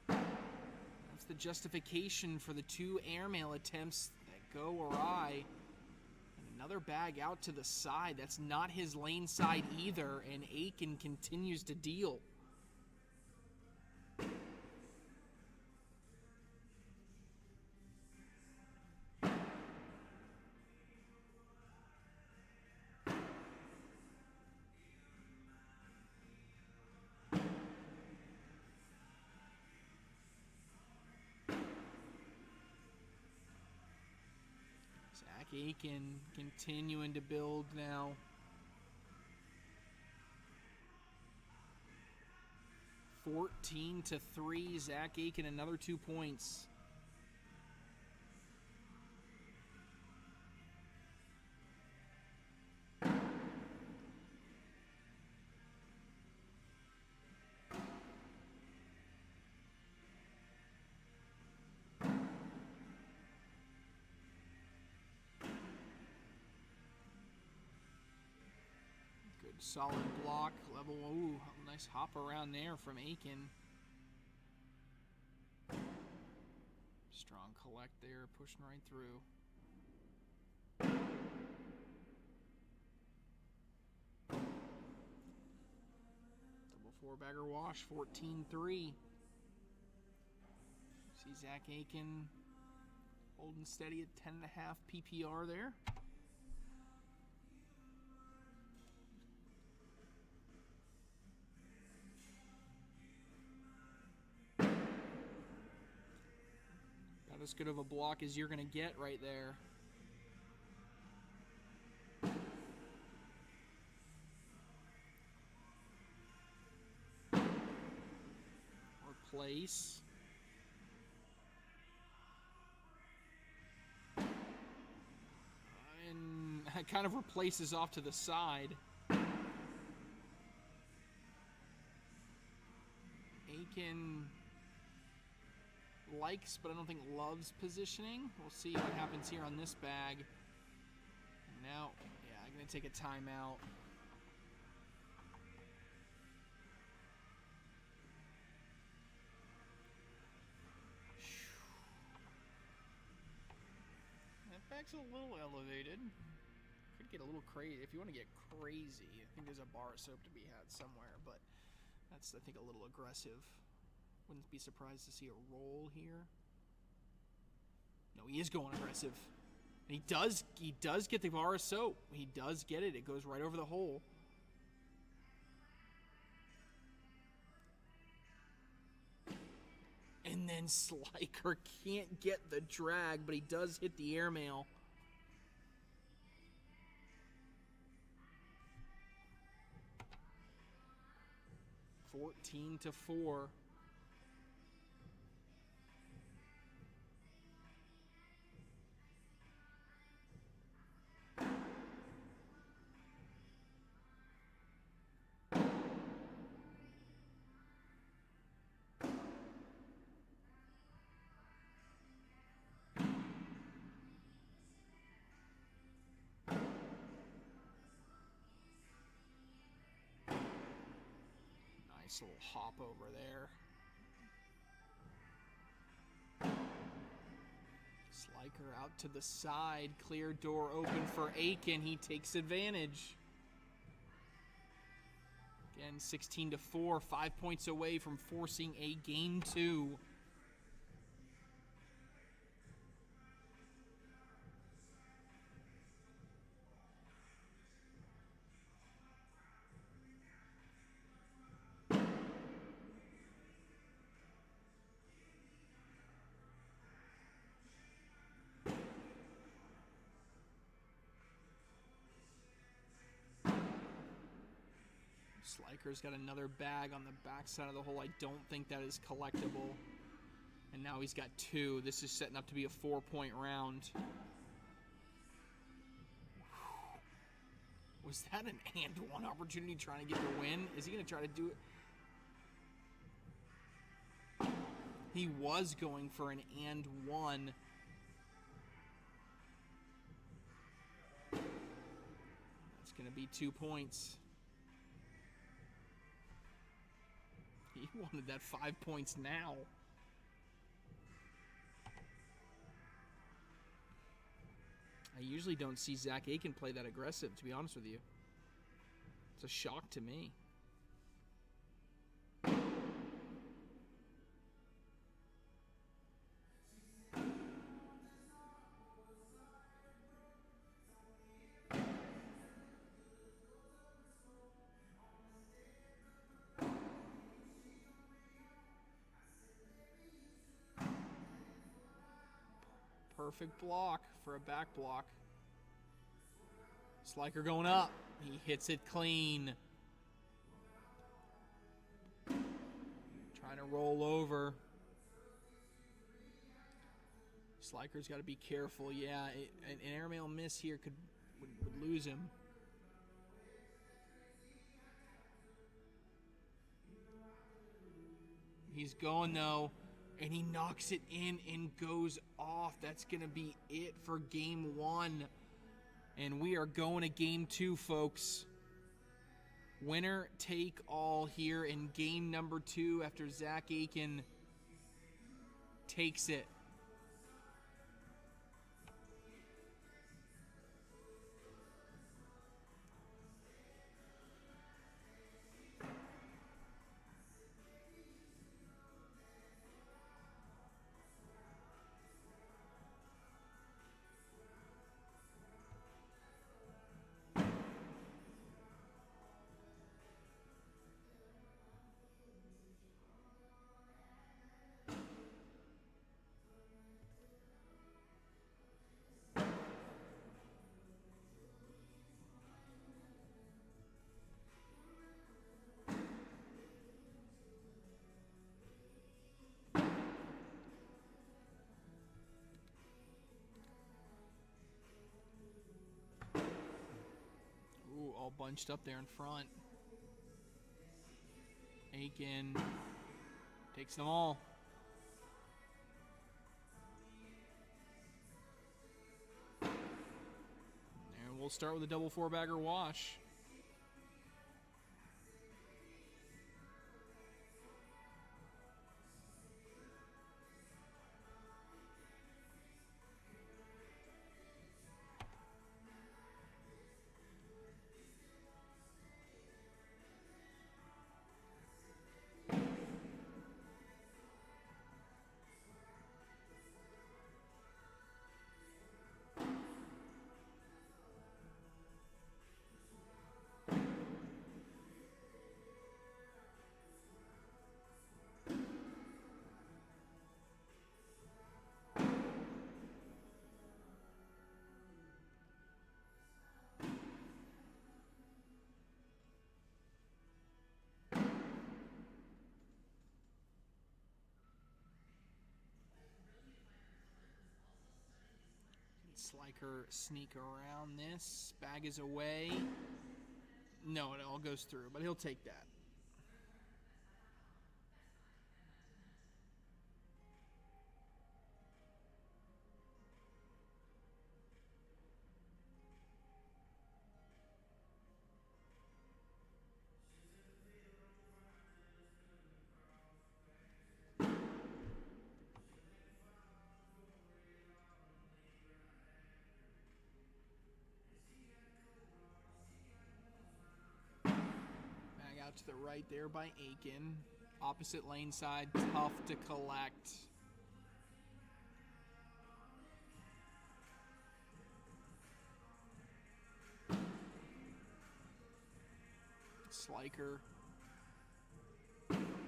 That's the justification for the 2 airmail attempts that go awry. And another bag out to the side. That's not his lane side either, and Aiken continues to deal. Zach Aiken continuing to build now. (14-3). Zach Aiken, another 2 points. Solid block, level, ooh, nice hop around there from Aiken. Strong collect there, pushing right through. Double 4-bagger wash, 14-3. See Zach Aiken Holding steady at 10.5 PPR there. About as good of a block as you're going to get right there. Replace. And it kind of replaces off to the side. Aiken likes, but I don't think loves positioning. We'll see what happens here on this bag. Now, yeah, I'm going to take a timeout. That bag's a little elevated. Could get a little crazy. If you want to get crazy, I think there's a bar of soap to be had somewhere, but that's, I think, a little aggressive. Wouldn't be surprised to see a roll here. No, he is going aggressive. And he does get the bar of soap. He does get it. It goes right over the hole. And then Sliker can't get the drag, but he does hit the airmail. (14-4). Nice little hop over there. Sliker out to the side. Clear door open for Aiken. He takes advantage. Again, 16-4. 5 points away from forcing a game 2. Sliker's got another bag on the backside of the hole. I don't think that is collectible. And now he's got 2. This is setting up to be a 4-point round. Was that an and one opportunity trying to get the win? Is he going to try to do it? He was going for an and one. That's going to be 2 points. He wanted that 5 points now. I usually don't see Zach Aiken play that aggressive, to be honest with you. It's a shock to me. Perfect block for a back block. Sliker going up. He hits it clean. Trying to roll over. Sliker's got to be careful. Yeah, an airmail miss here would lose him. He's going though. And he knocks it in and goes off. That's going to be it for game 1. And we are going to game 2, folks. Winner take all here in game number 2 after Zach Aiken takes it. all bunched up there in front. Aiken takes them all. And we'll start with a double four-bagger wash. Sliker sneak around this. Bag is away. No, it all goes through, but he'll take that. Out to the right there by Aiken. Opposite lane side, tough to collect. Sliker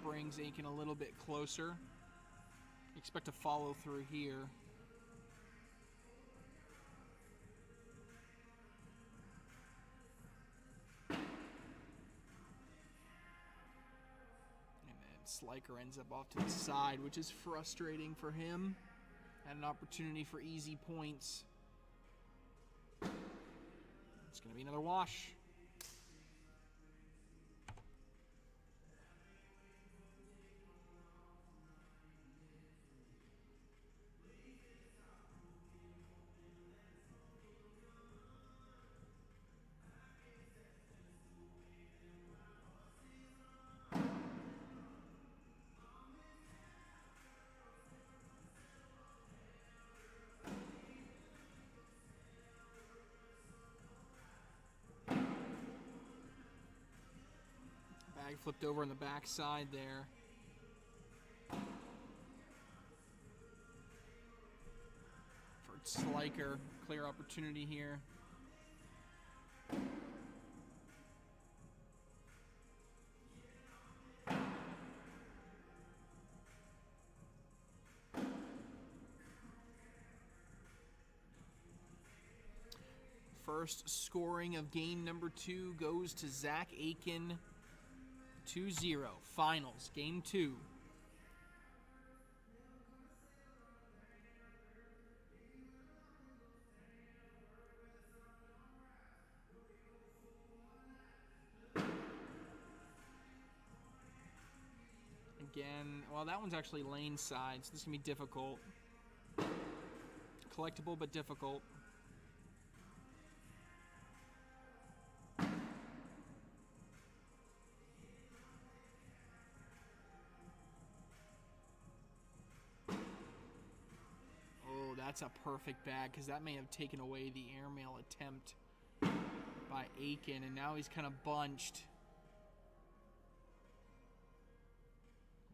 brings Aiken a little bit closer. Expect a follow through here. Sliker ends up off to the side, which is frustrating for him. Had an opportunity for easy points. It's going to be another wash. Bag flipped over on the backside there. For Sliker, clear opportunity here. First scoring of game number 2 goes to Zach Aiken. 2-0. Finals, game 2. Again, well, that one's actually lane side, so this is going to be difficult. Collectible, but difficult. That's a perfect bag because that may have taken away the airmail attempt by Aiken, and now he's kind of bunched.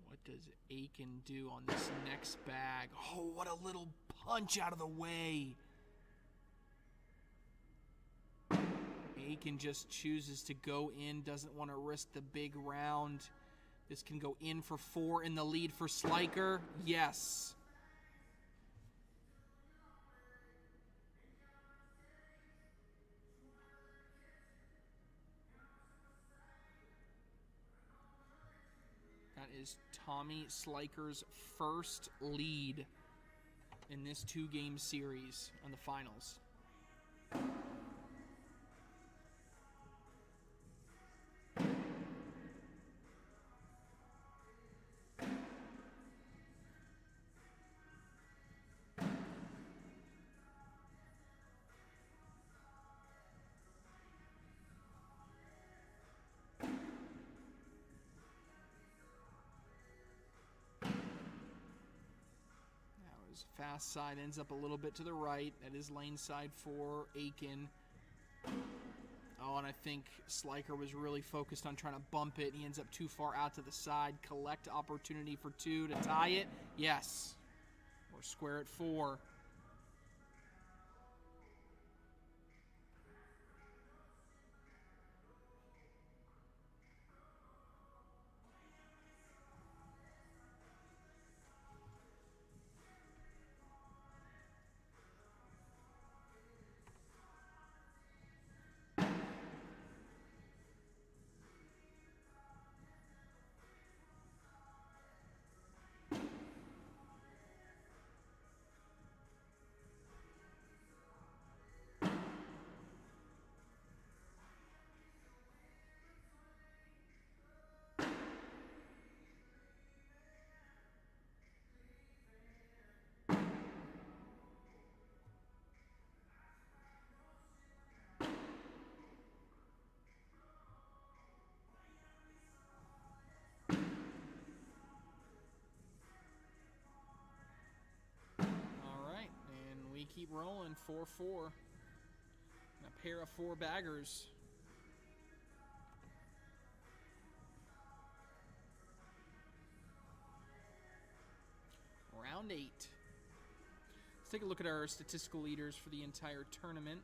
What does Aiken do on this next bag? Oh, what a little punch out of the way. Aiken just chooses to go in, doesn't want to risk the big round. This can go in for 4 in the lead for Sliker. Yes. That is Tommy Sliker's first lead in this 2-game series on the finals. His fast side ends up a little bit to the right. That is lane side for Aiken. Oh, and I think Sliker was really focused on trying to bump it. He ends up too far out to the side. Collect opportunity for 2 to tie it. Yes. We're square at 4. We keep rolling, 4-4. A pair of 4 baggers. Round 8. Let's take a look at our statistical leaders for the entire tournament.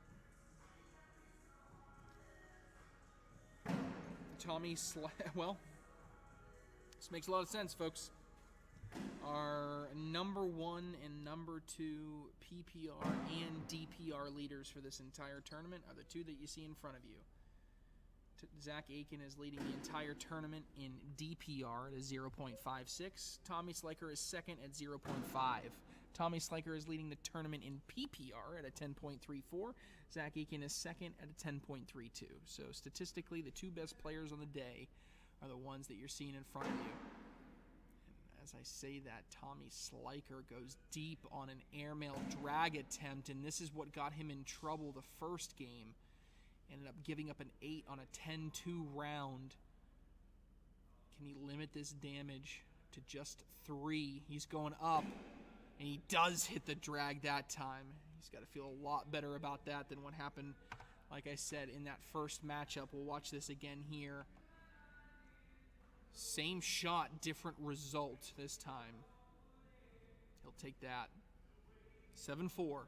Well, this makes a lot of sense, folks. Our number 1 and number 2 PPR and DPR leaders for this entire tournament are the 2 that you see in front of you. Zach Aiken is leading the entire tournament in DPR at a 0.56. Tommy Sliker is second at 0.5. Tommy Sliker is leading the tournament in PPR at a 10.34. Zach Aiken is second at a 10.32. So statistically, the 2 best players on the day are the ones that you're seeing in front of you. As I say that, Tommy Sliker goes deep on an airmail drag attempt, and this is what got him in trouble the first game. Ended up giving up an 8 on a 10-2 round. Can he limit this damage to just 3? He's going up, and he does hit the drag that time. He's got to feel a lot better about that than what happened, like I said, in that first matchup. We'll watch this again here. Same shot, different result this time. He'll take that. 7-4.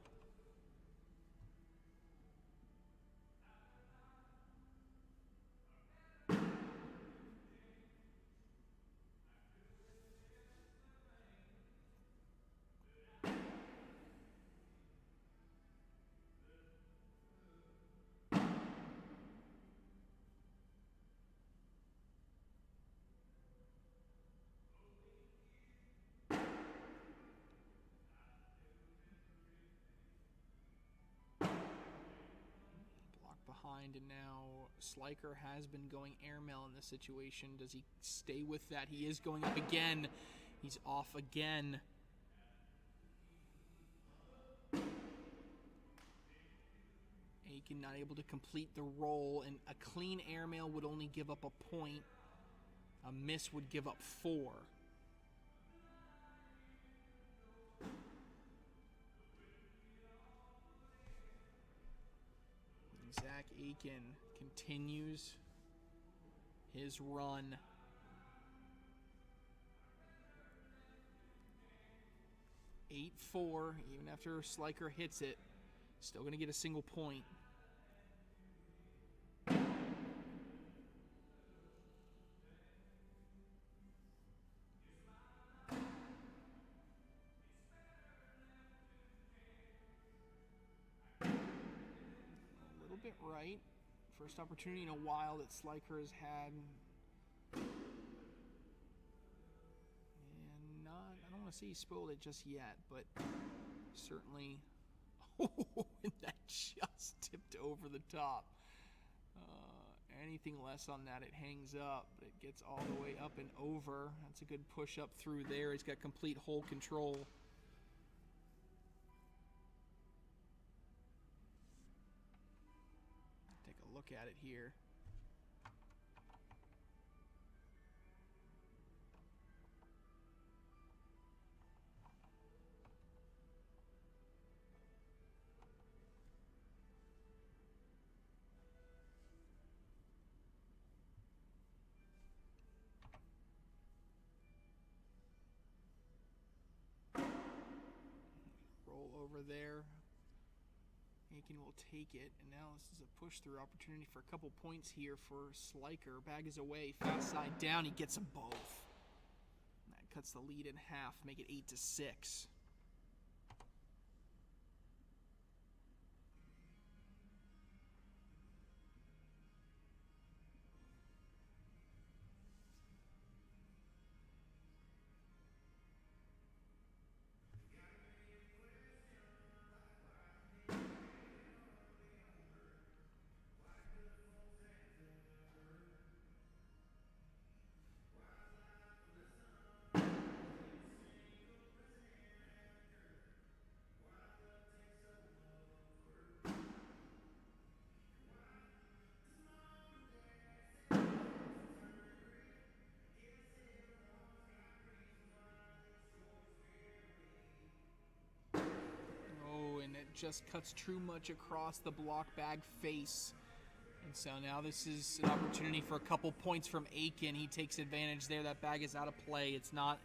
And now Sliker has been going airmail in this situation. Does he stay with that? He is going up again. He's off again. Aiken not able to complete the roll, and a clean airmail would only give up a point. A miss would give up 4. Zach Aiken continues his run. Eight 4, even after Sliker hits it, still going to get a single point. Right. First opportunity in a while that Sliker has had. And I don't want to say he spoiled it just yet, but certainly, and that just tipped over the top. Anything less on that, it hangs up. It gets all the way up and over. That's a good push up through there. He's got complete hole control. Look at it here. over there. Aiken will take it, and now this is a push-through opportunity for a couple points here for Sliker. Bag is away, fast side down, he gets them both. And that cuts the lead in half, make it 8-6. Just cuts too much across the block bag face. And so now this is an opportunity for a couple points from Aiken. He takes advantage there. That bag is out of play. It's not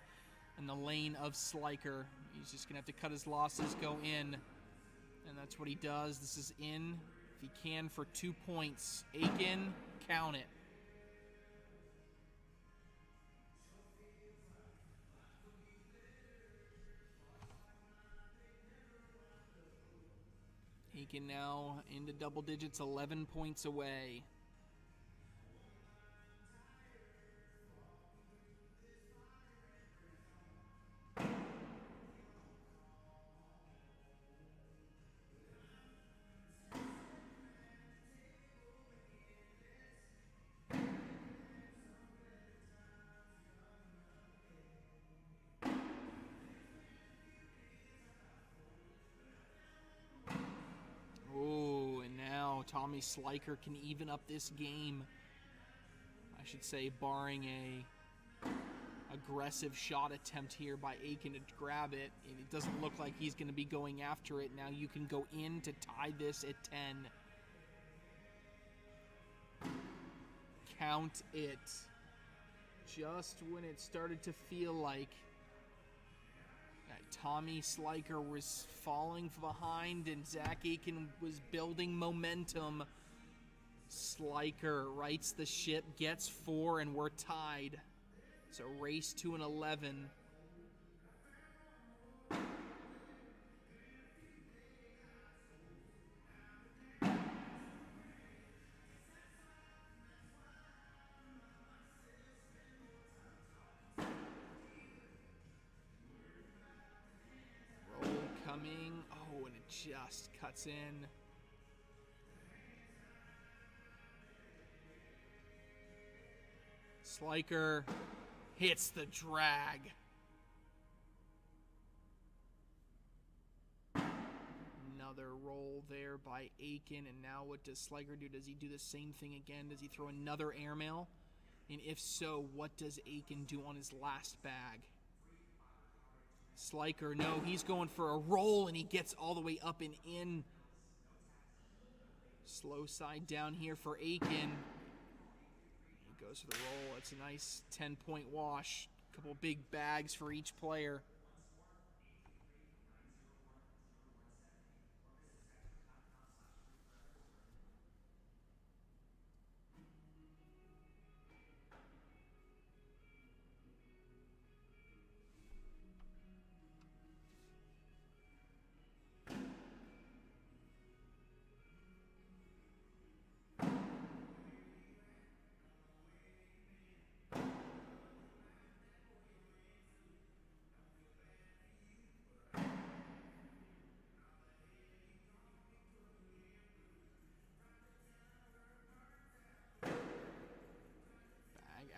in the lane of Sliker. He's just going to have to cut his losses, go in. And that's what he does. This is in, if he can, for 2 points. Aiken, count it. Aiken now into double digits, 11 points away. Tommy Sliker can even up this game. I should say, barring a aggressive shot attempt here by Aiken to grab it. And it doesn't look like he's going to be going after it. Now you can go in to tie this at 10. Count it. Just when it started to feel like Tommy Sliker was falling behind and Zach Aiken was building momentum, Sliker rights the ship, gets 4, and we're tied. It's a race to an 11. Coming, oh, and it just cuts in. Sliker hits the drag. Another roll there by Aiken, and now what does Sliker do? Does he do the same thing again? Does he throw another airmail? And if so, what does Aiken do on his last bag? Sliker, no, he's going for a roll, and he gets all the way up and in. Slow side down here for Aiken. He goes for the roll. It's a nice 10-point wash. A couple big bags for each player.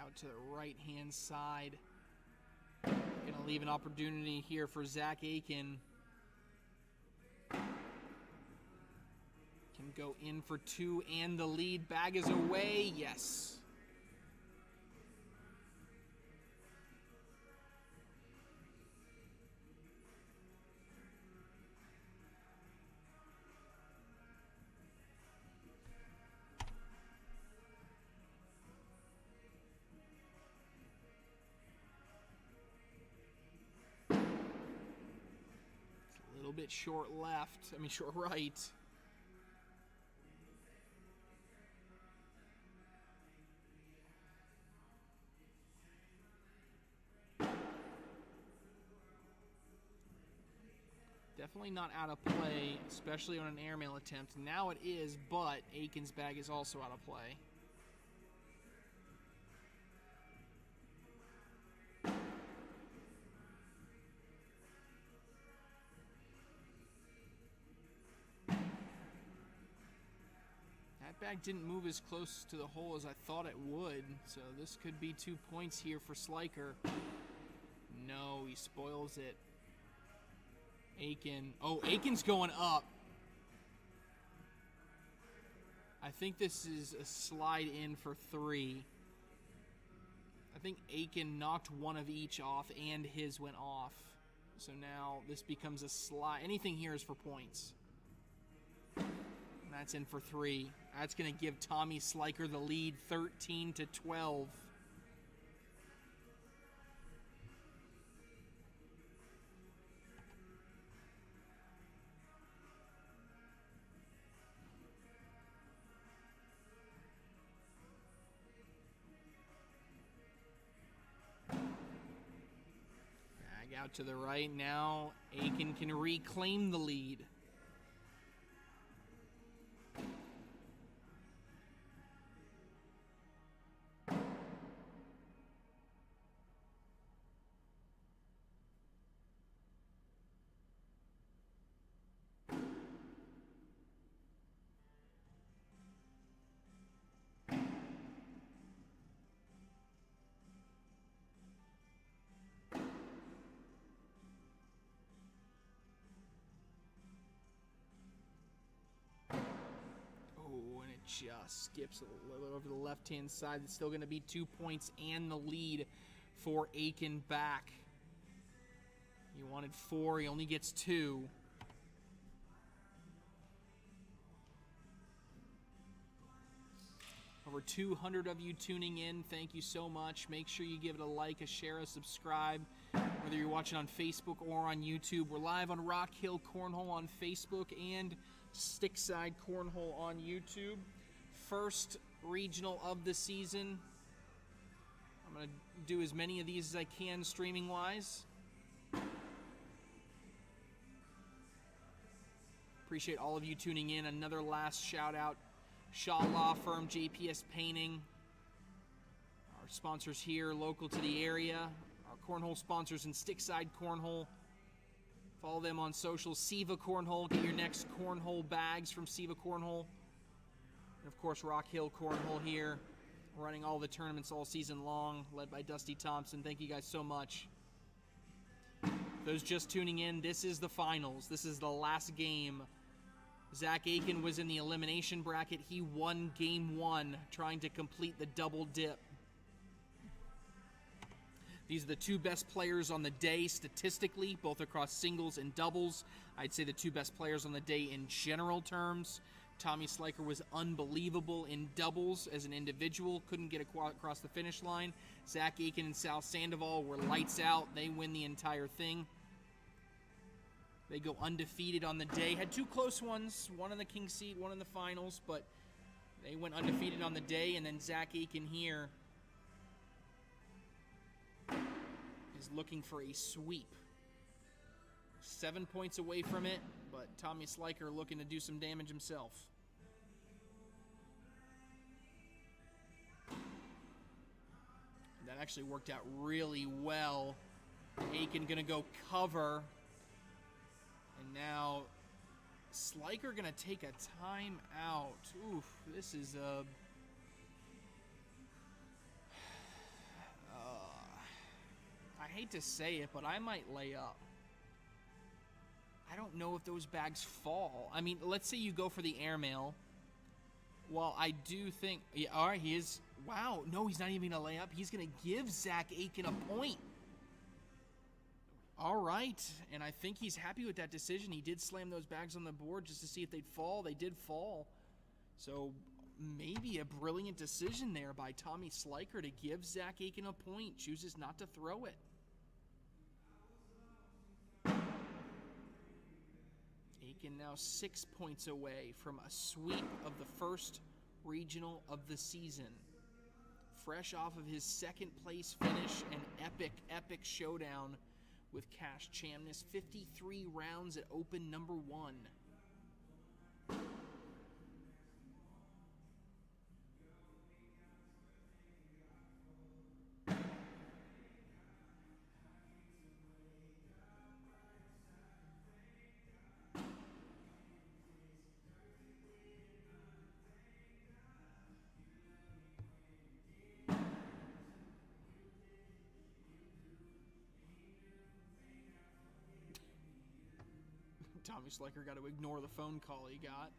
Out to the right-hand side. Gonna leave an opportunity here for Zach Aiken. Can go in for 2 and the lead. Bag is away. Yes. little bit short left. I mean, short right. Definitely not out of play, especially on an airmail attempt. Now it is, but Aiken's bag is also out of play. That bag didn't move as close to the hole as I thought it would, so this could be 2 points here for Sliker. No, he spoils it. Aiken. Oh, Aiken's going up. I think this is a slide in for 3. I think Aiken knocked one of each off and his went off. So now this becomes a slide. Anything here is for points. And that's in for 3. That's going to give Tommy Sliker the lead, 13-12. Out to the right now. Aiken can reclaim the lead. Just skips a little over the left-hand side. It's still going to be 2 points and the lead for Aiken back. He wanted 4. He only gets 2. Over 200 of you tuning in. Thank you so much. Make sure you give it a like, a share, a subscribe. Whether you're watching on Facebook or on YouTube. We're live on Rock Hill Cornhole on Facebook and Stickside Cornhole on YouTube. First regional of the season. I'm going to do as many of these as I can streaming wise. Appreciate all of you tuning in. Another last shout out. Shaw Law Firm, JPS Painting. Our sponsors here local to the area. Our cornhole sponsors in Stickside Cornhole. Follow them on social. Siva Cornhole. Get your next cornhole bags from Siva Cornhole. And of course, Rock Hill Cornhole here, running all the tournaments all season long, led by Dusty Thompson. Thank you guys so much. Those just tuning in, this is the finals. This is the last game. Zach Aiken was in the elimination bracket. He won game 1, trying to complete the double dip. These are the 2 best players on the day statistically, both across singles and doubles. I'd say the 2 best players on the day in general terms. Tommy Sliker was unbelievable in doubles as an individual. Couldn't get across the finish line. Zach Aiken and Sal Sandoval were lights out. They win the entire thing. They go undefeated on the day. Had 2 close ones. One in the king seat, one in the finals. But they went undefeated on the day. And then Zach Aiken here is looking for a sweep. 7 points away from it, but Tommy Sliker looking to do some damage himself. That actually worked out really well. Aiken gonna go cover. And now Sliker gonna take a timeout. Oof, this is a... I hate to say it, but I might lay up. I don't know if those bags fall. I mean, let's say you go for the airmail. Well, I do think... Yeah, all right, he is... Wow, no, he's not even going to lay up. He's going to give Zach Aiken a point. All right, and I think he's happy with that decision. He did slam those bags on the board just to see if they'd fall. They did fall. So maybe a brilliant decision there by Tommy Sliker to give Zach Aiken a point. Chooses not to throw it. Aiken now 6 points away from a sweep of the first regional of the season. Fresh off of his second place finish, an epic showdown with Cash Chamness. 53 rounds at Open number 1. Tommy Sliker got to ignore the phone call he got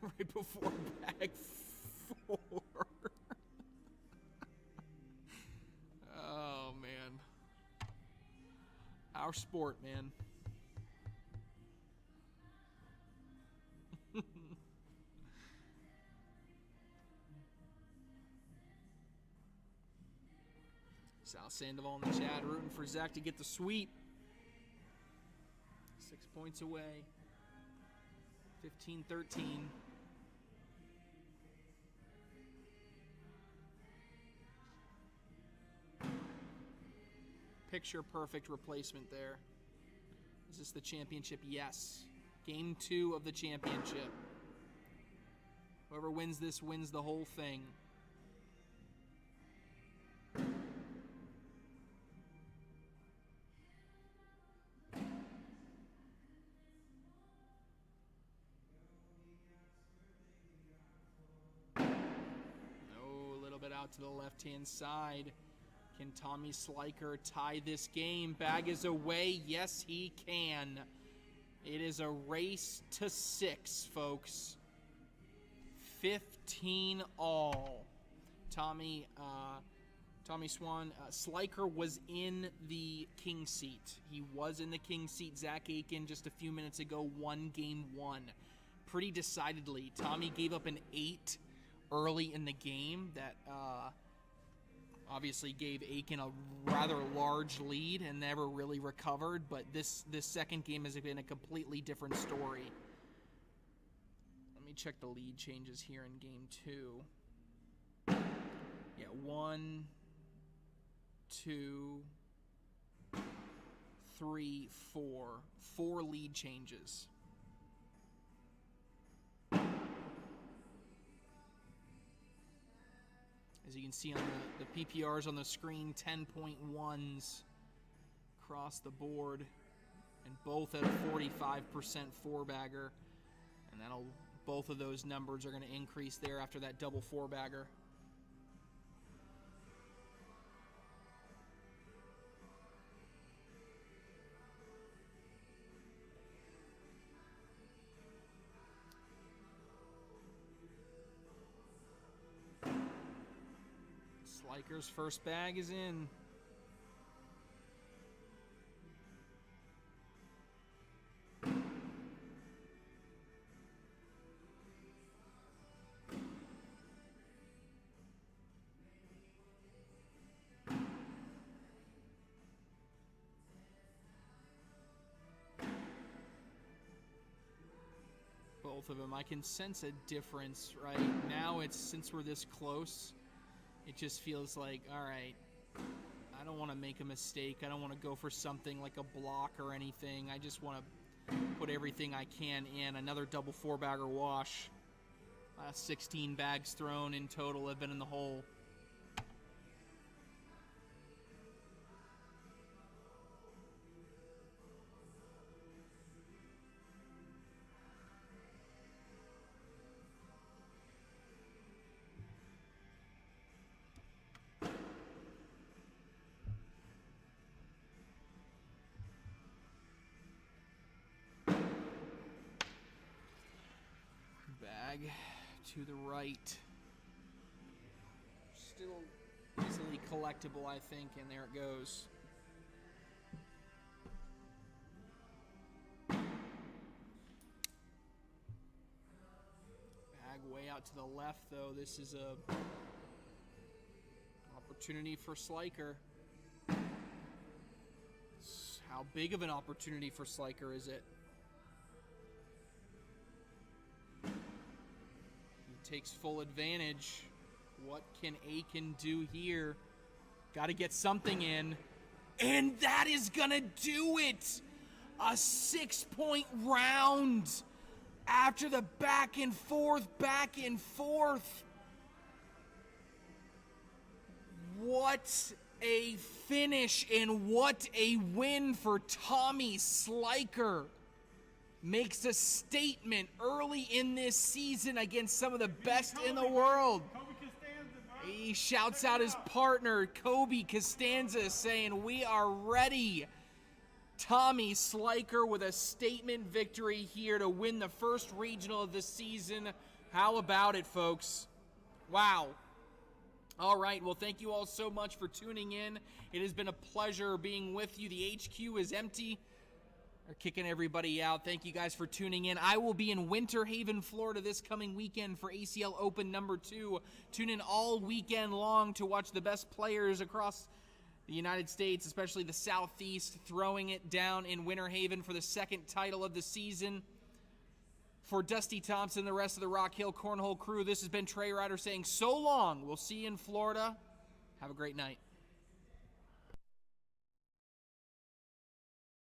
right before bag 4. Oh, man. Our sport, man. Sal Sandoval in the chat rooting for Zach to get the sweep. 6 points away. 15-13. Picture perfect replacement there. Is this the championship? Yes. Game 2 of the championship. Whoever wins this wins the whole thing. Out to the left-hand side. Can Tommy Sliker tie this game? Bag is away. Yes, he can. It is a race to 6, folks. 15 all. Tommy Swan. Sliker was in the king seat. He was in the king seat. Zach Aiken just a few minutes ago won game 1. Pretty decidedly. Tommy gave up an 8 early in the game that obviously gave Aiken a rather large lead and never really recovered, but this second game has been a completely different story. Let me check the lead changes here in game 2. Yeah, 1, 2, 3, 4. 4 lead changes. As you can see on the PPRs on the screen, 10.1s across the board, and both at a 45% four-bagger. And both of those numbers are going to increase there after that double four-bagger. Sliker's first bag is in. Both of them. I can sense a difference right now. Since we're this close, it just feels like, all right, I don't want to make a mistake. I don't want to go for something like a block or anything. I just want to put everything I can in. Another double four-bagger wash. Last 16 bags thrown in total have been in the hole. Bag to the right. Still easily collectible, I think, and there it goes. Bag way out to the left, though. This is a opportunity for Sliker. How big of an opportunity for Sliker is it? takes full advantage. What can Aiken do here? Got to get something in. And that is going to do it. A 6-point round after the back and forth. What a finish and what a win for Tommy Sliker. Makes a statement early in this season against some of the best in the world. Kobe Costanza, bro. He shouts out his partner, Kobe Costanza, saying, "We are ready." Tommy Sliker with a statement victory here to win the first regional of the season. How about it, folks? Wow. All right, well, thank you all so much for tuning in. It has been a pleasure being with you. The HQ is empty. They're kicking everybody out. Thank you guys for tuning in. I will be in Winter Haven, Florida this coming weekend for ACL Open number 2. Tune in all weekend long to watch the best players across the United States, especially the Southeast, throwing it down in Winter Haven for the second title of the season. For Dusty Thompson and the rest of the Rock Hill Cornhole crew, this has been Trey Ryder saying so long. We'll see you in Florida. Have a great night.